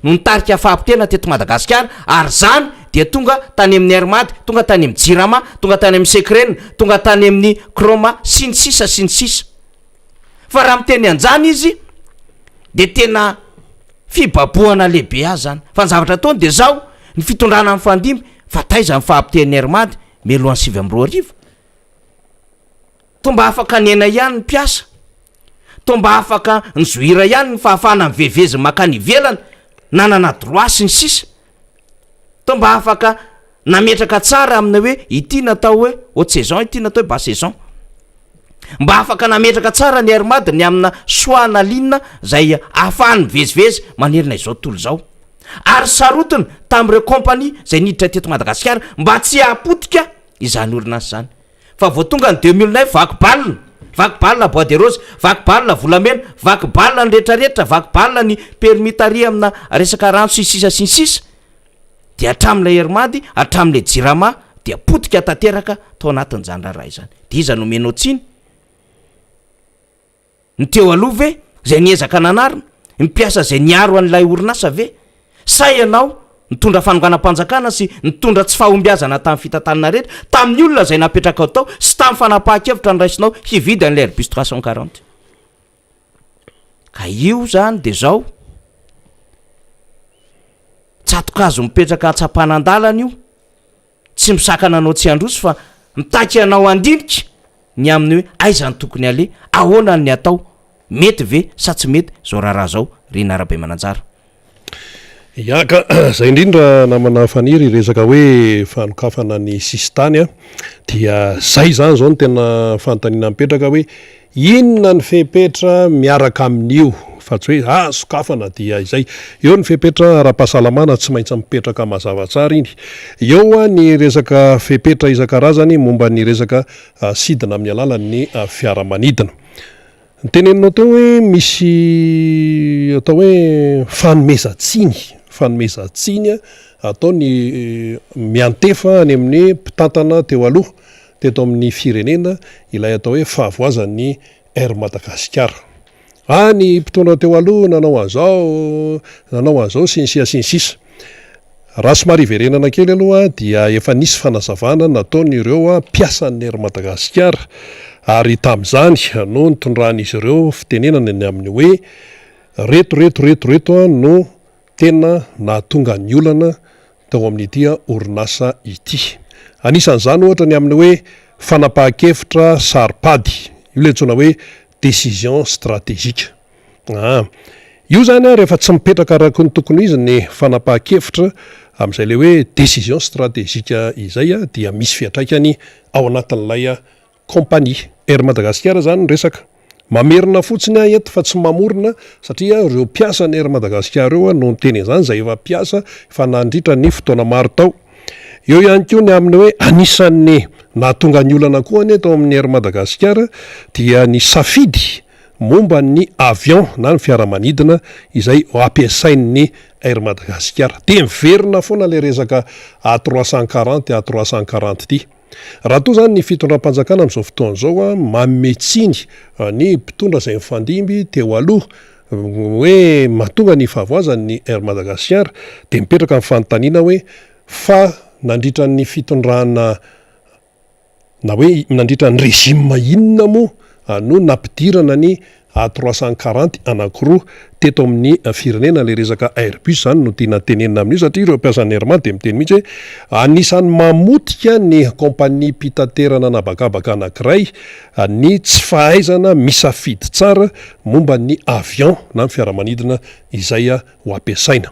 no nitarika fahampitena teto Madagasikara ary zany de tonga tany amin'ny Hermady, tonga tany amin'ny Jirama, tonga tany amin'ny Sekrena, tonga tany amin'ny Kroma sy ny sisa fa raha miteny an'izany izy de tena fibaboana lehibe azy zany fa ny zavatra ataony de zao ny fitondrana amin'ny fandimby fa taiza ny fahampiten'ny Hermady melohan'ny 7 tomba afaka nena ihany ny piasa tomba afaka ny zohira ihany ny fahafahana miveveziny makany ivelany nanana droit sy ny sisa tomba afaka nametraka tsara amina hoe ity natao hoe haute saison ity natao hoe basse saison mba afaka nametraka tsara ny Hermady ny amina soa na linina zay ahafahany mivezivezy manerina izao tontolo zao ary sarotiny tamin'ireo compagnie zay niditra teto Madagasikara mba tsy hahapotika izany orinasa zany fa vao tonga ny 2009 vaky balina bois de rose vaky balina volamena vaky balina ny rehetrarehetra vaky balina ny permitari amina resaka rano sy sisa de hatramin'ilay Hermady hatramin'le Jirama de apotika tanteraka tao anatin'izany raha izany de iza no menao tsiny ny teo aloha ve zay niezaka nanarina mipiasa zay niaro an'ilay orinasa ve sa ianao nitondra fanonganam-panjakana sy nitondra tsy fahombiazana tamin'ny fitantanana rehetra tamin'ny olona zay napetraka ao tao sy tamin'ny fanapaha-kevitra ny raisinao hividy an'ilay Airbus 340 ka io zany de zao tsatokazo mipetraka atsapanan-dalana io tsy misakana anao tsy androso fa mitaky anao andinika ny amin'ny hoe aizany tokony ale ahoana ny atao mety ve sa tsy mety zao raharaha zao Rina Arabe Mananjara. Iaka zay indrindra namana faniry resaka hoe fanokafana ny sistany a dia zay zany zao no tena fanontaniana mipetraka hoe inona ny fepetra miaraka amin'io fa tsy hoe sokafana dia izay eo ny fepetra ara-pahasalamana tsy maintsy mipetraka mazava tsara iny eo a ny resaka fepetra isan-karazany momba ny resaka sidina amin'ny alalan'ny fiaramanidina ny teneninao teo hoe misy atao hoe fanomezantsiny atao ny miantefa any amin'ny mpitantana teo aloha teto amin'ny firenena ilay atao hoe fahavoazan'ny Air Madagasikara. Ny mpitondra teo aloha nanao an'izao sinsisa raha somary verenana kely aloha dia efa nisy fanazavana nataon'ireo mpiasan'ny Air Madagasikara ary tamin'izany no nitondran'izy ireo fitenenana ny amin'ny hoe reto no tena nahatonga ny olana tao amin'ity orinasa ity. Anisan'izany ohatra ny amin'ny hoe fanapahan-kevitra saripady io le tsona hoe décision stratégique. Io zany rehefa tsy mipetraka araka ny tokony izy ny fanapahan-kevitra amin'izay le hoe décision stratégique izay dia misy fiatraikany ao anatin'ilay kompania Air Madagasikara zany ny resaka mamerina fotsiny eto fa tsy mamorona satria ireo mpiasa ny Air Madagasikara eo no nyteny izany zay efa mpiasa fa nandritra ny fotoana maro tao. Eo ihany koa ny amin'ny hoe anisan'ny nahatonga ny olana koa ny eto amin'ny Air Madagasikara dia ny safidy momba ny avion na ny fiaramanidina izay ampiasain'ny Air Madagasikara de miverina foana le resaka A340 A340 ty. Raha toa zany ny fitondram-panjakana amin'izao fotoana zao mametsiny ny mpitondra izay mifandimby teo aloha hoe mahatonga ny fahavoazan'ny Air Madagasikara de mipetraka amin'ny fanontaniana hoe fa nandritra ny fitondrana na hoe nandritra ny régime inona moa no nampidirana ny A340 anankiroa teto amin'ny firenena le resaka Airbus zany no tiana tenenina amin'io satria ireo mpiasan'ny Airman de miteny mihitsy hoe anisan'ny mamotika ny kompania mpitaterana nabakabaka anankiray ny tsy fahaizana misafidy tsara momba ny avion na ny fiaramanidina izay ho ampiasaina.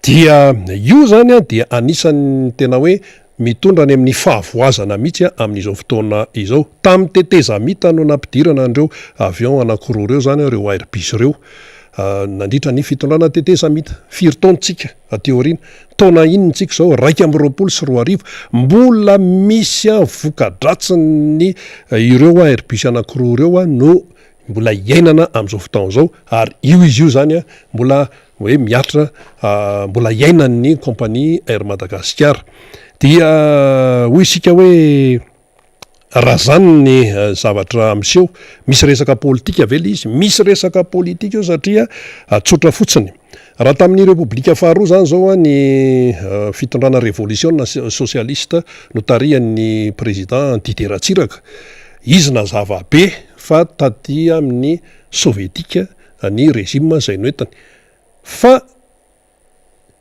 Dia io zany dia anisan'ny tena hoe mitondra any amin'ny fahavoazana mihitsy amin'izao fotoana izao. Tamin'ny teteza mita no nampidirana andreo avion anankiroa reo zany reo Airbus reo nandritra ny fitondrana teteza mita firy taontsika ateoriana taona inontsika zao 2024 mbola misy voka-dratsiny ireo Airbus anankiroa reo no mbola iainana amin'izao fotoana zao ary izy io zany mbola hoe miatra mbola iainan'ny kompania Air Madagasikara. Dia hoy isika hoe raha zany ny zavatra miseho misy resaka politika ve izy misy resaka politika io satria tsotra fotsiny raha tamin'ny Repoblika faharoa zany zao ny fitondrana révolution socialiste notarian'ny président Didier Ratsiraka izy nazava be fa taty amin'ny sovietika ny régime zay noentany fa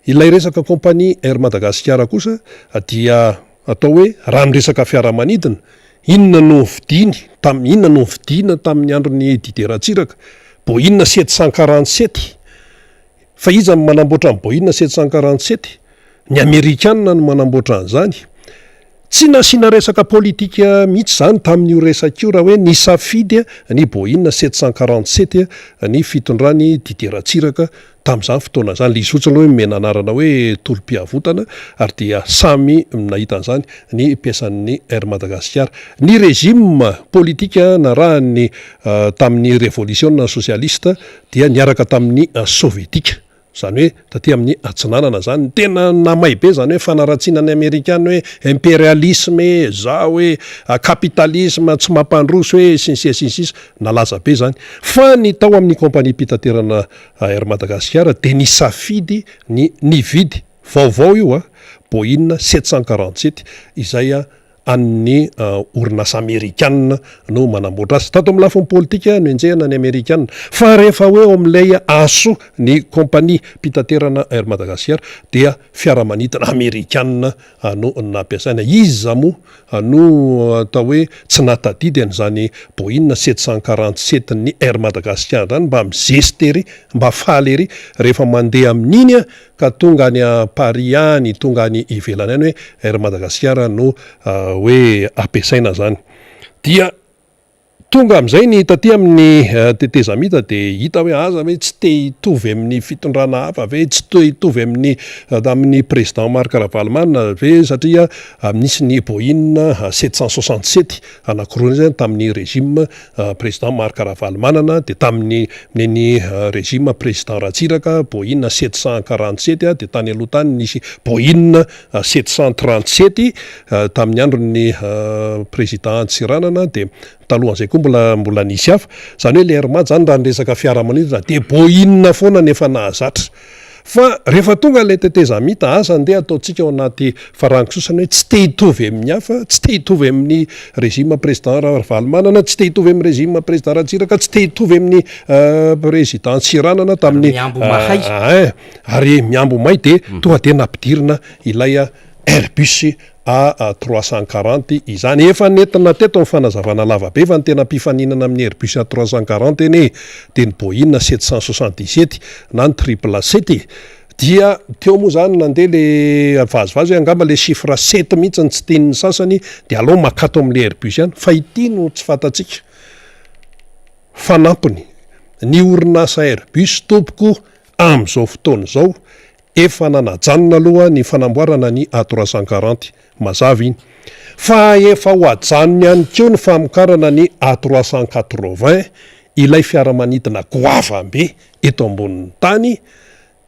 ilay resaka kompania Air Madagasikara kosa dia atao hoe raha ny resaka fiaramanidina inona no vidina tamin'ny andron'ny Didier Ratsiraka Boeing 747 fa izy manamboatra ny Boeing 747 ny Amerikanina no manamboatra an'izany tsy nasiana resaka politika mihitsy zany tamin'io resaka io raha hoe ny safidy ny Boeing 747 ny fitondrany Didier Ratsiraka tamin'izany fotoana zany le isotsiny hoe menanarana hoe tolom-piavotana ary dia samy nahita an'izany ny mpiasan'ny Air Madagasikara. Ny régime politika na raha ny tamin'ny révolution socialiste dia niaraka tamin'ny sovietika zany hoe taty amin'ny atsinanana zany tena namay be zany hoe fanaratsiana ny Amerikana hoe impérialisme za hoe kapitalisme tsy mampandroso hoe sinsisa nalaza be zany fa ny tao amin'ny kompania mpitaterana Air Madagasikara de ny safidy ny nividy vaovao io a boina 747 izay a an'ny orinasa amerikanina no manamboatra azy tato amin'ny lafiny politika no enjehana ny amerikanina fa rehefa hoe eo amin'ilay aso ny kompania mpitaterana air Madagasikara dia fiaramanidina amerikanina no nampiasaina izy zamo no atao hoe tsy natadidy an'izany boina 747 ny air Madagasikara zany mba mizestery mba faly ery rehefa mandeha amin'iny a ka tonga any a Paris any tonga any ivelany any hoe air Madagasikara no hoe ampiasaina zany dia tonga amin'izay ny taty amin'ny tetezamita dia hita hoe aza hoe tsy te hitovy amin'ny fitondrana hafa ve tsy te hitovy amin'ny président Marc Ravalomanana ve satria nisy ny boina 767 anankiroa zany tamin'ny régime président Marc Ravalomanana dia tamin'ny régime président Ratsiraka boina 747 dia tany aloha tany nisy boina 737 tamin'ny andron'ny président Tsiranana dia talohan'izay koa mbola nisy hafa zany hoe le herma zany raha nyresaka fiaramanidina de boina foana nefa nahazatra fa rehefa tonga le tetezamita asa andeha ataontsika ao anaty farangososany hoe tsy te hitovy amin'ny hafa tsy te hitovy amin'ny régime président Ravalomanana tsy te hitovy amin'ny régime président Ratsiraka tsy te hitovy amin'ny président Tsiranana tamin'ny ary miambo may de tonga de nampidirina ilay Airbus A340 izany efa nentina teto amin'ny fanazavana lavabe fa ny tena mpifaninana amin'ny Airbus A340 eny dia ny boina 777 na ny 777 dia teo moa zany nandeha le vazivazy hoe angamba le chiffre 7 mihitsy tsy tenin'ny sasany dia alao makato amin'le Airbus ihany fa ity no tsy fantatsika fanampiny ny orinasa Airbus tompoko amin'izao fotoana izao efa nanajanona aloha ny fanamboarana ny A340 mazava iny fa efa ho ajanony ihany keo ny famokarana ny A380 ilay fiaramanidina goavambe eto ambonin'ny tany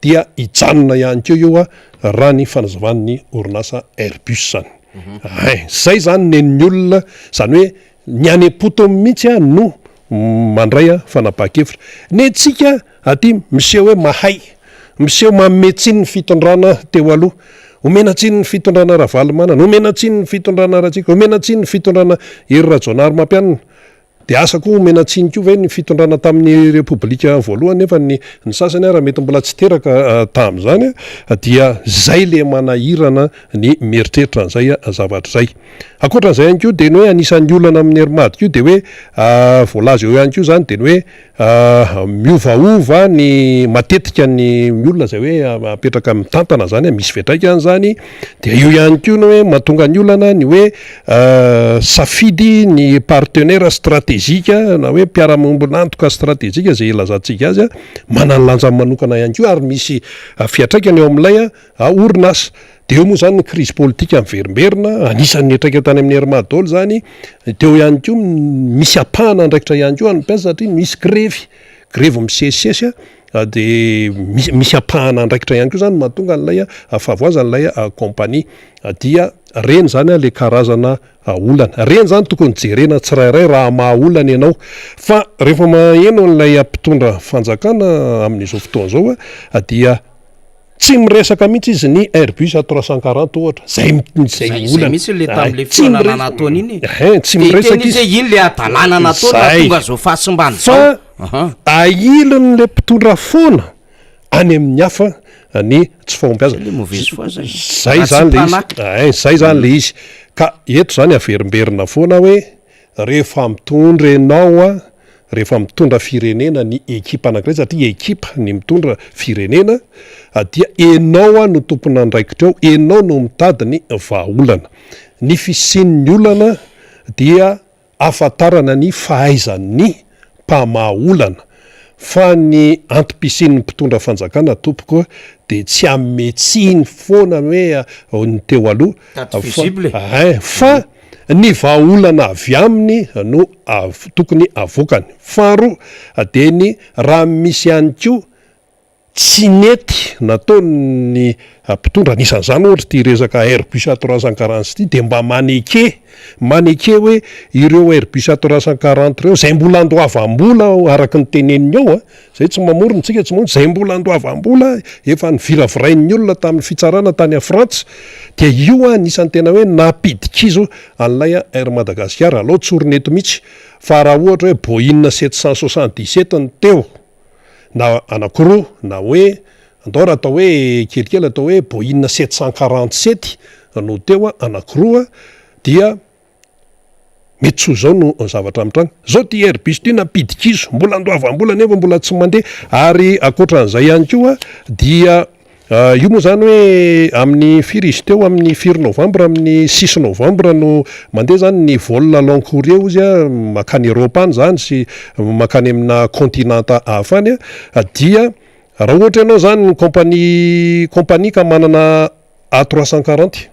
dia hijanona ihany keo io a raha ny fanazavan'ny orinasa Airbus zany zay zany nen'ny olona zany hoe ny any poto mihitsy a no mandray a fanapa-kevitra ny tsika aty miseho hoe mahay miseho mametsin ny fitondrana teo aloha omena tsiny ny fitondrana Ravalomanana omena tsiny ny fitondrana Ratsiraka omena tsiny ny fitondrana Hery Rajaonary Mampianina dia asa koa omena tsiny koa ve ny fitondrana tamin'ny repoblika voalohany nefa ny sasany raha mety mbola tsy teraka tamin'izany dia zay le manahirana ny mieritreritra an'izay zavatra zay akoatran'izay ihany koa dia ny hoe anisan'ny olana amin'ny herimady koa dia hoe voalaza eo ihany koa zany dia ny hoe miovaova ny matetika ny olona zay hoe apetraka mitantana zany misy fetraikany zany dia io ihany koa ny hoe mahatonga ny olana ny hoe safidy ny partenaire stratégique na hoe mpiara-mombonantoka stratégique zay ilazantsika azy manana lanjany manokana ihany koa ary misy fiatraikany eo amin'ilay orinasa dia eo moa zany ny crise politique miverimberina anisan'ny etraika tany amin'ny herimady daholo zany teo ihany koa misy apahana andraikitra ihany koa anympiasa satria misy grevy misesisesy dia misy apahana andraikitra ihany koa zany mahatonga an'ilay favoazan'ilay compagnie dia reny zany le karazana olana reny zany tokony jerena tsirairay raha mahaolana ianao fa rehefa maheno n'ilay mpitondra fanjakana amin'izao fotoana zao dia tsy miresaka mihitsy izy ny Airbus A340 ohatra zay olana mihitsy le tamin'le fitonana nataony iny tsy miresaka izy iny le adalana nataony tonga zao fahasimbany fa ailony le mpitondra foana any amin'ny hafa ny tsy fahombiazana zay zany le izy ka eto zany averimberina foana hoe rehefa mitondra ianao rehefa mitondra firenena ny ekipa anankiray satria ekipa ny mitondra firenena dia enao no tompona andraikitra eo enao no mitady ny vahaolana ny fisian'ny olana dia afatarana ny fahaizan'ny mpamahaolana fa ny antipisian'ny mpitondra fanjakana tompoko dia tsy ametsiny foana hoe ny teo aloha fa ny vahaolana avy aminy no tokony avokany faharoa dia ny raha misy ihany koa tsy nety nataony mpitondra anisan'izany ohatra ty resaka airbus A340 ty de mba maneke hoe ireo airbus A340 reo zay mbola andoavam-bola araky ny teneniny ao zay tsy mamorona tsika tsy zay mbola andoavam-bola efa niviravirain'ny olona tamin'ny fitsarana tany a Frantsa de io anisan'ny tena hoe napidikizo an'ilay Air Madagascar aloha tsorinety mihitsy fa raha ohatra hoe Boeing 777 ny teo na anakiroa na hoe andao raha atao hoe kelikely atao hoe Boeing 747 no teo anakiroa dia mety tso zao no zavatra mitranga zao ty airbus ty napidikizo mbola andoavam-bola nefa mbola tsy mandeha ary akoatran'izay ihany koa dia io moa zany hoe amin'ny firy izy teo amin'ny 4 novembre amin'ny 6 novembre no mandeha zany ny vol long courrier izy makany Europe any zany sy makany amina continenta hafa any dia raha ohatra ianao zany compagnie ka manana A340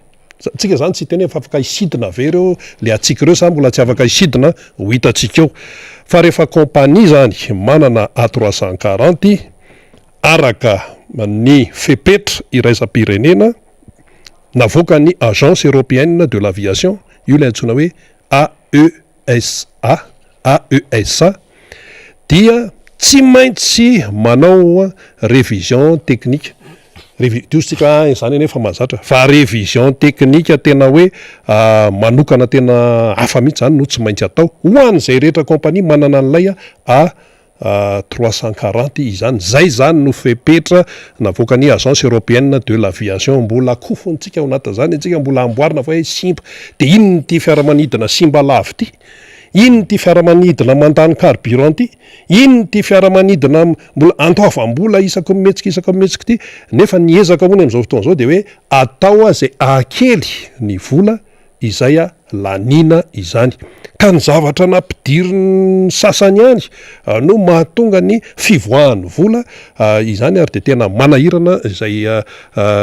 tsika zany tsy teny fa afaka isidina avereo le atsika reo sa mbola tsy afaka isidina ho hitatsika eo fa rehefa compagnie zany manana A340 araka ny fepetra iraisam-pirenena navoaka ny agence européenne de l'aviation io le antsoina hoe AESA dia tsy maintsy manao révision technique diositsika zany nefa mahazatra fa révision technique tena hoe manokana tena hafa mihitsy zany no tsy maintsy atao ho an'izay rehetra compagnie manana an'ilay A340 izany zay zany no fepetra navoaka ny agence européenne de l'aviation mbola kofontsika ao anatin'izany antsika mbola amboarina fa hoe simba de inony ty fiaramanidina simba lavo ty inony ty fiaramanidina mandany carburant ty inony ty fiaramanidina mbola antoavam-bola isaky mihetsika ty nefa niezaka hoany am'izao fotoana zao de hoe atao zay akely ny vola izay lanina izany ka ny zavatra nampidiriny sasany ihany no mahatonga ny fivoahan'ny vola izany ary de tena manahirana izay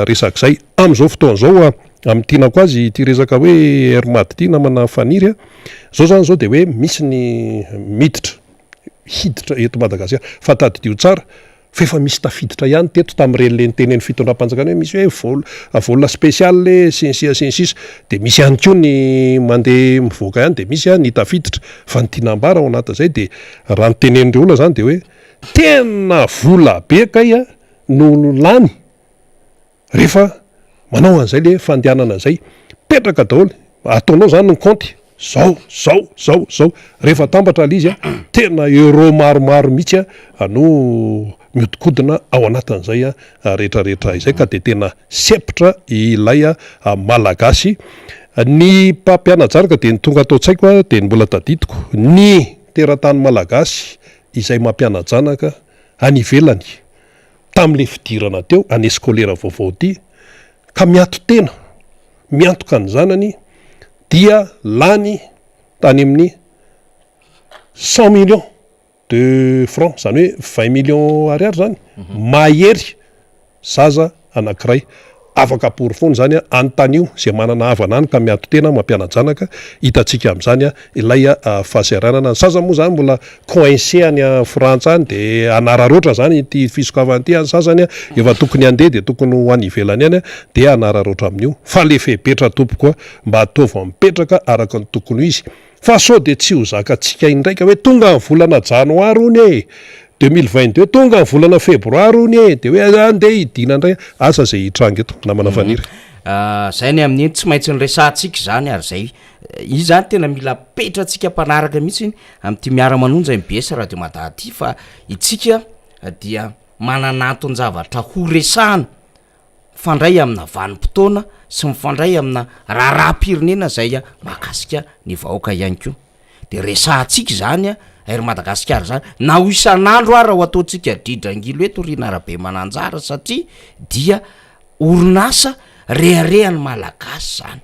resak'izay am'izao fotoana zao am'tianako azy ty resaka hoe Airmad ty namana faniry zao zany zao de hoe misy ny hiditra eto Madagasikara fa tadidio tsara fa efa misy tafiditra ihany teto tamin'ireny le nitenen'ny fitondram-panjakana hoe misy hoe vola spécial le sensis de misy ihany koa ny mandeha mivoaka ihany de misy ny tafiditra fa ny tinambara ao anatin'izay de raha nitenen'ireo olona zany de hoe tena vola be kay no lany rehefa manao an'izay le fandehanana zay petraka daholo ataonao zany ny compte zao rehefa tambatra le izy tena euro maromaro mihitsy no miodikodina ao anatin'izay rehetrarehetra izay ka de tena sepitra ilay malagasy ny mpampianajaraka de ny tonga atao tsaiko de ny mbola tadidiko ny teratany malagasy izay mampianajanaka any ivelany tam'le fidirana teo any skolera vaovao ty ka miantoka ny zanany dia lany tany amin'ny 100 millions de francs zany hoe 20 millions ariary zany mahery zaza anankiray afaka porofony zany antanio zay manana havana any ka miato tena mampianajanaka hitatsika am'izany ilay fahaseranana zaza moa zany mbola coincé any Frantsa any de anararoatra zany ty fisokavany ty sasany efa tokony andeha de tokony ho any ivelany any de anararoatra amin'io fa le fepetra tompoko mba ataova mipetraka araka ny tokony izy fa so de tsy ho zakatsika indraika hoe tonga ny volana janoary ony 2022 tonga ny volana febroary ony de hoe andeha hidina indray asa zay hitranga eto namana faniry zay ny amin'iny tsy maintsy ny resantsika zany ary zay izy zany tena mila petratsika mpanaraka mihitsy am'ty Miara Manonja MBS radio Mada ty fa itsika dia mananatony zavatra ho resahana fandray amina vanim-potoana sy mifandray amina raharam-pirenena zay mahakasika ny vahoaka ihany ko de resantsika zany Air Madagascar zany na ho isan'andro raha ho ataotsika dridrangilo eto rina arabe mananjara satria dia orinasa reharehan'ny malagasy zany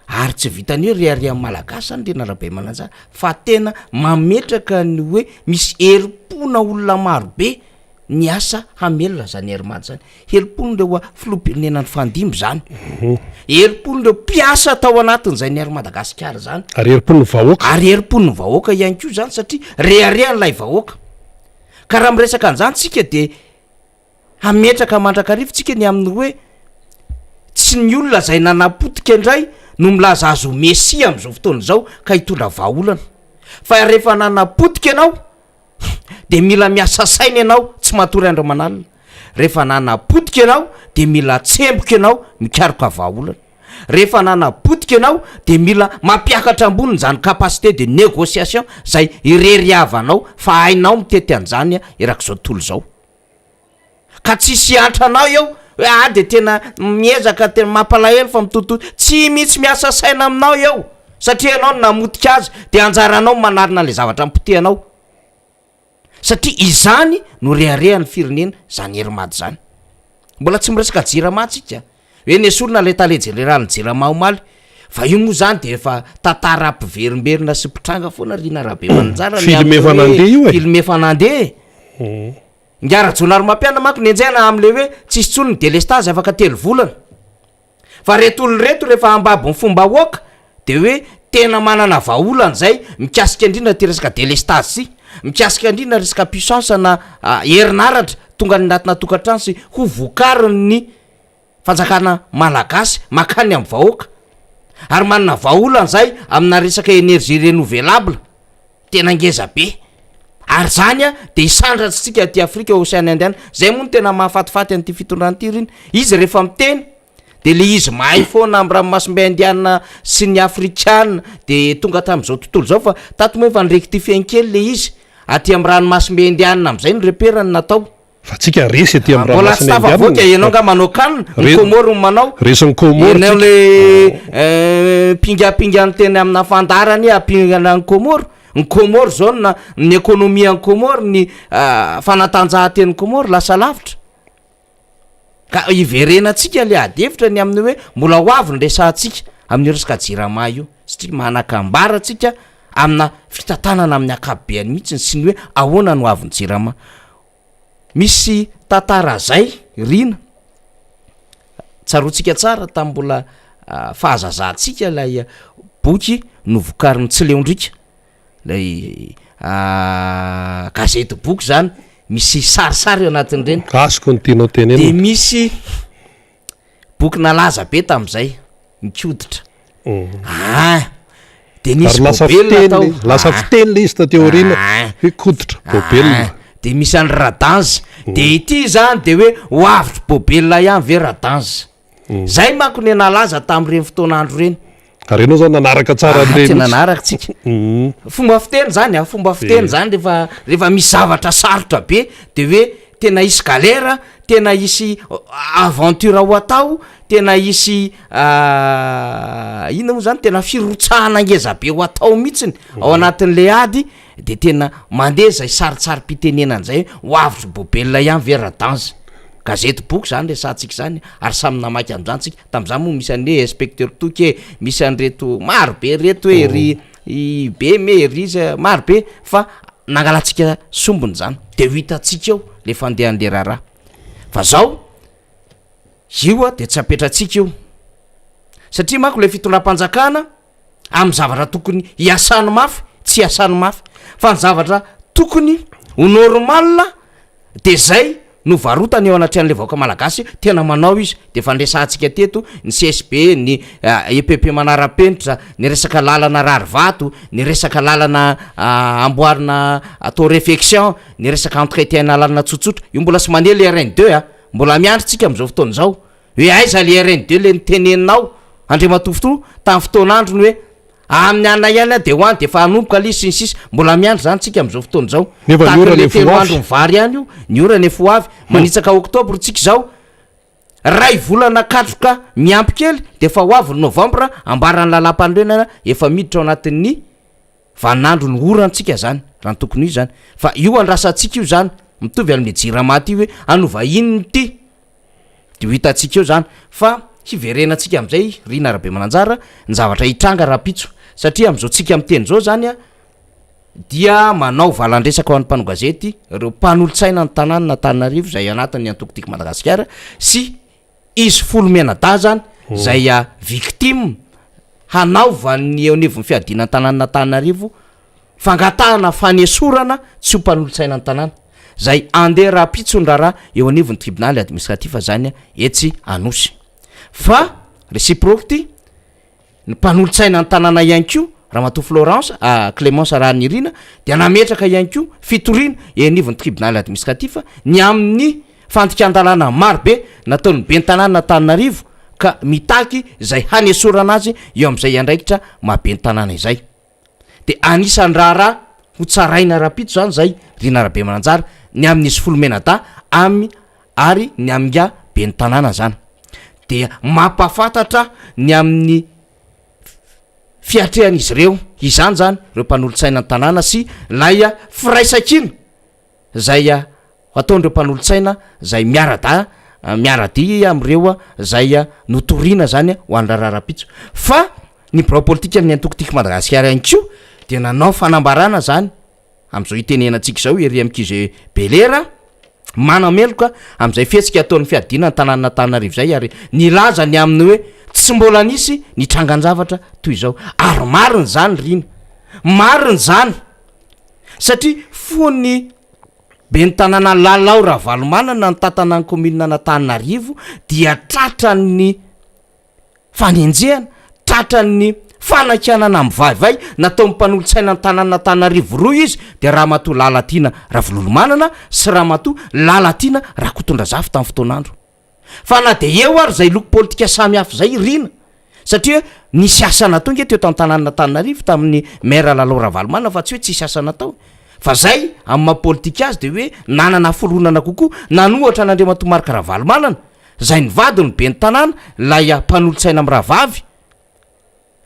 ary tsy vitany hoe reharehan'ny malagasy zany rina arabe mananjara fa tena mametraka ny hoe misy herim-pona olona marobe ny asa hamelona zany Airmad zany herim-pony reo filoham-pirenenany fandimby zany herim-pony reo mpiasa tao anatin'izay ny Air Madagascar zany ary herim-pony ny vahoaka ihany ko zany satria reharehan'ilay vahoaka ka raha miresaka an'izany tsika de ametraka mandrakarivotsika ny amin'ny hoe tsy ny olona zay nanapotika indray no milaza azo mesia am'izao fotoana zao ka hitondra vaolana fa rehefa nanapotika ianao de mila miasa saina ianao tsy matory andro manalina rehefa nanapotika ianao de mila tsemboka ianao mikaroka vaolana rehefa nanapotika ianao de mila mampiakatra amboniny zany capacité de négociation zay ireriavanao fa hainao mitety an'izany irak'izao tontolo zao ka tsisy antranao eo hoe de tena miezaka tena mampalahelo fa mitoto tsy mitsy miasa saina aminao eo satria ianao no namotika azy de anjaranao manarina le zavatra mpotehanao satria izany no reharehan'ny firenena zany herimady zany mbola tsy miresaka jirama tsika hoe nesolona le tale jeneralny jirama omaly fa io moa zany de efa tantara ampiverimberina sy mpitranga foana rina rahabe manjara filme efa nandeha io e filme efa nandeha ngiara-jonary mampiana manko ny enjaina am'le hoe tsisy tsolo ny delestage afaka 3 volana fa retolony reto rehefa ambabo ny fomba hoaka de hoe tena manana vaolana zay mikasika indrindra ty resaka delestage sy mikasika indrindra resaka puissance na herinaratra tonga ny natina tokantrano sy ho vokariny ny fanjakana malagasy makany amin'ny vahoaka ary manana vaolana zay amina resaka énergie renouvelable tena ngeza be ary zany de isandratsitsika ty Afrika Océanie Indienne zay moa no tena mahafatifaty an'ty fitondrany riny izy rehefa miteny de le izy mahay foana am ranomasimbe indiana sy ny afrikana de tonga tam'izao tontolo zao fa tato moa efa nirectifien kely le izy aty am ranomasimbe indiana am'izay no reperany natao fa tsika resy aty am mbola tsy tafavoaka ianao nga manao kanina ny Comore manao resy ny Comore ianao le pingapingany teny amina fandarany apingana ny Comore ny Comore zao na ny économie ny Comore ny fanatanjahanten'ny Comore lasa lavitra ka iverenatsika le adevitra ny amin'ny hoe mbola hoavy ny resantsika amin'ny resaka jirama io satria manakambaratsika amina fitantanana amin'ny akabeany mihitsy sy ny hoe ahoana no avy ny jirama misy tantara zay rina tsarotsika tsara tam mbola fahazazantsika lay boky novokariny Tsileondrika lay gazety boky zany misy sarisary eo anatin'ireny kasiko ny tianao tenena de misy boky nalaza be tam'izay mikoditra de nisy bobelina lasa fiteny le izy tateorina hoe koditra bobelina de misy any radange de ity zany de hoe hoavitry bobelina ihany ve radange zay manko ny nalaza tam'ireny fotoanandro reny ary ianao zany nanaraka tsara ty nanaraka tsika fomba fiteny zany fomba fiteny zany rehefa misy zavatra sarotra be de hoe tena isy galera tena isy aventure ho atao tena isy ina moa zany tena firotsahana ngeza be ho atao mihitsiny ao anatin'le ady de tena mandeha zay saritsary-pitenenan'zay hoavitry bobelina ihany vera-dange gazety boky zany resantsika zany ary samy namaky am'zany tsika tam'izany moa misy an'le inspecteur toke misy an'reto maro be reto hoe ry be me ry maro be fa nangalatsika sombony zany de ho hitatsika eo le fandehan'le raharaha fa zao io de tsy apetratsika io satria manko le fitondram-panjakana amy zavatra tokony hiasany mafy tsy hiasany mafy fa ny zavatra tokony ho normal de zay no varotany eo anatrehan'le vahoaka malagasy tena manao izy de fandresantsika teto ny CSB ny EPP manara-penitra ny resaka lalana rarivato ny resaka lalana amboarina atao réflexion ny resaka entretien lalana tsotsotra io mbola sy mandeha le RN2 mbola miandritsika am'izao fotoana zao hoe aiza le RN2 le niteneninao Andriamatofoto tamin'ny fotoanandro ny hoe amin'ny ana ihany de hoany de fa hanomboka li sinsisy mbola miandro zany tsika am'izao fotoana zao andro mivary ihany io ny orany efo avy manitsaka Oktobra tsika zao ray volana katroka miampy kely de fa hoavy ny Novambra ambarany lalam-pandrenana efa miditra ao anatin'ny vaninandro ny orantsika zany raha ny tokony io zany fa io andrasantsika io zany mitovy amin'ny jirama ty hoe anova inony ty de ho hitatsika eo zany fa hiverenantsika am'izay rina arabe mananjara ny zavatra hitranga raha-pitso satria am'izao tsika miteny zao zany dia manao valandresaka ho an'ny mpanao gazety reo mpanolotsaina ny tanàna na Antananarivo zay anatin'ny antokotiky Madagasikara sy izy folo menada zany zay victime hanaovany eo anevon'ny fiadina ny tanàna Antananarivo fangatahana fanesorana tsy ho mpanolotsaina ny tanàna zay andeha raha pitsony raharaha eo anivon'ny tribunaly administratif zany etsy anosy fa réciproque ty ny mpanolotsaina ny tanàna ihany ko raha mato Florence Clémence raha nirina dia nametraka ihany ko fitoriana eo anivon'ny tribunaly administratif ny amin'ny fandikan-dalàna marobe nataon'ny be ny tanàna Antananarivo ka mitaky zay hanesorana azy eo amin'izay andraikitra mahabe ny tanàna izay de anisan'ny raharaha ho tsaraina rapito zany zay rinarabe mananjara ny amin'izy folomenada ary ny aminga be ny tanàna zany dia mampafantatra ny amin'ny fiatrehan'izy ireo izany zany ireo mpanolotsaina ny tanàna sy laya firaisakina zay ataon'ireo mpanolotsaina zay miarady am'ireo zay notoriana zany ho an'ny raharaha rapitso fa ny birao politika ny antokotiky Madagasikara ihany ko dia nanao fanambarana zany am'izao itenenantsika zao ery amikizy belera manameloka am'izay fihetsika ataon'ny fiadina ny tanàna Antananarivo zay ary nilaza ny amin'ny hoe tsy mbola nisy ny trangan-javatra toy izao ary mariny zany rina mariny zany satria fony be ny tanàna lalao raha valomanana ny tantanany commune Antananarivo dia tratran'ny fanenjehana tratran'ny fanakanana mivavay natao mpanolotsaina ny tanàna Antananarivo roa izy de raha mato lalatiana raha vololomanana sy raha mato lalatiana raha kotondra zafy tamin'ny fotoanandro fa na de eo ary zay loko politika samy hafa zay rina satria nisy asa natao nge teo tamin'ny tanàna Antananarivo tamin'ny maire lalao raha valomanana fa tsy hoe tsisy asa natao fa zay amin'ny mahapolitika azy de hoe nanana foronana kokoa nanohatra n'Andriamatomarika raha valomanana zay ny vadiny be ny tanàna lay mpanolotsaina amin'ny raha vavy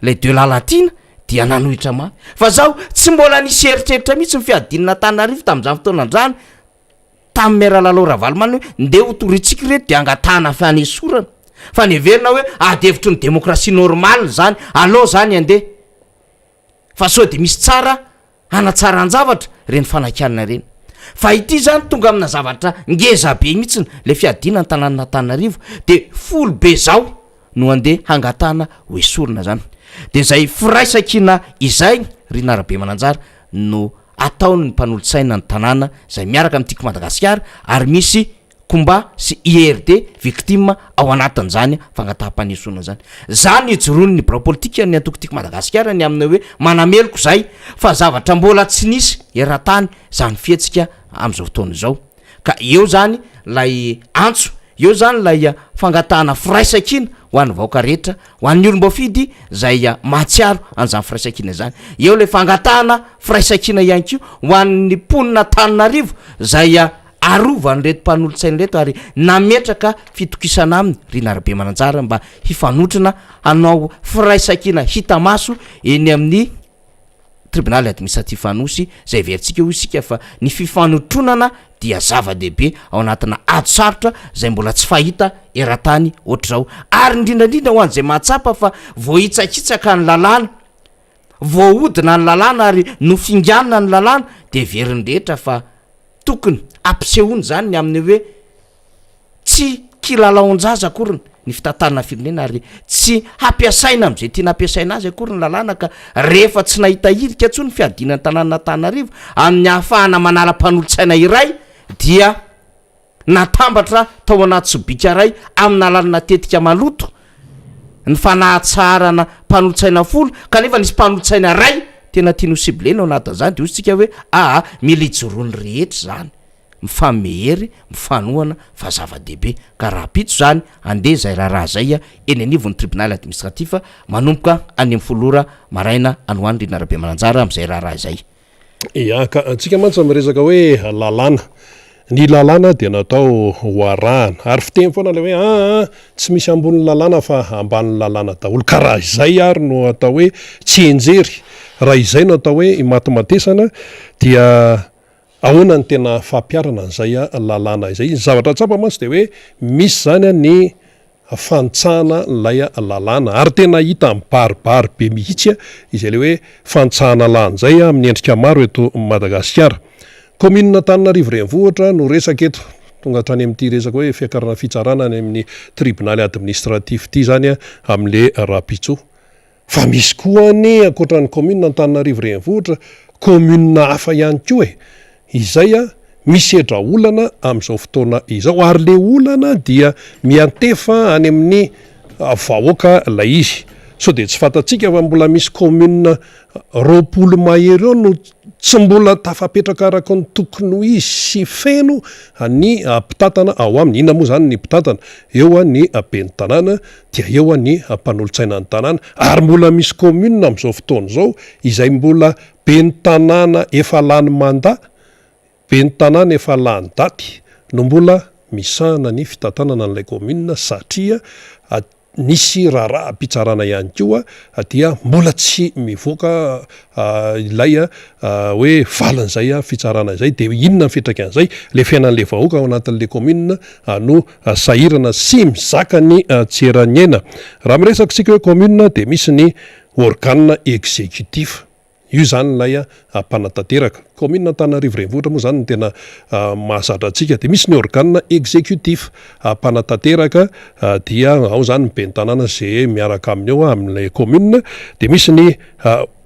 lay de lalatiana dia nanohitra mafy fa zaho tsy mbola nisy eritreritra mihitsy ny fiadinana Antananarivo tamin'izany fotoanandrano tamin'ny maire lalao raha valomanana hoe ndeha ho toritsika reto de angatahana fanesorana fa neverina hoe adevitry ny demokrasia normale zany aloha zany andeha fa sao de misy tsara anatsaran-javatra reny fanakanana reny fa ity zany tonga amina zavatra ngeza be mihitsiny le fiadina ny tanàna Antananarivo de folo be zao no andeha hangatahana hoesorina zany de zay firaisakina izay rinarabe mananjara no ataony ny mpanolotsaina ny tanàna zay miaraka amin'tiako Madagasikara ary misy komba sy IRD victime ao anatin'izany fangataham-panesona zany ijoroany ny birao politika ny antokotiako Madagasikara ny amin'ny hoe manameloko zay fa zavatra mbola tsy nisy eran-tany zany fihetsika am'izao fotoana zao ka eo zany lay antso eo zany lay fangatahana firaisakina ho an'ny vahoaka rehetra ho an'ny olom-bafidy zay mahatsiaro an'izany firaisakina zany eo le fangatahana firaisakina ihany ko ho an'ny mponina Antananarivo zay arova ny reto mpanolotsaina reto ary nametraka fitokisana aminy rinarabe mananjara mba hifanotrana hanao firaisakina hita maso eny amin'ny tribunaly administratif anosy zay veritsika ho isika fa ny fifanotronana dia zava-dehibe ao anatina ady sarotra zay mbola tsy fahita eran-tany ohatr'izao ary indrindrandrindra ho an'izay mahatsapa fa voahitsakitsaka ny lalàna voahodina ny lalàna ary nofinganina ny lalàna de veriny rehetra fa tokony ampisehoany zany ny amin'ny hoe tsy kilalaon-jaza akoriny ny fitantanana firenena ary tsy hampiasaina am'izay tiana hampiasaina azy akory ny lalàna ka rehefa tsy nahita irika ntsony fiadina ny tanàna Antananarivo amin'ny ahafahana manala mpanolotsaina iray dia natambatra tao anaty sobika ray amin'ny alalana tetika maloto ny fanahatsarana mpanolotsaina folo kanefa nisy mpanolotsaina ray tena tiany ho siblena ao anatin'izany de ozy tsika hoe mila ijoroany rehetra zany mifamehery mifanohana fa zava-dehibe ka raha pitso zany andeha zay raharaha zay eny anivon'ny tribunaly administratif manomboka any amin'ny folora maraina anoany rinarabe mananjara am'izay raharaha zay ka antsika mantsy amresaka hoe lalàna ny lalàna dia natao ho arahana ary fiteny foana le hoe tsy misy ambony lalàna fa ambany lalàna daholo karaha izay ary no atao hoe tsy enjery raha izay no atao hoe matomatesana dia ahoana ny tena fampiarana an'izay lalàna izay ny zavatra tsapa mantsy de hoe misy zany ny fantsahana lay lalàna ary tena hita mibaribary be mihitsy izay le hoe fantsahana lan'zay amin'ny endrika maro eto Madagasikara commune Antananarivo renivohitra no resaka eto tonga hatrany amin'ity resaka hoe fiakarana fitsarana any amin'ny tribunaly administratif ty zany amin'le rapitso fa misy koa ny akoatran'ny commune Antananarivo renivohitra commune hafa ihany koa izay misedra olana amin'izao fotoana izao ary le olana dia miantefa any amin'ny vahoaka lay izy so de tsy fantatsika fa mbola misy commune roapolo mahery eo no tsy mbola tafapetraka araka ny tokony ho izy sy feno ny mpitatana ao aminy inona moa zany ny mpitatana eo a ny ben'ny tanàna dia eo a ny mpanolotsaina ny tanàna ary mbola misy commune amin'izao fotoana zao izay mbola ben'ny tanàna efa lany manda ben'ny tanàna efa lany daty no mbola misahana ny fitantanana n'ilay commune satria nisy raharaha-pitsarana ihany koa dia mbola tsy mivoaka ilay hoe valan'izay fitsarana izay de inona mifitraka an'izay le fiainan'le vahoaka ao anatin'le commune no sahirana sy mizaka ny tseranyaina raha miresaka tsika hoe commune de misy ny organe exécutif io zany lay mpanatanteraka commune Antananarivo renivohitra moa zany no tena mahazatra antsika de misy ny organe exécutif mpanatanteraka dia ao zany ben'ny tanàna zay miaraka aminy eo amin'ilay commune de misy ny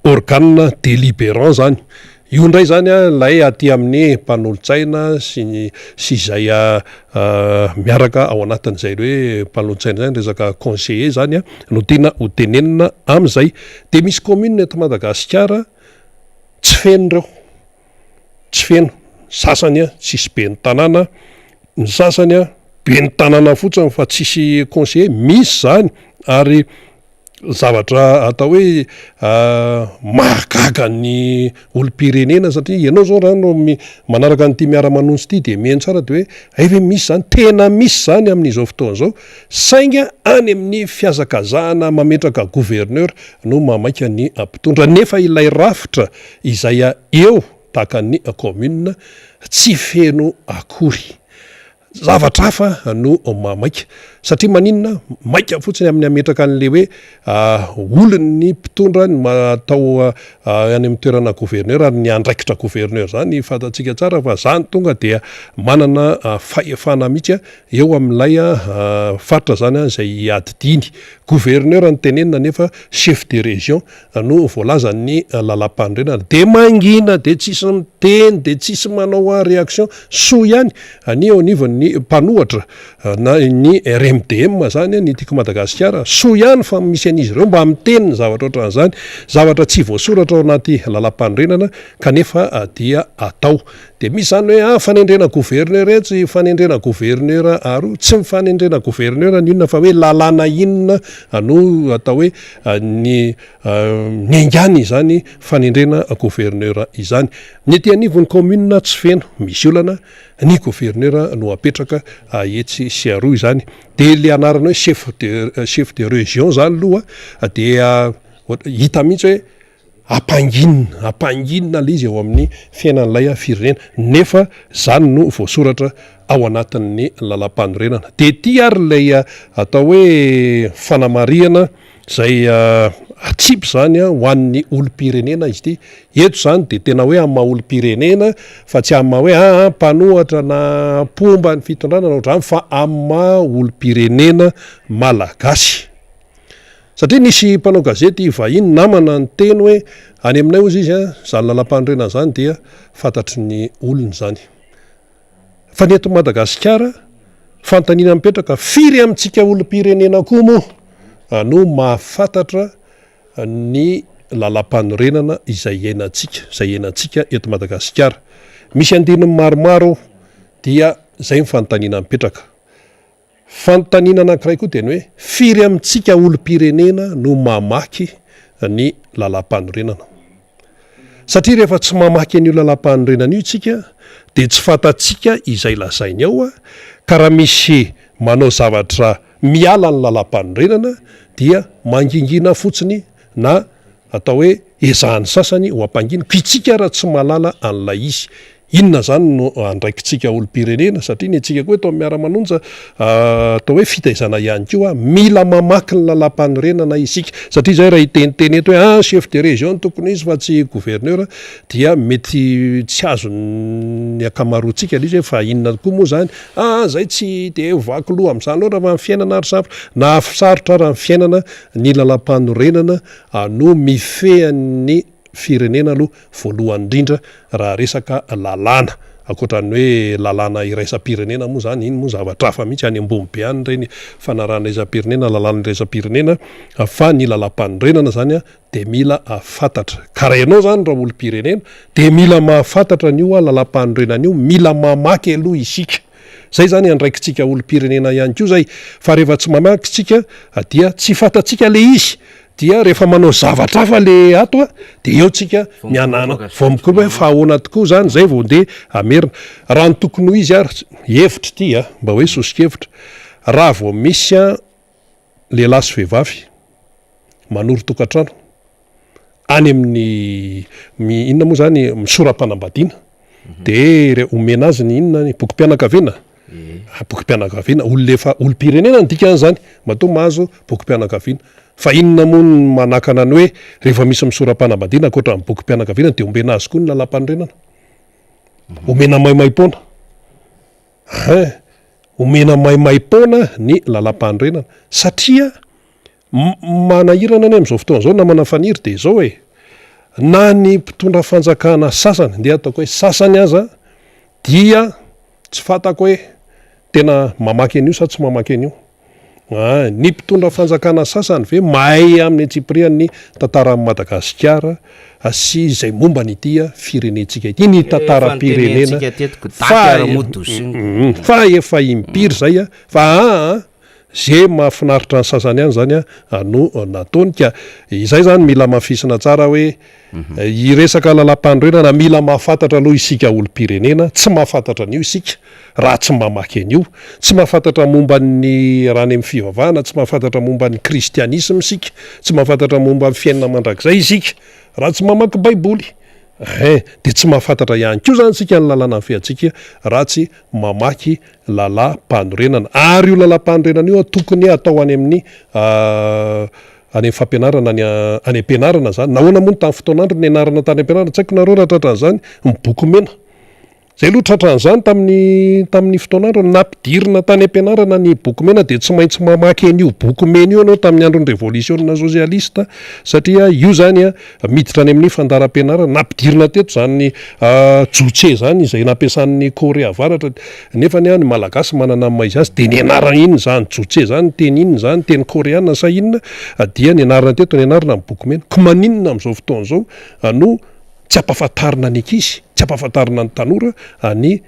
organe délibérant zany io ndray zany lay aty amin'ny mpanolotsaina sy izay miaraka ao anatin'izay hoe mpanolotsaina zany resaka conseiller zany no tena ho tenenina am'izay de misy commune eto Madagasikara tsy feno reo tsy feno sasany tsisy ben'ny tanàna ny sasany ben'ny tanàna fotsiny fa tsisy conseiller misy zany ary zavatra atao hoe mahagaga ny olom-pirenena satria ianao zao raha no manaraka n'ity Miara Manonja ity de miheno tsara de hoe aive misy zany tena misy zany amin'izao fotoana zao sainga any amin'ny fiazakazahana mametraka gouverneur no mamaika ny mpitondra nefa ilay rafitra izay eo tahaka ny commune tsy feno akory zavatra hafa no mamaika satria maninona maika fotsiny amin'ny ametraka an'le hoe olony mpitondra ny atao any amin'ny toerana gouverneur ary ny andraikitra gouverneur zany fantatsika tsara fa zany tonga dia manana fahefana mihitsy eo amin'ilay faritra zany zay adidiny gouverneur ny tenenina nefa chef de région no voalazany lalam-pandrenana de mangina de tsisy miteny de tsisy manao réaction so ihany ny eo anivon'ny mpanohatra na ny RMDM zany ny tiako Madagasikara so ihany fa misy an'izy ireo mba miteny ny zavatra ohatran'izany zavatra tsy voasoratra ao anaty lalam-pandrenana kanefa dia atao de misy zany hoe fanendrena gouverneur tsy fanendrena gouverneur aro tsy mifanendrena gouverneur ny inona fa hoe lalàna inona no atao hoe ny engany zany fanendrena gouverneur izany ny ety anivon'ny commune tsy feno misy olana ny gouverneur no apetraka etsy sy aroa izany de le anarana hoe chef de région zany aloha dia hita mihitsy hoe ampanginina le izy eo amin'ny fiainan'ilay firenena nefa zany no voasoratra ao anatin'ny lalam-panorenana de ty ary lay atao hoe fanamariana zay atsipy zany ho an'ny olom-pirenena izy ty eto zany de tena hoe amin'ny maha olom-pirenena fa tsy amin'ny maha hoe mpanohatra na pomba ny fitondrana na ohatrany fa amin'ny maha olom-pirenena malagasy satria nisy mpanao gazety vahiny namana ny teny hoe any aminay ozy izy zany lalam-pandrenana zany dia fantatry ny olony zany fa ny eto Madagasikara fantanina mipetraka firy amintsika olom-pirenena koa moa no mahafantatra ny lalam-panorenana izay iainantsika eto Madagasikara misy andininy maromaro dia zay mifantanina mipetraka fantanina anankiray koa teny hoe firy amintsika olom-pirenena no mamaky ny lalam-panorenana satria rehefa tsy mamaky an'io lalam-panorenana io tsika de tsy fantatsika izay lazainy ao ka raha misy manao zavatra miala ny lalam-panorenana dia mangingina fotsiny na atao hoe ezahany sasany ho ampangina ko itsika raha tsy malala an'ilay izy inona zany no andraikitsika olom-pirenena satria ny atsika koa eto amin'ny Miara Manonja atao hoe fitaizana ihany koa mila mamaky ny lalam-panorenana isika satria zay raha iteniteny eto hoe chef de région tokony izy fa tsy gouverneur dia mety tsy azo ny akamaroantsika le izy fa inona koa moa zany zay tsy de vaky loha amin'izany loatra fa ny fiainana ary sarotra na afisarotra raha ny fiainana ny lalam-panorenana no mifehan'ny firenena aloha voalohany indrindra raha resaka lalàna akoatrany hoe lalàna iraisam-pirenena moa zany iny moa zavatra hafa mihitsy any ambony be any reny fanarahana iraisam-pirenena lalàna iraisam-pirenena fa ny lalam-panorenana zany a de mila afantatra ka raha ianao zany raha olo-pirenena de mila mahafantatra an'io a lalam-panorenana io mila mamaky aloha isika zay zany andraikitsika olo-pirenena ihany ko zay fa rehefa tsy mamakitsika dia tsy fantatsika le izy dia rehefa manao zavatra hafa le ato a de eo tsika mianana vao mikoa hoe fahahoana tokoa zany zay vao nde amerina raha ny tokony ho izy ary hevitra ty a mba hoe sosikevitra raha vao misy a lehilahy sy vehivavy manoro tokantrano any amin'ny inona moa zany misoram-panambadiana de omena azy ny inona ny bokim-pianakaviana bokim-pianakaviana ololefa olo-pirenena ny dikan'zany matoa mahazo bokim-pianakaviana fa inona moa ny manakana ny hoe rehefa misy misoram-panambadiana akoatra ny bokim-pianakaviana de omena azy koa ny lalam-panorenana omena maimai-pona omena maimai-pona ny lalam-panorenana satria manahirana ny am'izao fotoana zao na manafaniry de zao hoe na ny mpitondra fanjakana sasany de ataoko hoe sasany aza dia tsy fantako hoe tena mamaky an'io sa tsy mamaky an'io ny mpitondra fanjakana sasany ve mahay amin'ny atsipirian'ny tantaran'ny Madagasikara sy zay momba nytya firenentsika ity ny tantaram-pirenena fa efa impiry zay a fa zay mahafinaritra ny sasany any zany a no nataony ka izay zany mila mafisina tsara hoe iresaka lalam-panorenana mila mahafantatra aloha isika olo-pirenena tsy mahafantatra an'io isika raha tsy mamaky an'io tsy mahafantatra momba ny raha ny amin'ny fivavahana tsy mahafantatra momba ny kristianisma isika tsy mahafantatra momba ny fiainana mandrakizay isika raha tsy mamaky baiboly de tsy mahafantatra ihany ko zany sika ny lalàna ny feantsika raha tsy mamaky lalam-panorenana ary io lalam-panorenana io tokony atao any amin'ny any fampianarana any ampianarana zany nahoana moa ny tamin'ny fotoanandro ny anarana tany ampianarana tsy haiko nareo raha tratran'zany miboky mena zay aloha tratran'zany tamin'ny fotoanandro nampidirina tany ampianarana ny boky mena de tsy maintsy mamaky an'io boky mena io anao tamin'ny andron'ny révolutionna socialiste satria io zany a miditra any amin'ny fandaram-pianarana nampidirina teto zany jotse zany izay nampiasan'ny Korea avaratra nefa ny malagasy manana maizy azy de ny anarana iny zany jotse zany teny iny zany teny koreana sa inona dia ny anarana teto ny anarana amin'ny boky mena ko maninona am'izao fotoana zao no tsy ampahafantarina ny ankizy tsy ampahafantarina ny tanora ny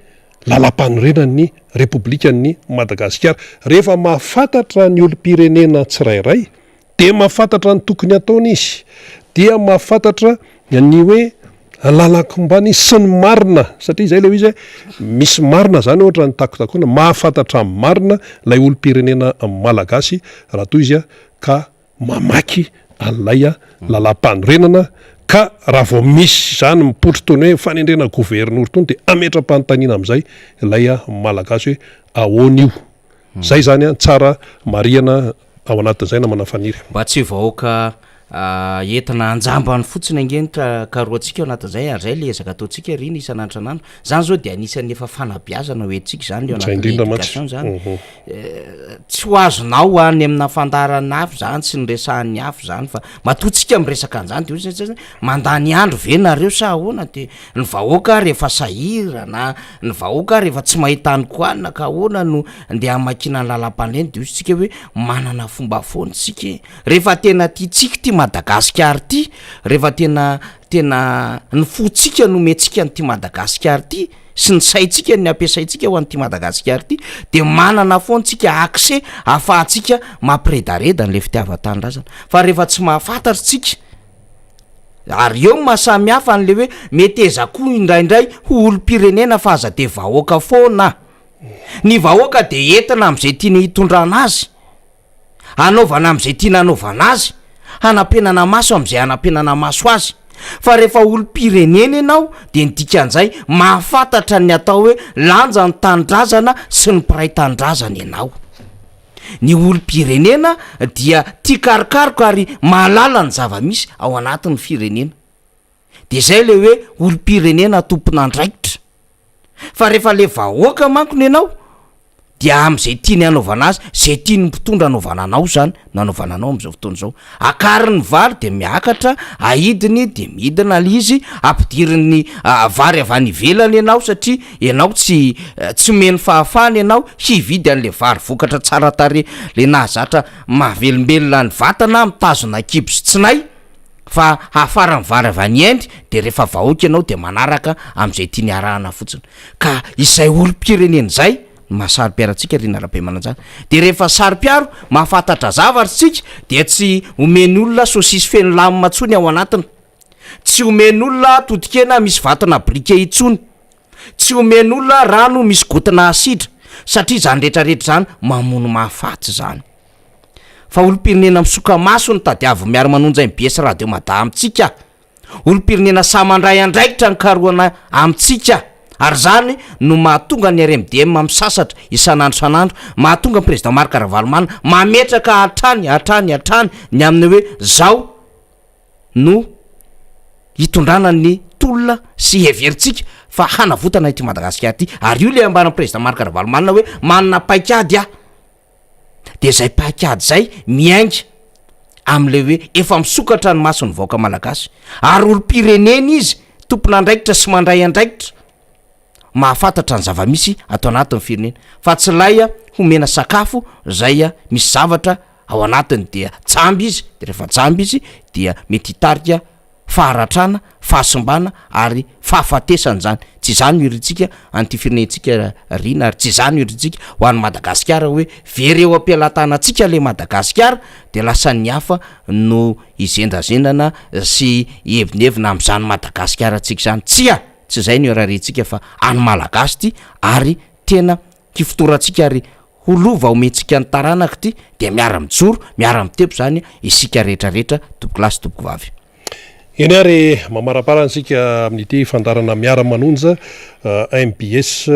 lalam-panorenan'ny republikan'ny Madagasikara rehefa mahafantatra ny olo-pirenena tsirairay de mahafantatra ny tokony ataony izy dia mahafantatra ny hoe lalakombany sy ny marina satria zay le izy misy marina zany ohatra ny takotakoana mahafantatra ny marina lay olo-pirenena malagasy raha toy izy ka mamaky an'lay lalam-panorenana ka raha vao misy zany mipotro tony hoe fanendrena gouverneur tony de ametra-panontaniana am'izay ilay malagasy hoe ahoan'io zay zany tsara mariana ao anatin'izay na manafaniry mba tsy vahoaka entina anjambany fotsiny angenitra karoatsika ao anatin'izay ary zay le ezaka ataontsika riny isan'andranandro zany zao de anisan'ny efa fanabiazana hoentsika zany le anatin'ny éducation zany tsy ho azonao any amina fandarana afo zany sy nyresahan'ny afo zany fa matotsika miresaka an'zany de mandany andro ve nareo sa ahoana de ny vahoaka rehefa sahira na ny vahoaka rehefa tsy mahitany koanina ka ahoana no ndeha amakina ny lalam-paneny de tsika hoe manana fomba foany tsika rehefa tena tiatsika ty Madagasikara ty rehefa tena ny fotsika no mentsika ny ty Madagasikara ty sy ny saitsika ny ampiasaitsika ho an'ty Madagasikara ty de manana foantsika accès ahafahantsika mampiredareda n'le fitiavan-tanindrazana fa rehefa tsy mahafantatra tsika ary eo mahasamy hafa an'le hoe mety ezakoa indraindray ho olo-pirenena fa aza de vahoaka foana ny vahoaka de entina am'izay tiany hitondrana azy anaovana am'izay tiana anaovana azy hanampenana maso am'izay hanampenana maso azy fa rehefa olo-pirenena ianao de ny dikan'izay mahafantatra ny atao hoe lanja ny tanindrazana sy ny mpiray tanindrazana ianao ny olo-pirenena dia tia karokaroka ary mahalala ny zava-misy ao anatin'ny firenena de zay le hoe olo-pirenena tompona andraikitra fa rehefa le vahoaka mankony ianao dia am'izay tiany anaovana azy zay tia ny mpitondra anaovananao zany nanaovananao am'izao fotoana zao akary ny vary de miakatra ahidiny de midina l izy ampidiriny vary avy any ivelany ianao satria ianao tsy omeny fahafahany ianao hividy an'le vary vokatra tsara tare le nahazatra mahavelombelona ny vatana mitazona kibo sy tsinay fa hafara ny vary avy any endry de rehefa vahoaka ianao de manaraka am'izay tiany arahana fotsiny ka izay olom-pireneny zay mahasary-piarantsika rinarabe mananjany de rehefa sary-piaro mahafantatra zavaritsika de tsy omeny olona sosisy feno lamy matsony ao anatiny tsy omeny olona totokena misy vatana brike itsony tsy omeny olona rano misy gotina asidra satria zany rehetrarehetra zany mamono mahafaty zany fa olom-pirenena misoka maso ny tadiavo miara manonja MBS radio mada amitsika olom-pirenena samandray andraikitra ny karoana amitsika ary zany no mahatonga ny RMDM misasatra isan'andro san'andro mahatonga ny président Marc Ravalomanana mametraka hatrany ny aminy hoe zao no hitondrana ny tolona sy heveritsika fa hanavotana ity Madagasikara ty ary io le ambana président Marc Ravalomanana hoe manana paikady de zay paikady zay miainga am'le hoe efa misokatra ny masony vaoaka malagasy ary olom-pirenena izy tompon'andraikitra sy mandray andraikitra mahafantatra ny zava-misy atao anatin'ny firenena fa tsy lay homena sakafo zay misy zavatra ao anatiny dia tsamby izy de rehefa tsamby izy dia mety hitarika faharatrana fahasimbana ary fahafatesany zany tsy zany iritsika anty firenentsika rina ary tsy zany iritsika ho an'ny Madagasikara hoe vereo ampialatanantsika le Madagasikara de lasa ny hafa no izendazendana sy hevinevina am'izany Madagasikara tsika zany tsy zay ny orarentsika fa any malagasy ty ary tena kifotorantsika ary holova omentsika ny taranaka ty de miara mijoro miara mitepo zany isika rehetrarehetra toboko lasy toboko vavy eny ary mamaraparanatsika amin'ity fandarana Miara Manonja MBS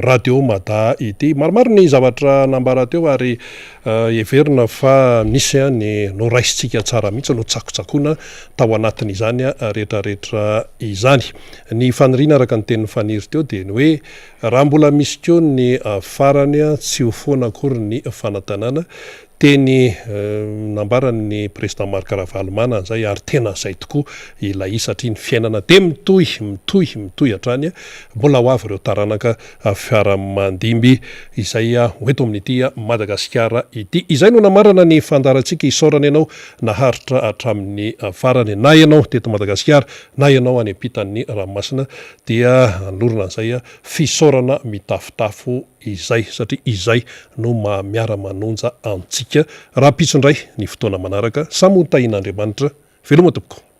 radio mada ity maromaro ny zavatra nambara teo ary everina fa misy ny noraisitsika tsara mihitsy no tsakotsakoana tao anatin'izany rehetrarehetra izany ny fanirina araka ny tenin'ny faniry teo de ny hoe raha mbola misy keo ny farany tsy ho foana akory ny fanatanana teny nambarany président Marc Ravalomanana zay ary tena zay tokoa ilay satria ny fiainana de mitohy hatrany mbola ho avy ireo taranaka fiaramandimby izay hoeto amin'ity Madagasikara ity izay no namarana ny fandarantsika isorana ianao naharitra hatramin'ny farany na ianao teto Madagasikara na ianao any ampitan'ny ranomasina dia anorona an'izay fisorana mitafotafo izay satria izay no miara manonja antsika raha pitsondray ny fotoana manaraka samy ho tahin'Andriamanitra veloma tompoko